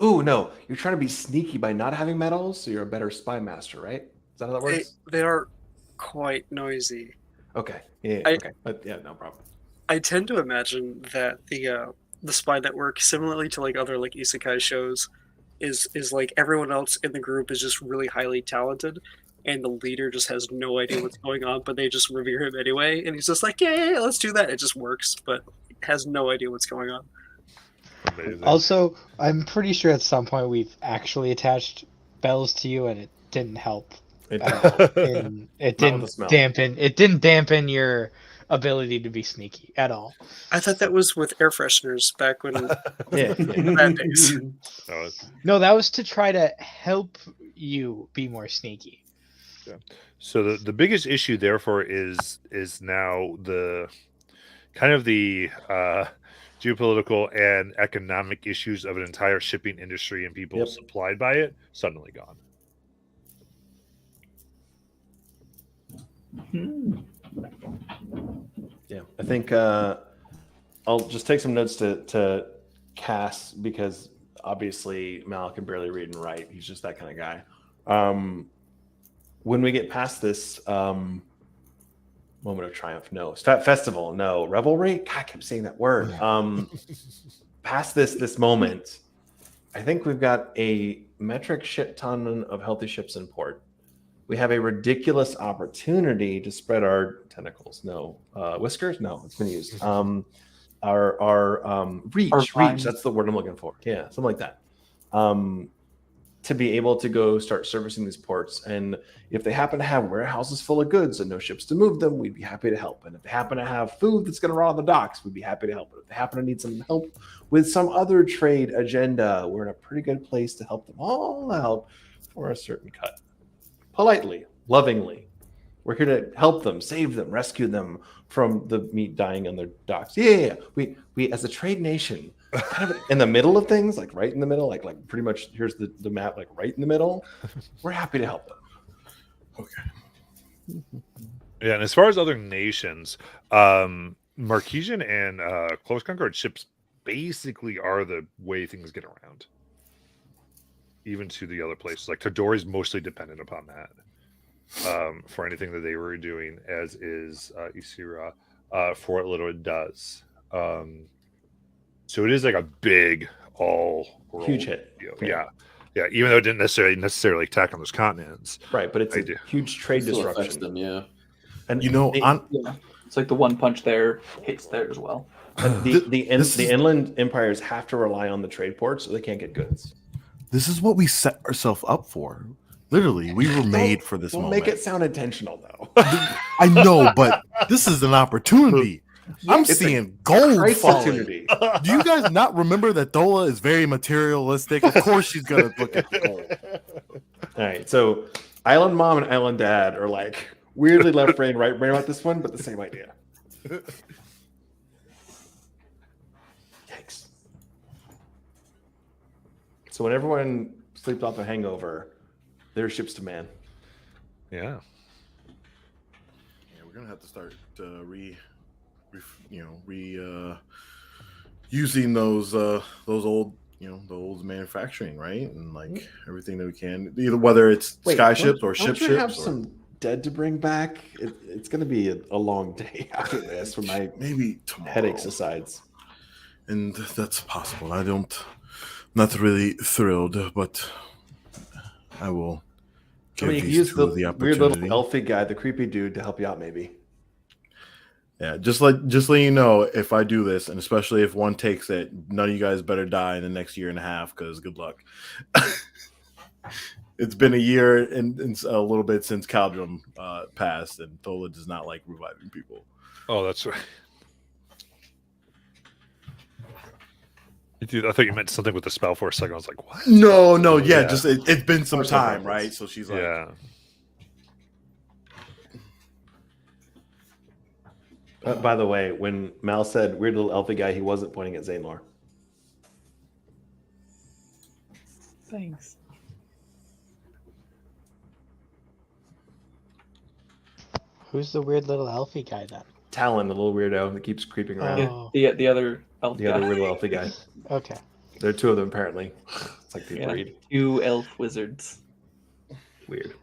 Ooh, no. You're trying to be sneaky by not having medals, so you're a better spy master, right? Is that how that works? They are quite noisy. Okay. Yeah, okay. But yeah, no problem. I tend to imagine that the spy network, similarly to like other like isekai shows, is like everyone else in the group is just really highly talented, and the leader just has no idea what's going on, but they just revere him anyway, and he's just like, yeah, let's do that. It just works, but has no idea what's going on. Amazing. Also, I'm pretty sure at some point we've actually attached bells to you, and it didn't help. It didn't dampen your ability to be sneaky at all. I thought that was with air fresheners back when Yeah. bad days. No, that was to try to help you be more sneaky. Yeah. So the biggest issue, therefore, is now the kind of the geopolitical and economic issues of an entire shipping industry and people supplied by it suddenly gone. Yeah, I think I'll just take some notes to Cass because obviously Mal can barely read and write. He's just that kind of guy. When we get past this moment of triumph, no. Festival, no. Revelry? God, I kept saying that word. Past this moment, I think we've got a metric shit ton of healthy ships in port. We have a ridiculous opportunity to spread our tentacles. No. Whiskers? No, it's been used. Our reach. That's the word I'm looking for. Yeah, something like that. To be able to go start servicing these ports. And if they happen to have warehouses full of goods and no ships to move them, we'd be happy to help. And if they happen to have food that's going to rot on the docks, we'd be happy to help. But if they happen to need some help with some other trade agenda, we're in a pretty good place to help them all out for a certain cut. Politely, lovingly. We're here to help them, save them, rescue them from the meat dying on their docks. Yeah. We as a trade nation, kind of in the middle of things, like right in the middle, like pretty much here's the map, like right in the middle. We're happy to help them. Okay. Yeah, and as far as other nations, Marquesian and Close Concord ships basically are the way things get around. Even to the other places. Like Tadori's mostly dependent upon that. For anything that they were doing, as is Isira, for what little it does. So it is like a big all-world Huge hit. Yeah. Even though it didn't necessarily attack on those continents. Right, but it's a huge trade disruption. Them, yeah. And it's like the one punch there hits there as well. And the inland empires have to rely on the trade ports, so they can't get goods. This is what we set ourselves up for. Literally, we were made for this moment. Make it sound intentional, though. I know, but this is an opportunity. I'm seeing gold falling. Do you guys not remember that Dola is very materialistic? Of course she's going to look at the gold. All right, so Island Mom and Island Dad are like weirdly left brain, right brain about this one, but the same idea. Yikes. So when everyone sleeps off a hangover, their ships to man. Yeah. Yeah, we're gonna have to start using those old the old manufacturing, right? And like everything that we can, either whether it's sky ships or ship ships. Have some dead to bring back. It's gonna be a long day after this for my maybe tomorrow. Headaches asides. And that's possible. Not really thrilled, but I will. I mean, you use the weird little elfy guy, the creepy dude, to help you out, maybe. Yeah, just let you know, if I do this, and especially if one takes it, none of you guys better die in the next year and a half, because good luck. It's been a year and a little bit since Caldrum passed, and Thola does not like reviving people. Oh, that's right. Dude, I thought you meant something with the spell for a second. I was like, what? No, yeah. Just it's been some time, right? So she's like, yeah. By the way, when Mal said weird little elfy guy, he wasn't pointing at Zaynor. Thanks. Who's the weird little elfy guy then? Talon, the little weirdo that keeps creeping around. The other elf the other weird little elfy guy. Okay. There are two of them apparently. It's like they breed. 2 elf wizards. Weird.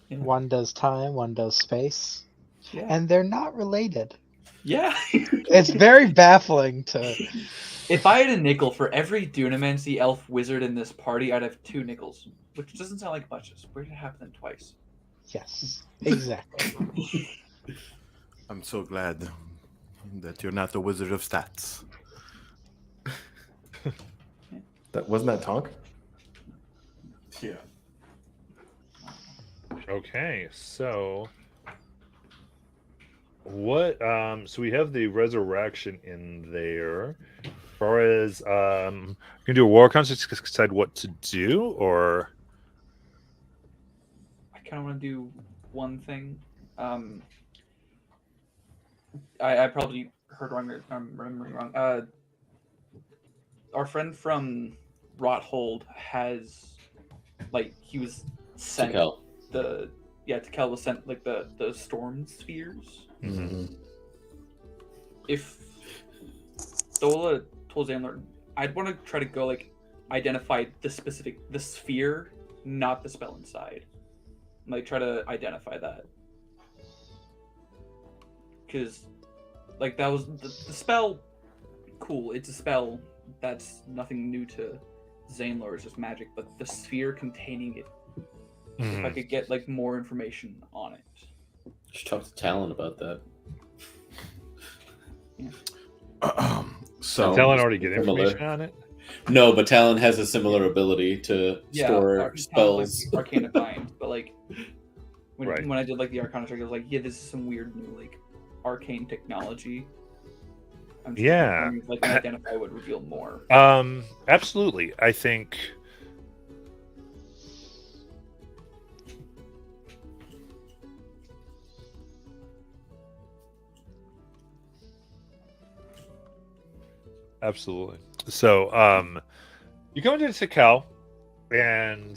Yeah. One does time, one does space. Yeah. And they're not related. Yeah. It's very baffling to. If I had a nickel for every Dunamancy elf wizard in this party, I'd have 2 nickels, which doesn't sound like much. It's weird to have them twice. Yes, exactly. I'm so glad that you're not the wizard of stats. That wasn't that Tonk? Yeah. Okay, so what? So we have the resurrection in there. As far as you can do a war conscience, decide what to do, or I kind of want to do one thing. I probably heard wrong. I'm remembering wrong. Our friend from Rothold has, like, he was sent Tekel was sent like the storm spheres. Mm-hmm. If Stola told Xandler, I'd want to try to go like identify the sphere, not the spell inside. Like try to identify that. Because like that was the spell, cool, it's a spell, that's nothing new to Xandler, it's just magic, but the sphere containing it, if I could get like more information on it. Just talk to Talon about that. So Talon already get Similar. information on it? No, but Talon has a similar ability to store spells. Like, Arcana Bind, but like when, Right. when I did like the Arcana check, I was like, yeah, this is some weird new like arcane technology. I'm just Yeah. wondering if, like identify would reveal more. Absolutely. I think absolutely. So you come into Tikal and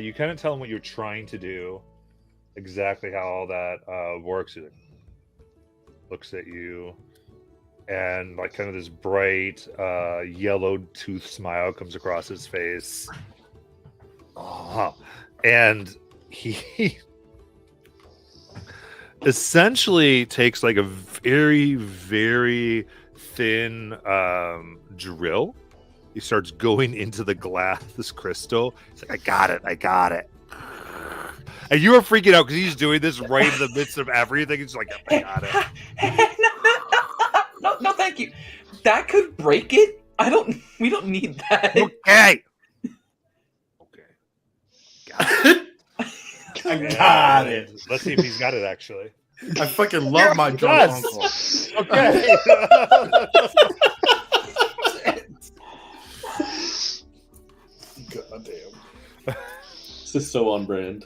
you kind of tell him what you're trying to do, exactly how all that works. He looks at you, and like kind of this bright yellow tooth smile comes across his face. And he essentially takes like a very, very thin drill. He starts going into the glass, this crystal. He's like, I got it. And you were freaking out because he's doing this right in the midst of everything. He's like, I got it. No, thank you. That could break it. We don't need that. Okay. I got it. Let's see if he's got it actually. I fucking love my drunk uncle. Okay. God damn. This is so on brand.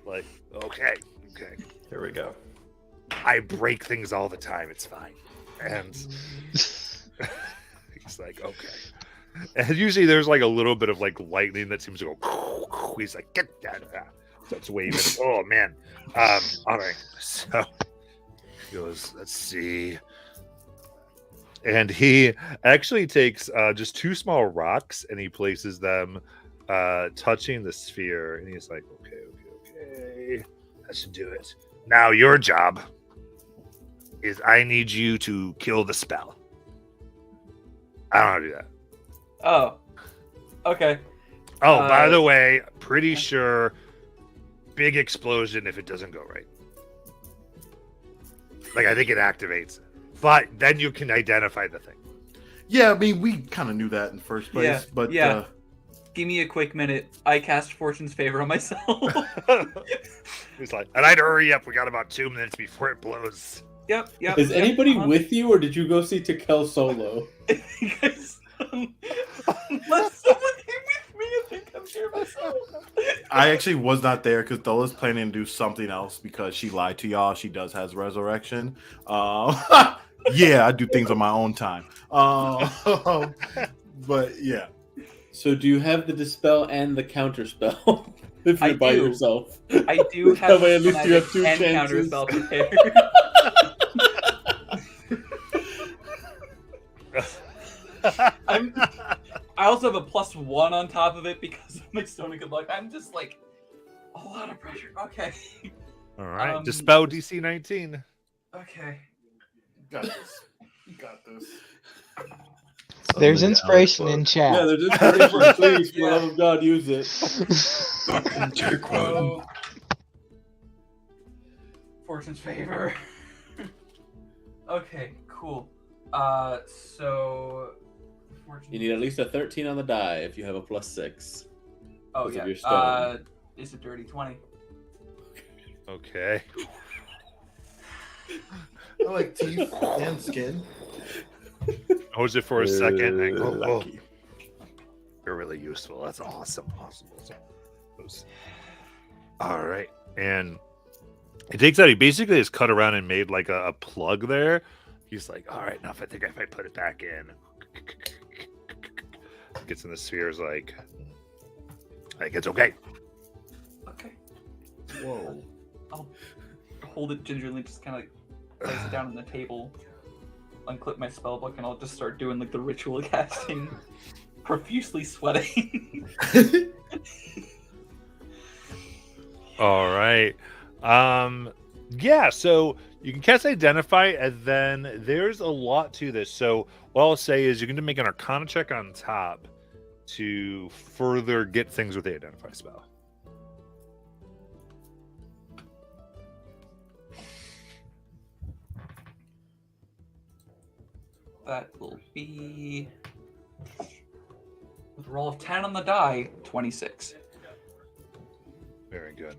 Like, okay. Here we go. I break things all the time. It's fine. And he's like, okay. And usually there's like a little bit of like lightning that seems to go. He's like, get that. Starts waving. Oh man. All right. So he goes, let's see. And he actually takes just two small rocks and he places them touching the sphere. And he's like, okay. That should do it. Now your job is I need you to kill the spell. I don't know how to do that. Oh. Okay. Oh, by the way, pretty sure big explosion if it doesn't go right. Like, I think it activates. But then you can identify the thing. Yeah, I mean, we kind of knew that in the first place. Yeah, But yeah. Give me a quick minute. I cast Fortune's Favor on myself. He's like, and I'd hurry up. We got about 2 minutes before it blows. Yep. Is anybody with you, or did you go see Tikal solo? Unless someone came with me, I think I'm here myself. I actually was not there because Dola's planning to do something else because she lied to y'all. She does has resurrection. Yeah, I do things on my own time. But yeah. So do you have the dispel and the counter spell? If you're by yourself. I do have That way at least you have two and chances. counterspell prepared. I also have a +1 on top of it because of my stone of good luck. I'm just like a lot of pressure. Okay. All right. Dispel DC 19. Okay. Got this. Got this. There's inspiration in chat. Yeah, there's inspiration. Please, for the love of God, use it. Take one. Fortune's Favor. Okay, cool. So You need at least a 13 on the die if you have a +6. Oh because of yeah. your stone. It's a dirty 20. Okay. I like teeth and skin. Hold it for a second. And go, Lucky. You're really useful. That's awesome. All right. And he takes out, he basically has cut around and made like a plug there. He's like, all right, now if I put it back in. Gets in the spheres like it's okay. Okay. Whoa. I'll hold it gingerly, just kind of like place it down on the table. unclip my spellbook and I'll just start doing like the ritual casting, profusely sweating. All right. Yeah, so you can cast Identify, and then there's a lot to this. So what I'll say is you can make an Arcana check on top to further get things with the Identify spell. That will be, with a roll of 10 on the die, 26. Very good.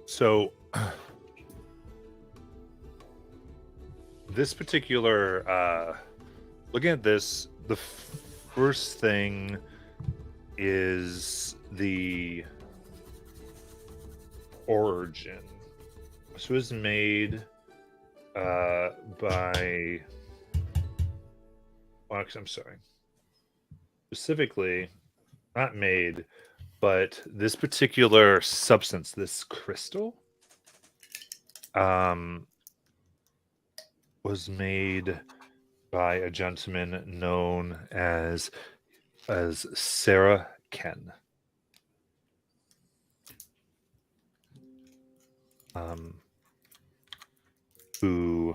So this particular looking at this, the first thing is the origin. This was made by I'm sorry. Specifically, not made, but this particular substance, this crystal, was made by a gentleman known as Sarah Ken. Who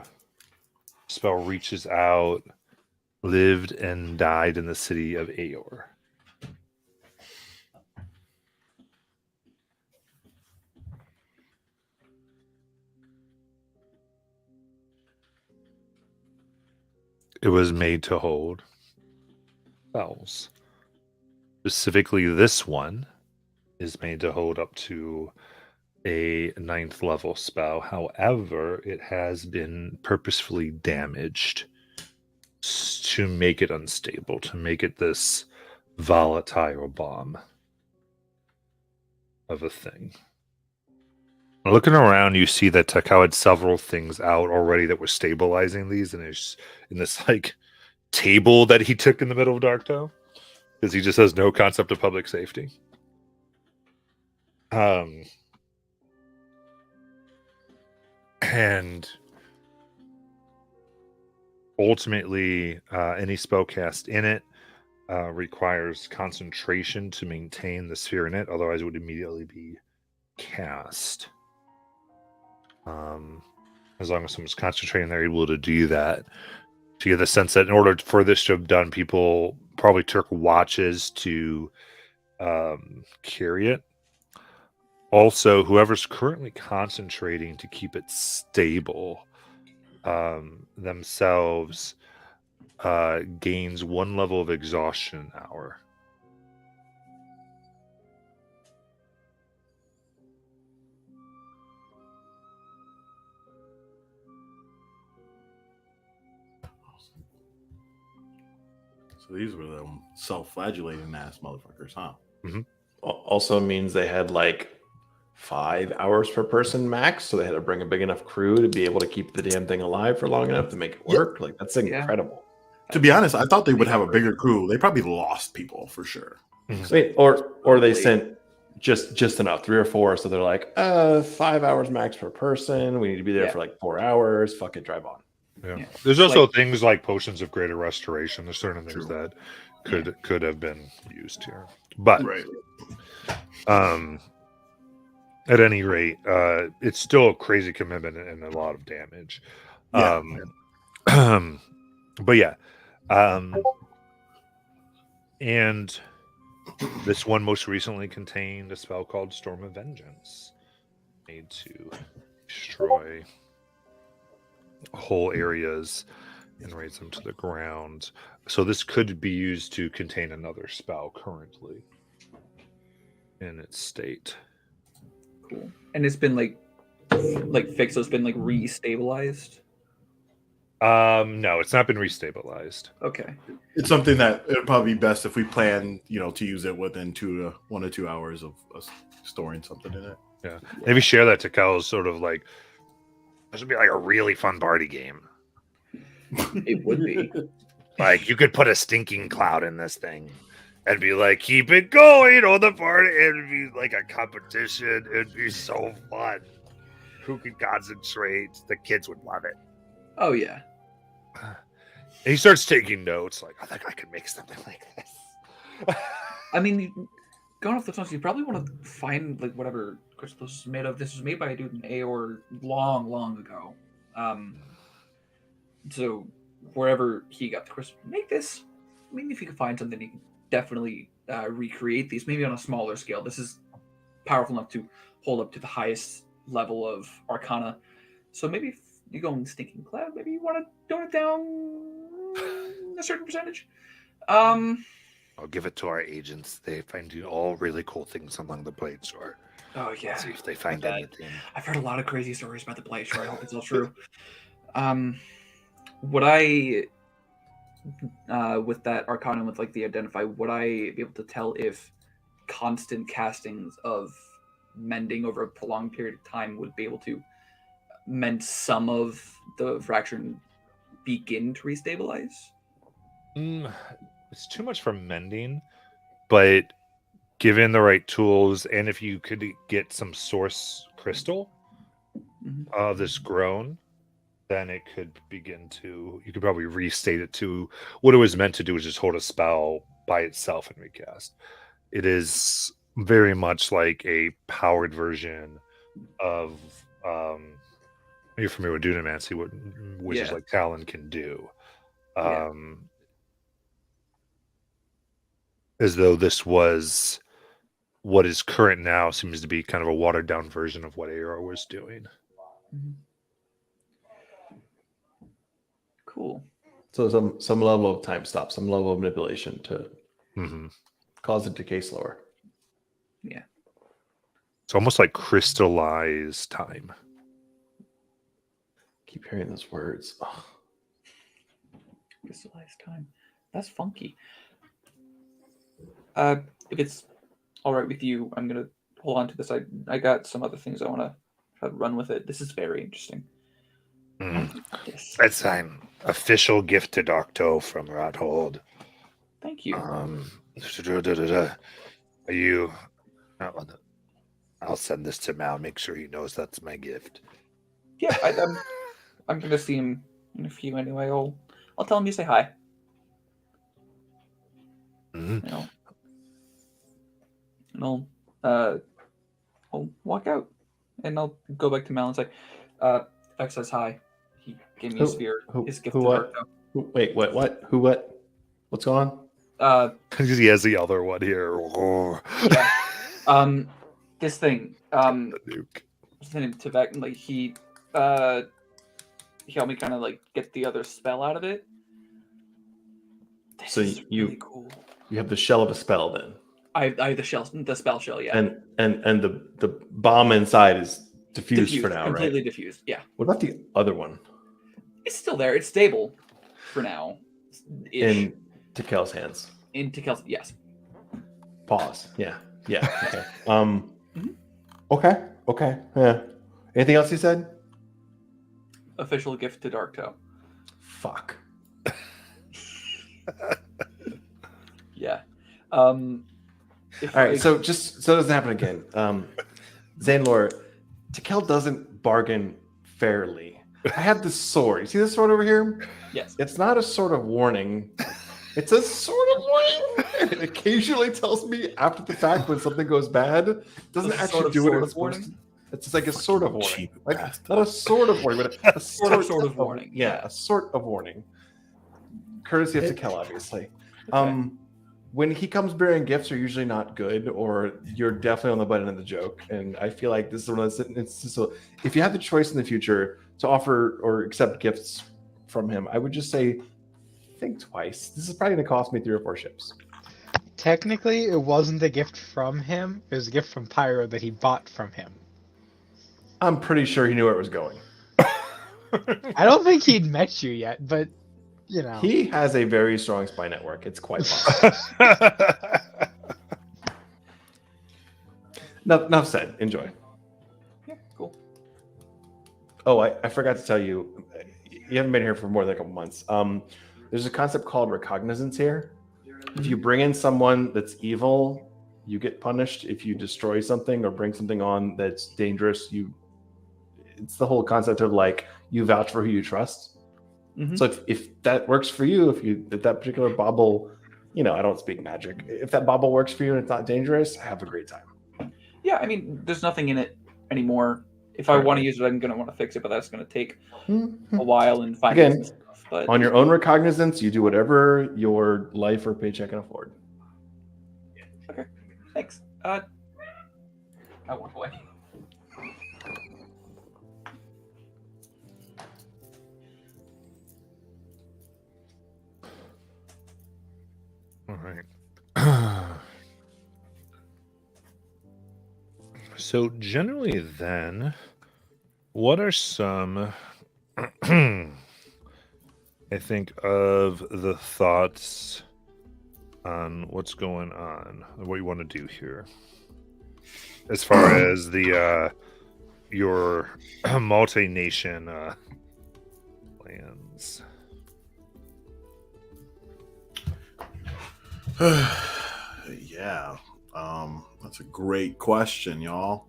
spell reaches out, lived and died in the city of Aor. It was made to hold spells. Specifically, this one is made to hold up to a 9th level spell. However, it has been purposefully damaged to make it unstable, to make it this volatile bomb of a thing. Looking around, you see that Takao had several things out already that were stabilizing these, and it's in this like table that he took in the middle of Darktow, because he just has no concept of public safety. And ultimately, any spell cast in it requires concentration to maintain the sphere in it, otherwise it would immediately be cast. As long as someone's concentrating, they're able to do that. To get the sense that in order for this to have done, people probably took watches to carry it. Also, whoever's currently concentrating to keep it stable themselves gains 1 level of exhaustion an hour. So these were the self-flagellating ass motherfuckers, huh? Mm-hmm. Also means they had like 5 hours per person max, so they had to bring a big enough crew to be able to keep the damn thing alive for long enough to make it work. Like that's incredible. To be honest, I thought they would have a bigger crew. They probably lost people for sure. Wait, or they sent just enough, 3 or 4. So they're like, 5 hours max per person. We need to be there for like 4 hours. Fuck it, drive on. Yeah. There's also things like potions of greater restoration. There's certain things that could have been used here. But at any rate, it's still a crazy commitment and a lot of damage. But yeah. And this one most recently contained a spell called Storm of Vengeance, made to destroy whole areas and raise them to the ground. So this could be used to contain another spell currently in its state. Cool. And it's been like fixed, so it's been like re-stabilized? No, it's not been restabilized. Okay. It's something that it'd probably be best if we plan, to use it within 1 or 2 hours of us storing something in it. Yeah. Maybe share that to Cal, sort of like, this would be like a really fun party game. It would be. Like, you could put a stinking cloud in this thing and be like, keep it going on the party. It'd be like a competition. It'd be so fun. who can concentrate. The kids would love it. Oh yeah. And he starts taking notes. Like, I think I could make something like this. I mean, going off the tones, you probably want to find like whatever crystal this is made of. This was made by a dude in Aor long ago. So wherever he got the crystal, make this. I mean, if you can find something, you can definitely recreate these. Maybe on a smaller scale. This is powerful enough to hold up to the highest level of Arcana. So maybe if you go in Stinking Cloud, maybe you want to tone it down a certain percentage. I'll give it to our agents. They find you all really cool things along the Blade Shore. Oh yeah. See if they find anything. I've heard a lot of crazy stories about the Blade Shore. I hope it's all true. Would I, with that Arcana, with like the Identify, would I be able to tell if constant castings of mending over a prolonged period of time would be able to mend some of the fracture and begin to restabilize? It's too much for mending, but given the right tools, and if you could get some source crystal of this grown, then it could begin to, you could probably restate it to what it was meant to do, which is hold a spell by itself and recast. It is very much like a powered version of you're familiar with Dunamancy, what wizards like Talon can do. As though this was what is current now, seems to be kind of a watered down version of what Aor was doing. Cool. So some level of time stop, some level of manipulation to cause it to decay slower. Yeah. It's almost like crystallized time. Keep hearing those words. Oh. Crystallized time. That's funky. If it's all right with you, I'm gonna hold on to this. I got some other things I want to try to run with it. This is very interesting. That's an official gift to Docto from Rodhold. Thank you. Are you? I'll send this to Mal. Make sure he knows that's my gift. Yeah, I'm gonna see him in a few anyway. I'll tell him you say hi. And I'll walk out, and I'll go back to Mal and say, Vex says hi. He gave me a sphere. His gift to what? Wait, what? Who, what? What's going on? Because he has the other one here. Yeah. This thing. Send him to Vex, and like he helped me kind of like get the other spell out of it. So really cool. You have the shell of a spell then. I have the spell shell, yeah. And the bomb inside is diffused for now, completely right? diffused, yeah. What about the other one? It's still there. It's stable for now. In Tikel's hands. In Tikel's, yes. Pause. Yeah. Okay. Okay. Yeah. Anything else you said? Official gift to Darktoe. Fuck. Yeah. All right. So just so it doesn't happen again. Zanlor, Tikel doesn't bargain fairly. I have this sword. You see this sword over here? Yes. It's not a sword of warning. It's a sword of warning. It occasionally tells me after the fact when something goes bad. It doesn't actually do what it's supposed to. It's just like a sort of warning. Like not a sort of warning, but a sort of warning. Yeah, a sort of warning. Courtesy of Tikel, obviously. Okay. When he comes bearing gifts are usually not good, or you're definitely on the butt end of the joke. And I feel like this is one of those instances. So if you have the choice in the future to offer or accept gifts from him, I would just say, think twice. This is probably going to cost me 3 or 4 ships. Technically, it wasn't a gift from him. It was a gift from Pyro that he bought from him. I'm pretty sure he knew where it was going. I don't think he'd met you yet, but you know. He has a very strong spy network. It's quite possible. Enough said. Enjoy. Yeah, cool. Oh, I forgot to tell you. You haven't been here for more than a couple months. There's a concept called recognizance here. If you bring in someone that's evil, you get punished. If you destroy something or bring something on that's dangerous, it's the whole concept of like you vouch for who you trust. Mhm. So if that works for you, if that particular bauble, I don't speak magic. If that bauble works for you and it's not dangerous, have a great time. Yeah, I mean, there's nothing in it anymore. If I want to use it, I'm going to want to fix it, but that's going to take a while and find Again, and stuff. But on your own recognizance, you do whatever your life or paycheck can afford. okay, thanks. I walk away. All right. So generally then, what are some I think of the thoughts on what's going on, what you want to do here as far as the your multi-nation plans? Yeah, that's a great question, y'all.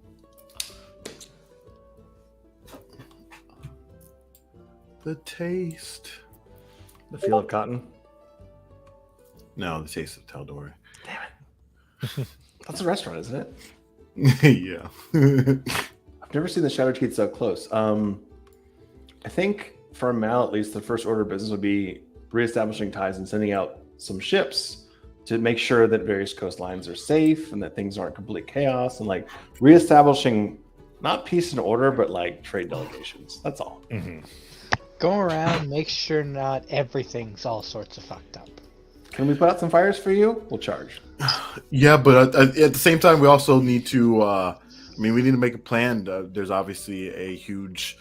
The taste. The feel of cotton. No, the taste of Taldori. That's a restaurant, isn't it? Yeah. I've never seen the Shadow Teeth so close. I think for Mal, at least, the first order of business would be reestablishing ties and sending out some ships to make sure that various coastlines are safe and that things aren't complete chaos, and like reestablishing not peace and order, but like trade delegations. That's all. Mm-hmm. Go around, make sure not everything's all sorts of fucked up. Can we put out some fires for you? We'll charge. Yeah, but at the same time, we also need to. We need to make a plan. There's obviously a huge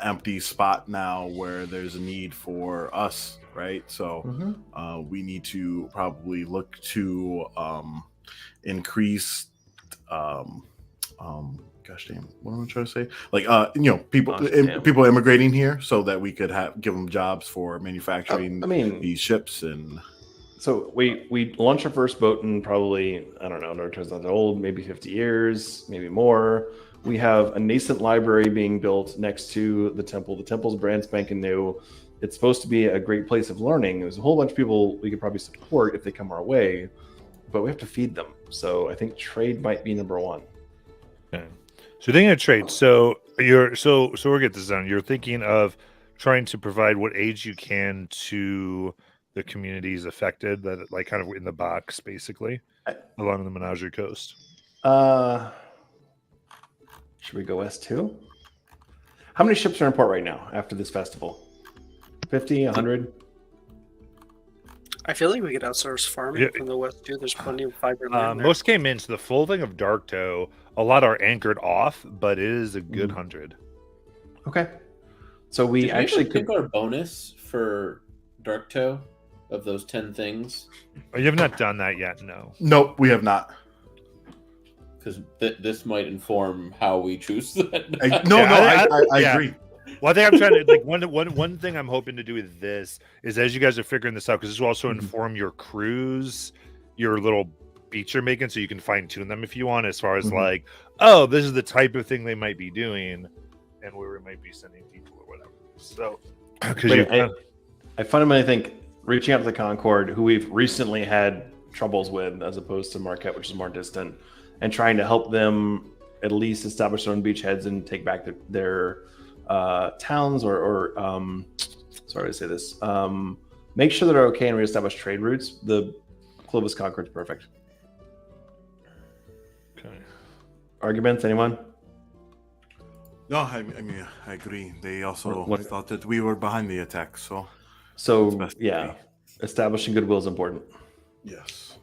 empty spot now where there's a need for us, right? So we need to probably look to increase. Gosh damn, what am I trying to say? Like, people immigrating here, so that we could give them jobs for manufacturing. These ships and. So we launched our first boat in probably, I don't know, Naruto's not that old, maybe 50 years, maybe more. We have a nascent library being built next to the temple. The temple's brand spanking new. It's supposed to be a great place of learning. There's a whole bunch of people we could probably support if they come our way, but we have to feed them. So I think trade might be number one. Okay. So thinking of trade, so we'll get this down. You're thinking of trying to provide what aid you can to the communities affected, that like kind of in the box, basically, along the Menagerie Coast. Should we go west too? How many ships are in port right now after this festival? 50, 100? I feel like we could outsource farming from the west too. There's plenty of fiber land there. Most came in, so the full thing of Darktow, a lot are anchored off, but it is a good 100. Okay. So we actually pick our bonus for Darktow of those 10 things. Oh, you have not done that yet, no. Nope, we have not. Because this might inform how we choose that. I agree. Well, I think I'm trying to one thing I'm hoping to do with this is, as you guys are figuring this out, because this will also inform your crews, your little beats you're making, so you can fine tune them if you want, as far as like, oh, this is the type of thing they might be doing, and where we might be sending people or whatever. So, I fundamentally think reaching out to the Concord, who we've recently had troubles with, as opposed to Marquette, which is more distant, and trying to help them at least establish their own beachheads and take back their towns or sorry to say this, make sure that they're okay and reestablish trade routes. The Clovis Concord's perfect. Okay. Arguments, anyone? No, I agree. They also thought that we were behind the attack, so yeah, establishing goodwill is important. Yes.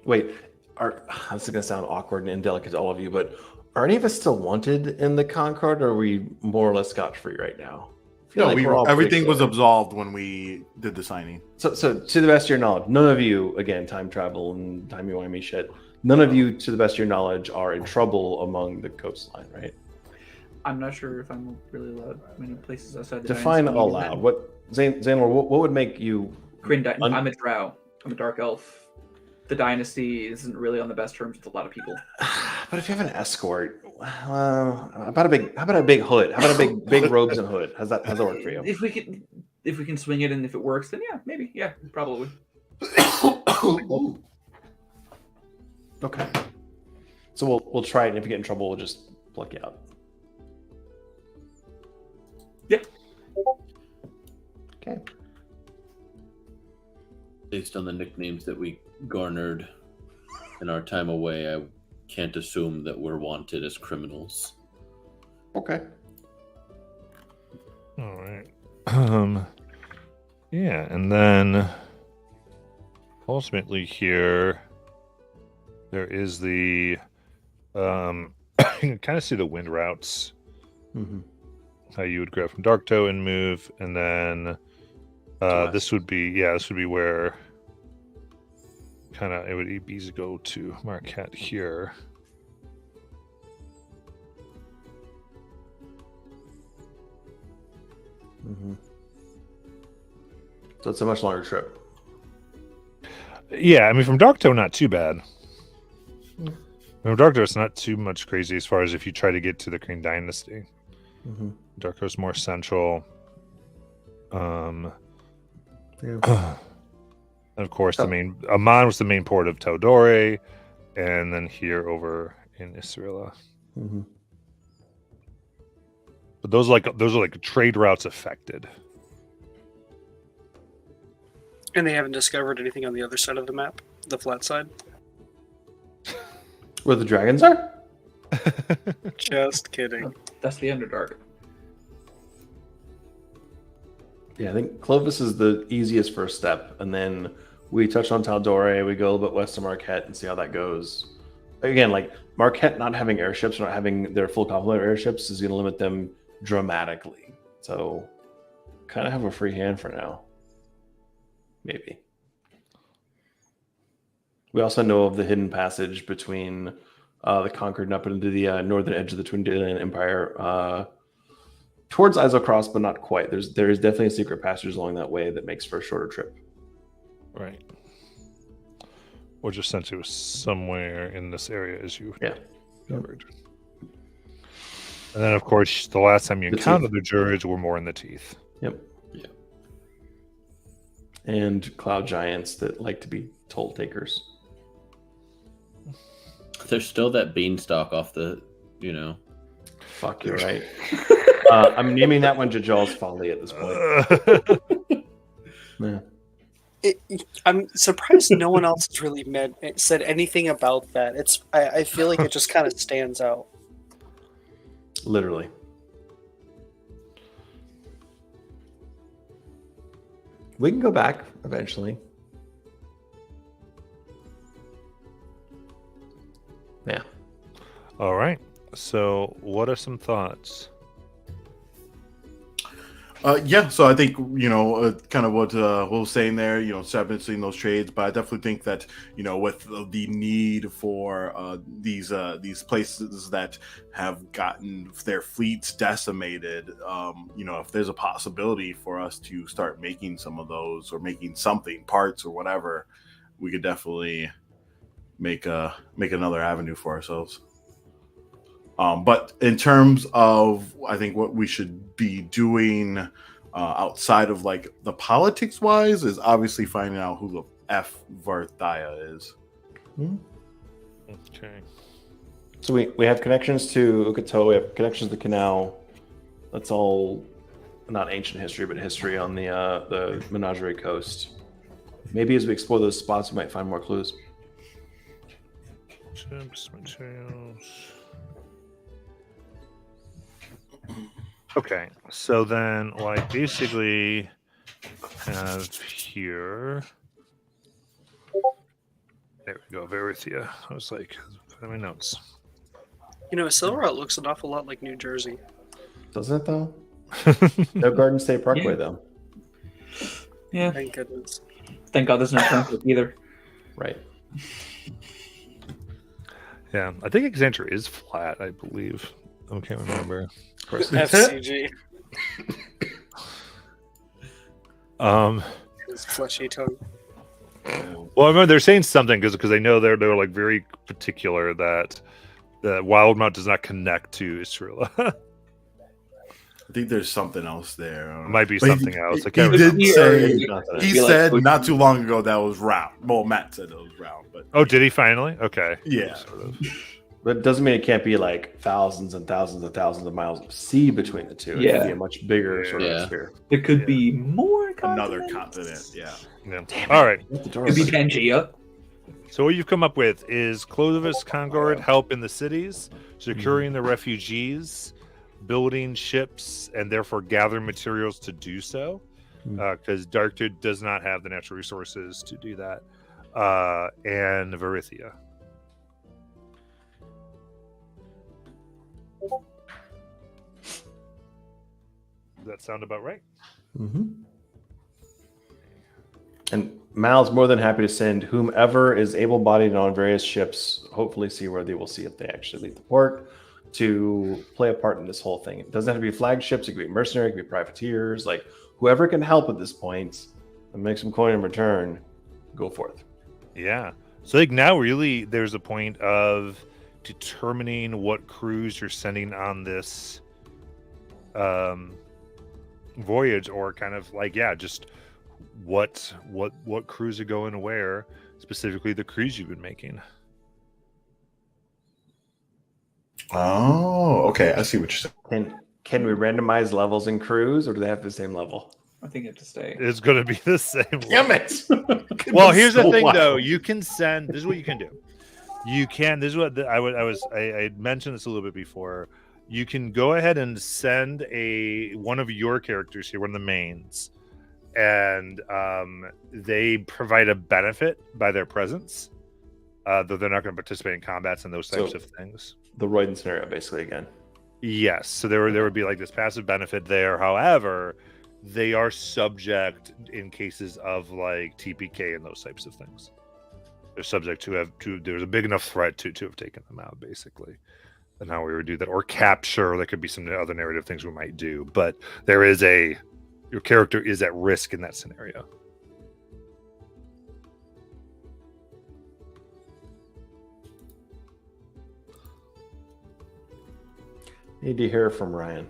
Wait, this is going to sound awkward and indelicate to all of you, but are any of us still wanted in the Concord, or are we more or less scot-free right now? Everything was absolved when we did the signing. So to the best of your knowledge, none of you, again, time travel and timey-wimey shit, none of you, to the best of your knowledge, are in trouble among the coastline, right? I'm not sure if I'm really allowed many places outside the Define dynasty. allowed. What, Zanor, what would make you... I'm a drow. I'm a dark elf. The dynasty isn't really on the best terms with a lot of people. But if you have an escort, how about a big hood? How about a big robes and hood? How's that work for you? If we can swing it and if it works, then yeah, maybe. Yeah, probably. Okay. So we'll try it, and if you get in trouble, we'll just pluck you out. Yeah. Okay. Based on the nicknames that we garnered in our time away, I can't assume that we're wanted as criminals. Okay. All right. Yeah, and then ultimately here there is the you can kind of see the wind routes. Mm-hmm. How you would grab from Darktoe and move, and then this would be where kind of it would be easy to go to Marquette here. Mm-hmm. So it's a much longer trip. Yeah, I mean from Darktoe not too bad. From Darktoe it's not too much crazy as far as if you try to get to the Kryn Dynasty. Mm-hmm. Darko's more central. Yeah. And of course, the main Amman was the main port of Teodore, and then here over in Israel. Mm-hmm. But those are like trade routes affected. And they haven't discovered anything on the other side of the map, the flat side. Where the dragons are? Just kidding. That's the Underdark. Yeah, I think Clovis is the easiest first step, and then we touch on Taldore, we go a little bit west of Marquette and see how that goes. Again, like Marquette not having airships, not having their full complement of airships is going to limit them dramatically. So, kind of have a free hand for now. Maybe. We also know of the hidden passage between the Conquered and up into the northern edge of the Twin Dailian Empire, towards Isocross, but not quite. There is definitely a secret passage along that way that makes for a shorter trip. Right. Or just since it was somewhere in this area as you covered. And then, of course, the last time you encountered the Druids were more in the teeth. Yep. Yeah. And cloud giants that like to be toll takers. There's still that beanstalk off the, Fuck, you're right. I'm naming that one Jajal's Folly at this point. Yeah. I'm surprised no one else has really said anything about that. I feel like it just kind of stands out. Literally. We can go back eventually. Yeah. All right. So, what are some thoughts? So I think kind of what Will was saying there, establishing those trades, but I definitely think that with the need for these places that have gotten their fleets decimated, if there's a possibility for us to start making some of those or making something parts or whatever, we could definitely make another avenue for ourselves. But in terms of, I think what we should be doing outside of like the politics wise is obviously finding out who the F Varthaya is. Okay. So we have connections to Ukato, we have connections to the canal. That's all not ancient history, but history on the Menagerie Coast. Maybe as we explore those spots, we might find more clues. Chips, materials. Okay, so then what I basically have here. There we go, Verithia. I was like, put in my notes. Silverot looks an awful lot like New Jersey. Doesn't it though? No Garden State Parkway though. Yeah. Thank goodness. Thank God there's no conflict either. Right. Yeah, I think Accenture is flat, I believe. I can't remember. Of course. FCG. His fleshy tongue. Well, I remember they're saying something because I know they're like very particular that The Wildmount does not connect to Istrula. I think there's something else there. Might be But something else. I He can't did remember. say he Be like, said "Oh, not too long ago that was round. Well, Matt said it was round, but Oh, did he finally? Okay. yeah. Sort of. But it doesn't mean it can't be like thousands and thousands and thousands of miles of sea between the two. It Yeah. could be a much bigger sort Yeah. of sphere. There could Yeah. be more Another continents. continent. Yeah. Yeah. All right. Could be Pangea. So what you've come up with is Clovis Concord help in the cities, securing the refugees, building ships, and therefore gather materials to do so. Because Darktooth does not have the natural resources to do that. And Varithia. Does that sound about right? And Mal's more than happy to send whomever is able-bodied on various ships, hopefully seaworthy, we'll see if they actually leave the port, to play a part in this whole thing. It doesn't have to be flagships, it could be mercenary, it could be privateers, like whoever can help at this point and make some coin in return, go forth. Yeah. So like now really there's a point of determining what crews you're sending on this voyage, or kind of like, yeah, just what crews are going where, specifically the crews you've been making. Oh, okay. I see what you're saying. Can we randomize levels in crews, or do they have the same level? I think you have to stay. It's going to be the same. Damn it! Well, here's the thing, wild. though. You can send. This is what you can do. You can. This is what I mentioned this a little bit before. You can go ahead and send one of your characters here, one of the mains, and they provide a benefit by their presence, though they're not going to participate in combats and those types of things. The Royden scenario, basically, again. Yes. So there would be like this passive benefit there. However, they are subject in cases of like TPK and those types of things. They're subject there's a big enough threat to have taken them out, basically. And how we would do that, or capture. There could be some other narrative things we might do, but your character is at risk in that scenario. Need to hear from Ryan.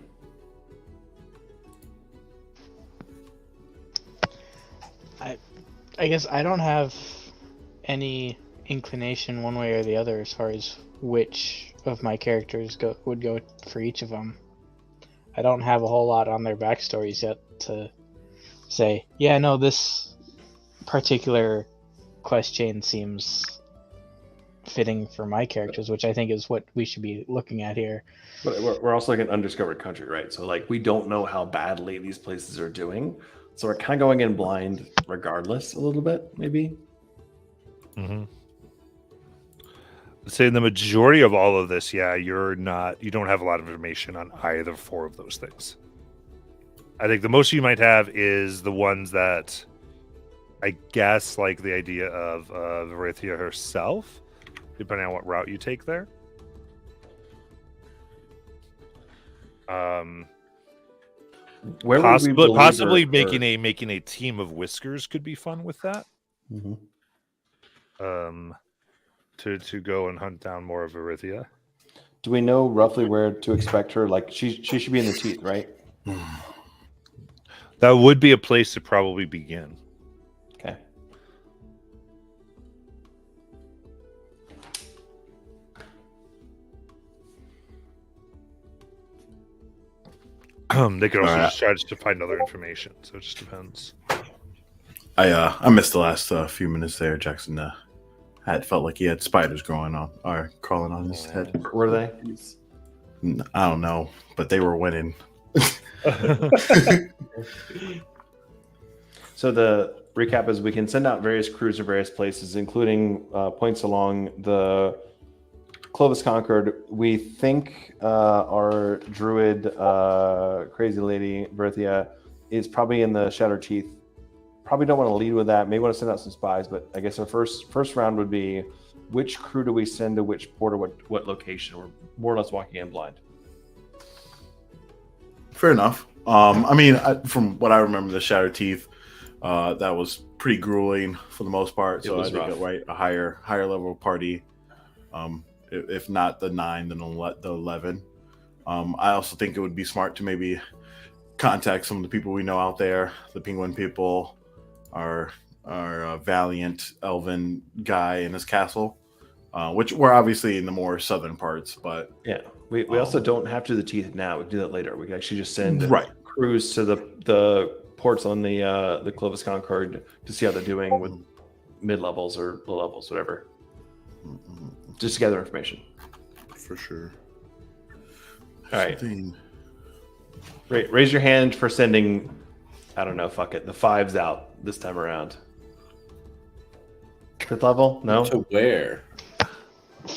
I guess I don't have any inclination one way or the other as far as which of my characters would go for each of them. I don't have a whole lot on their backstories yet to say, yeah, no, this particular quest chain seems fitting for my characters, which I think is what we should be looking at here. But we're also like an undiscovered country, right? So like we don't know how badly these places are doing. So we're kind of going in blind regardless a little bit, maybe. Mm-hmm. I'd say the majority of all of this, yeah, you don't have a lot of information on either four of those things. I think the most you might have is the ones that I guess like the idea of Varithia herself, depending on what route you take there. Where would we believe possibly her- making a team of Whiskers could be fun with that. Mhm. To go and hunt down more of Varithia. Do we know roughly where to expect her? Like she should be in the teeth, right? That would be a place to probably begin. Okay. They could also Alright. just try to find other information, so it just depends. I missed the last few minutes there. Jackson had felt like he had spiders growing on or crawling on his head. Were they? I don't know, but they were winning. So the recap is we can send out various crews to various places, including points along the Clovis Concord. We think our druid, crazy lady, Berthia, is probably in the Shattered Teeth. Probably don't want to lead with that. Maybe want to send out some spies, but I guess our first round would be which crew do we send to which port or what location? We're more or less walking in blind. Fair enough. I mean, from what I remember, the Shattered Teeth, that was pretty grueling for the most part. It So I was think rough. a higher level party If not the 9, then the 11. I also think it would be smart to maybe contact some of the people we know out there, the Penguin people, our valiant elven guy in his castle, which we're obviously in the more southern parts, but yeah, we also don't have to do the teeth now. We can do that later. We can actually just send right crews to the ports on the Clovis Concord to see how they're doing with mid levels or low levels, whatever. Just to gather information. For sure. All right. Raise your hand for sending, I don't know, fuck it, the 5s out this time around. 5th level? No? To where?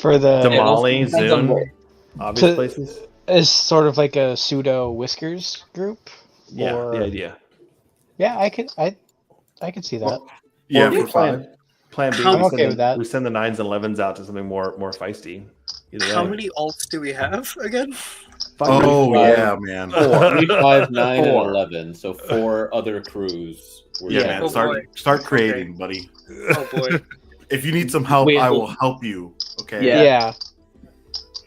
For the Damali, Zoom, obvious places? Is sort of like a pseudo Whiskers group? Yeah, or... the idea. Yeah, I could see that. Yeah, for plan B. I'm okay with that. We send the 9s and 11s out to something more feisty. How many alts do we have again? Yeah, man. 4. 3, 5, 9, and 11. So 4 other crews. Man. Oh, start creating, buddy. Oh boy. If you need some help, I will help you. Okay. Yeah.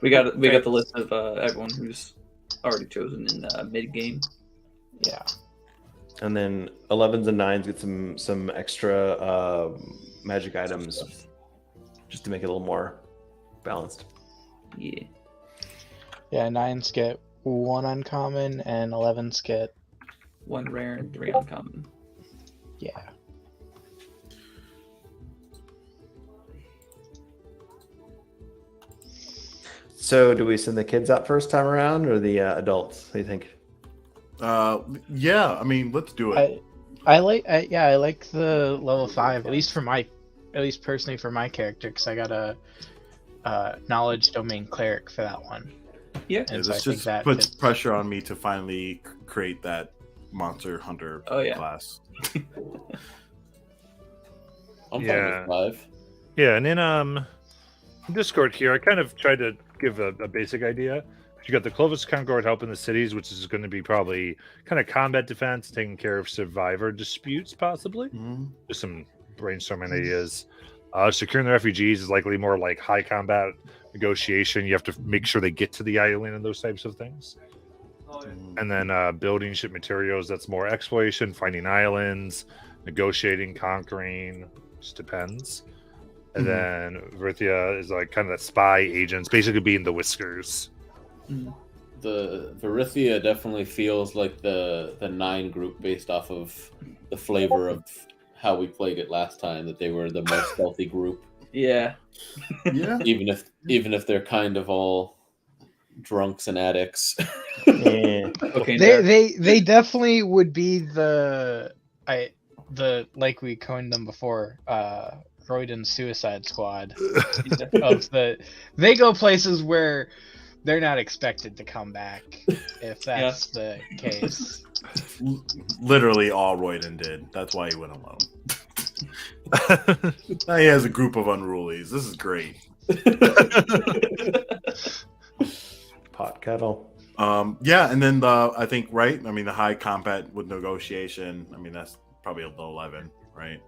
We got the list of everyone who's already chosen in mid game. Yeah. And then 11s and 9s get some extra magic items just to make it a little more balanced. Yeah. Yeah, 9s get 1 uncommon and 11s get 1 rare and 3 uncommon. Yeah. So do we send the kids out first time around or the adults? What do you think? Yeah, I mean, let's do it. I like the level 5, at least personally for my character, because I got a knowledge domain cleric for that one. Yeah, and this just puts pressure on me to finally create that monster hunter class. I'm fine with 5. Yeah, and in Discord here, I kind of tried to give a basic idea. You got the Clovis Concord helping the cities, which is going to be probably kind of combat defense, taking care of survivor disputes, possibly. Just some brainstorming ideas. Securing the refugees is likely more like high combat negotiation. You have to make sure they get to the island and those types of things. And then building ship materials, that's more exploration, finding islands, negotiating, conquering, just depends. And then Verithia is like kind of the spy agents, basically being the Whiskers. The Verithia definitely feels like the 9 group based off of the flavor of how we played it last time, that they were the most stealthy group. Yeah. Yeah. Even if they're kind of all drunks and addicts. Yeah. Okay. They definitely would be the like we coined them before, Croydon Suicide Squad. They go places where they're not expected to come back, if that's the case. Literally all Royden did. That's why he went alone. Now he has a group of unrulies. This is great. Pot kettle. Yeah, and then I think, right? I mean, the high combat with negotiation. I mean, that's probably a low 11, right?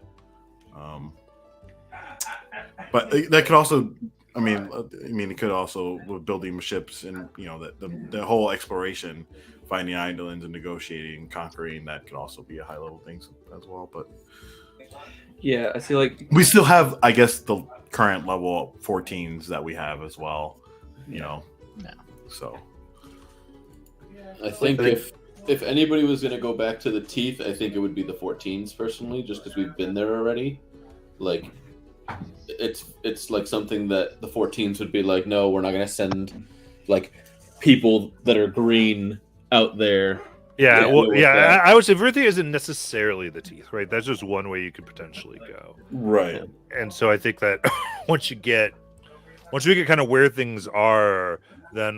But that could also, I mean, it could also with building ships and the whole exploration, finding islands and negotiating, conquering. That could also be a high level thing as well. But yeah, I feel like we still have, I guess, the current level 14s that we have as well. So I think if anybody was going to go back to the teeth, I think it would be the 14s personally, just because we've been there already. Like, it's like something that the 14s would be like, no, we're not going to send like people that are green out there. Yeah, I would say Verithia isn't necessarily the teeth, right? That's just one way you could potentially go. Right. And so I think that once we get kind of where things are, then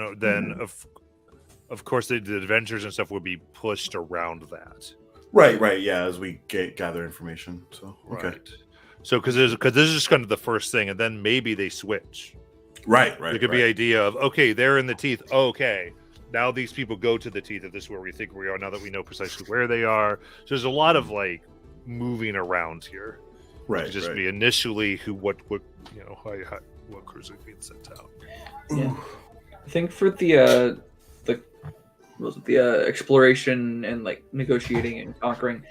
of course the adventures and stuff would be pushed around that. Right. Yeah, as we gather information. So okay. Right. So because this is just kind of the first thing, and then maybe they switch. Right. There could be idea of, okay, they're in the teeth. Okay, now these people go to the teeth. If this is where we think we are, now that we know precisely where they are. So there's a lot of like moving around here. Right. Just be initially what crews are being sent out. Yeah. I think for the exploration and like negotiating and conquering,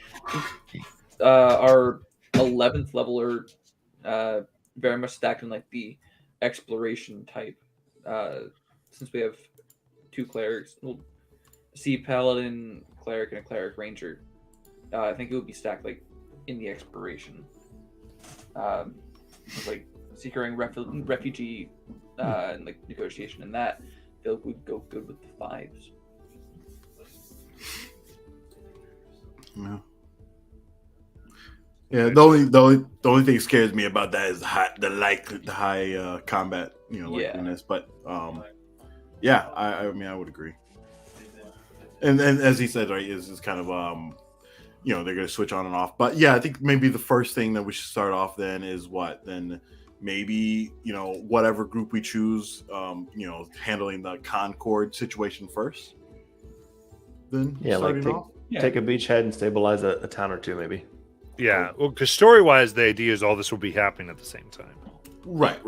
our 11th leveler very much stacked in like the exploration type. Since we have 2 clerics, well, sea paladin cleric and a cleric ranger. I think it would be stacked like in the exploration, like securing refugee and like negotiation and that. They would go good with the 5s. Yeah. Yeah, the only thing that scares me about that is the high combat, likeliness. But yeah, I mean I would agree. And as he said, right, is kind of they're gonna switch on and off. But yeah, I think maybe the first thing that we should start off then is maybe whatever group we choose, handling the Concord situation first. Then take a beachhead and stabilize a town or two, maybe. Yeah, well, because story-wise, the idea is all this will be happening at the same time. Right.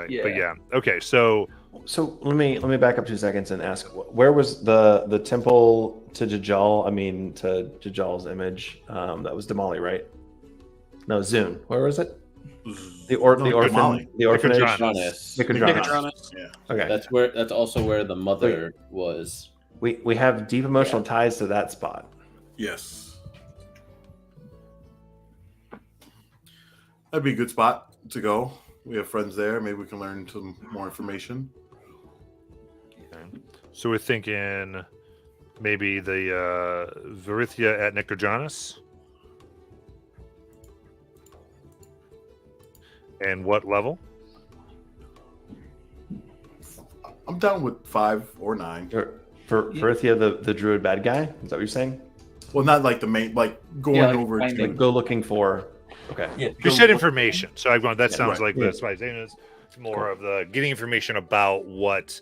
Yeah. But yeah, okay. So let me back up 2 seconds and ask, where was the temple to Jajal? I mean, to Jajal's image that was Damali, right? No, Zune. Where was it? The orphanage. Nicodranas. Yeah. Okay. That's also where the mother was. We have deep emotional ties to that spot. Yes. That'd be a good spot to go. We have friends there. Maybe we can learn some more information. Okay. So we're thinking maybe the Varithia at Nicodranas. And what level? I'm down with 5 or 9. For Varithia, the druid bad guy? Is that what you're saying? Well, not like the main, like going over to like go looking for. Okay. Yeah. You said information, so I've gone. That sounds like this. Why it's more of the getting information about what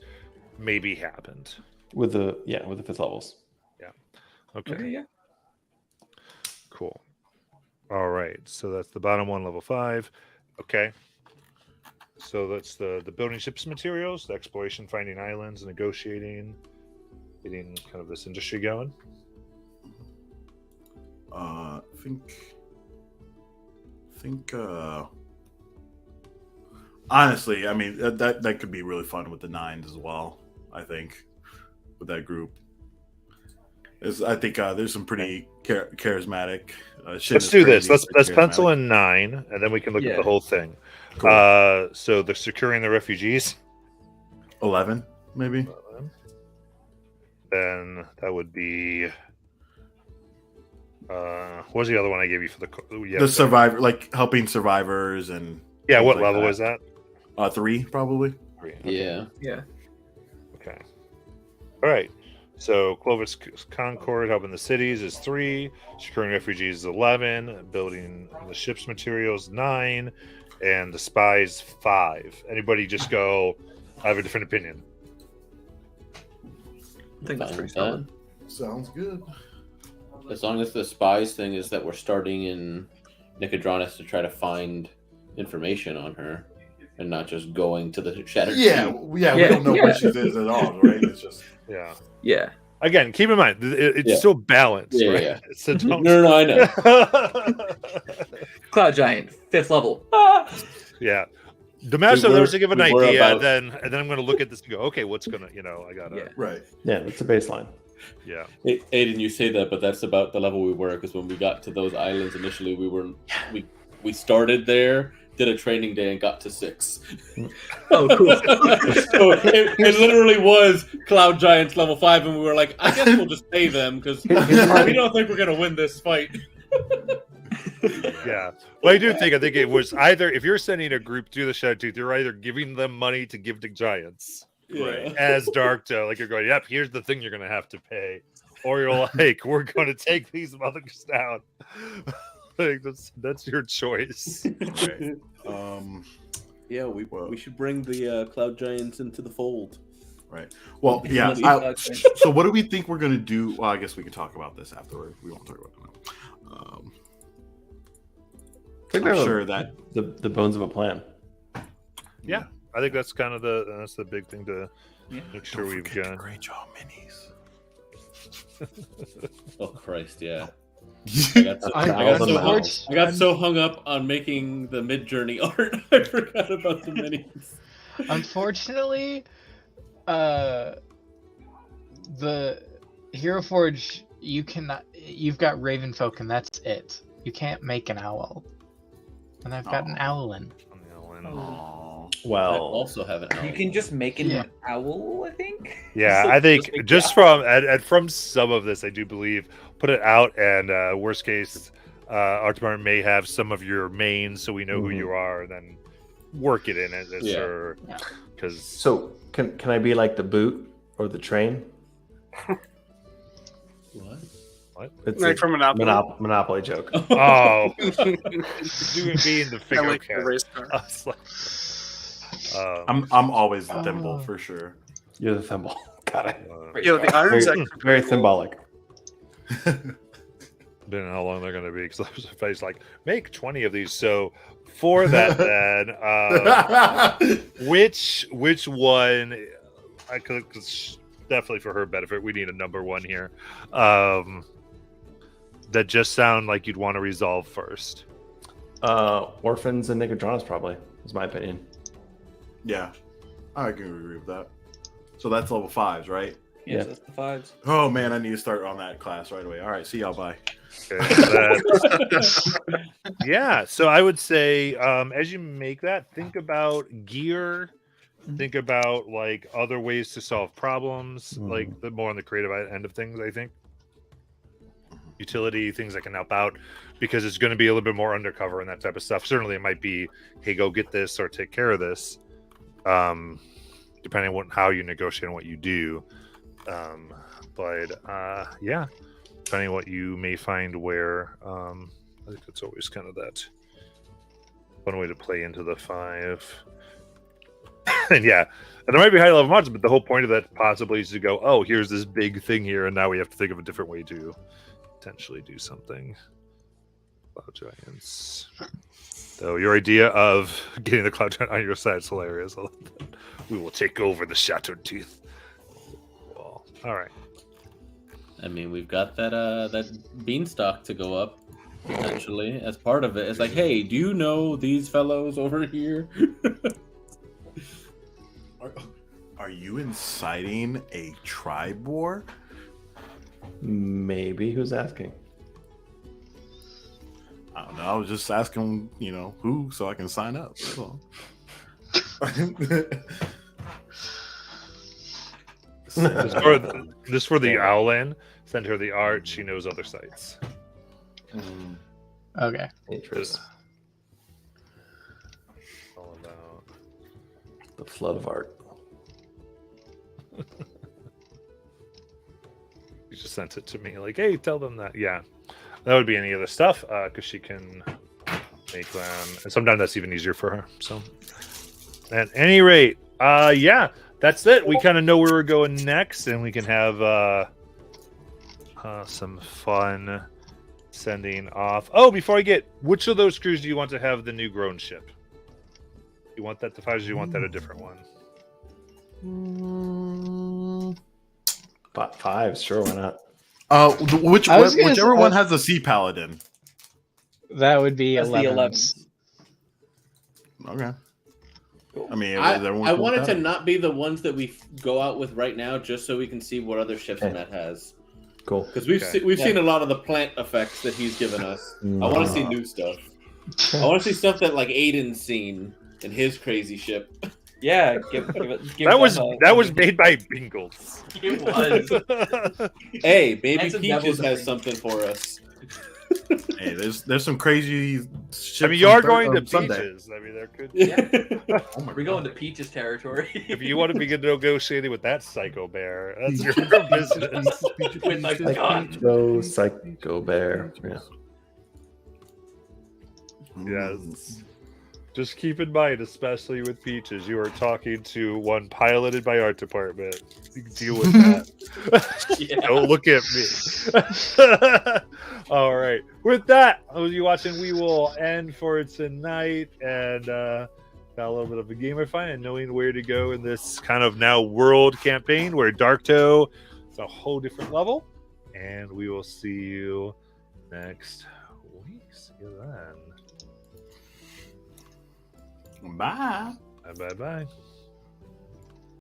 maybe happened with the 5th levels. Yeah. Okay. Yeah. Cool. All right. So that's the bottom one, level 5. Okay. So that's the building ships materials, the exploration, finding islands, negotiating, getting kind of this industry going. I think honestly, I mean that could be really fun with the 9s as well. I think with that group, I think there's some pretty charismatic. Let's do this. Let's pencil in 9, and then we can look at the whole thing. Cool. So the securing the refugees. 11, maybe. 11. Then that would be. What was the other one I gave you for the survivor, like helping survivors and what level was that? 3 probably. 3. Okay. Yeah. Okay. All right. So Clovis Concord helping the cities is 3, securing refugees is 11, building the ship's materials 9, and the spies 5. Anybody just go? I have a different opinion. I think that's pretty solid. Sounds good. As long as the spies thing is that we're starting in Nicodranas to try to find information on her and not just going to the Shattered Sea. We don't know where she is at all, right? It's just yeah. Again, keep in mind it's still balanced, right? Yeah. So don't... No, I know. Cloud Giant, 5th level. Yeah. Damasio, there was to give an idea, and then I'm going to look at this and go, okay, what's going to, I got to... Right. Yeah, it's a baseline. Yeah. Aiden, you say that, but that's about the level we were, because when we got to those islands initially, we started there, did a training day, and got to 6. Oh, cool. So it literally was Cloud Giants level 5, and we were like, I guess we'll just pay them, because we don't think we're going to win this fight. Yeah. Well, I think it was either, if you're sending a group to the Shattered Tooth, you're either giving them money to give to giants. Right. As Darkto, like you're going, yep, here's the thing you're going to have to pay. Or you're like, we're going to take these motherfuckers down. Like, that's your choice. Right. Yeah, we should bring the Cloud Giants into the fold. Right. Well, yeah. So what do we think we're going to do? Well, I guess we can talk about this afterward. We won't talk about it now. I'm sure that the bones of a plan. Yeah. I think that's kind of that's the big thing to make sure we've got. Great job, minis. Oh Christ, yeah. I got so hung up on making the mid-journey art, I forgot about the minis. Unfortunately, the Hero Forge, you've got Ravenfolk and that's it. You can't make an owl. And I've got an owlin. I Well, also have an owl. You can just make an owl, I think. Yeah, I think just from some of this, I do believe put it out, and worst case, art department may have some of your mains, so we know who you are, and then work it in as sure. Because so can I be like the boot or the train? What? It's Like from Monopoly. Monopoly joke. oh, doing being the I figure like the race car. I was like, I'm always the thimble for sure. You're the thimble. Got it. Yo, the iron's Very, actually very cool. symbolic. Don't know how long they're going to be because I was face like make 20 of these. So for that, then which one? I could definitely for her benefit. We need a number one here. That just sound like you'd want to resolve first. Orphans and Nicodranas probably is my opinion. Yeah, I can agree with that. So that's level 5s, right? Yeah, that's the 5s. Oh man, I need to start on that class right away. All right, see y'all. Bye. Okay, yeah, so I would say as you make that, think about gear. Think about like other ways to solve problems, like the more on the creative end of things. I think utility things that can help out because it's going to be a little bit more undercover and that type of stuff. Certainly, it might be, hey, go get this or take care of this, depending on how you negotiate and what you do. Yeah, depending on what you may find where. I think it's always kind of that one way to play into the 5. And yeah, and there might be high level mods, but the whole point of that possibly is to go, oh, here's this big thing here, and now we have to think of a different way to potentially do something. Cloud Giants. So your idea of getting the Cloud Giant on your side is hilarious. We will take over the Shattered Teeth. Well, all right. I mean, we've got that beanstalk to go up potentially as part of it. It's like, hey, do you know these fellows over here? Are you inciting a tribe war? Maybe. Who's asking? I don't know. I was just asking, who, so I can sign up. That's all. This for the Owlin. Send her the art. She knows other sites. Okay. Interest. All about The flood of art. You just sent it to me, like, hey, tell them that. Yeah, that would be any other stuff, because she can make them, and sometimes that's even easier for her. So, at any rate, yeah, that's it. We kind of know where we're going next, and we can have some fun sending off. Oh, before I get, which of those crews do you want to have the new grown ship? You want that to 5s, or do you want that a different one? 5, sure, why not? Whichever one has the Sea Paladin. That would be That's 11s. the 11s. Okay. I mean, I wanted to not be the ones that we go out with right now, just so we can see what other ships Matt has. Cool. Because we've seen a lot of the plant effects that he's given us. I want to see new stuff. I want to see stuff that like Aiden's seen in his crazy ship. Yeah, give that was made by Bingles. It was. Hey, maybe That's a Peaches devil's has thing. something for us. Hey, there's some crazy ships. I mean, you are going to Sunday. Peaches. I mean, there could. Yeah. Oh my We're going God. to Peaches territory. If you want to begin negotiating with that psycho bear, that's your business. With my gun. Go Psycho Bear. Yeah. Yes. Just keep in mind, especially with Peaches, you are talking to one piloted by art department. You can deal with that. Yeah. Don't look at me. All right. With that, those of you watching, we will end for tonight. And got a little bit of a gameify and knowing where to go in this kind of now world campaign where Darktoe is a whole different level. And we will see you next week. See you then. Bye. Bye.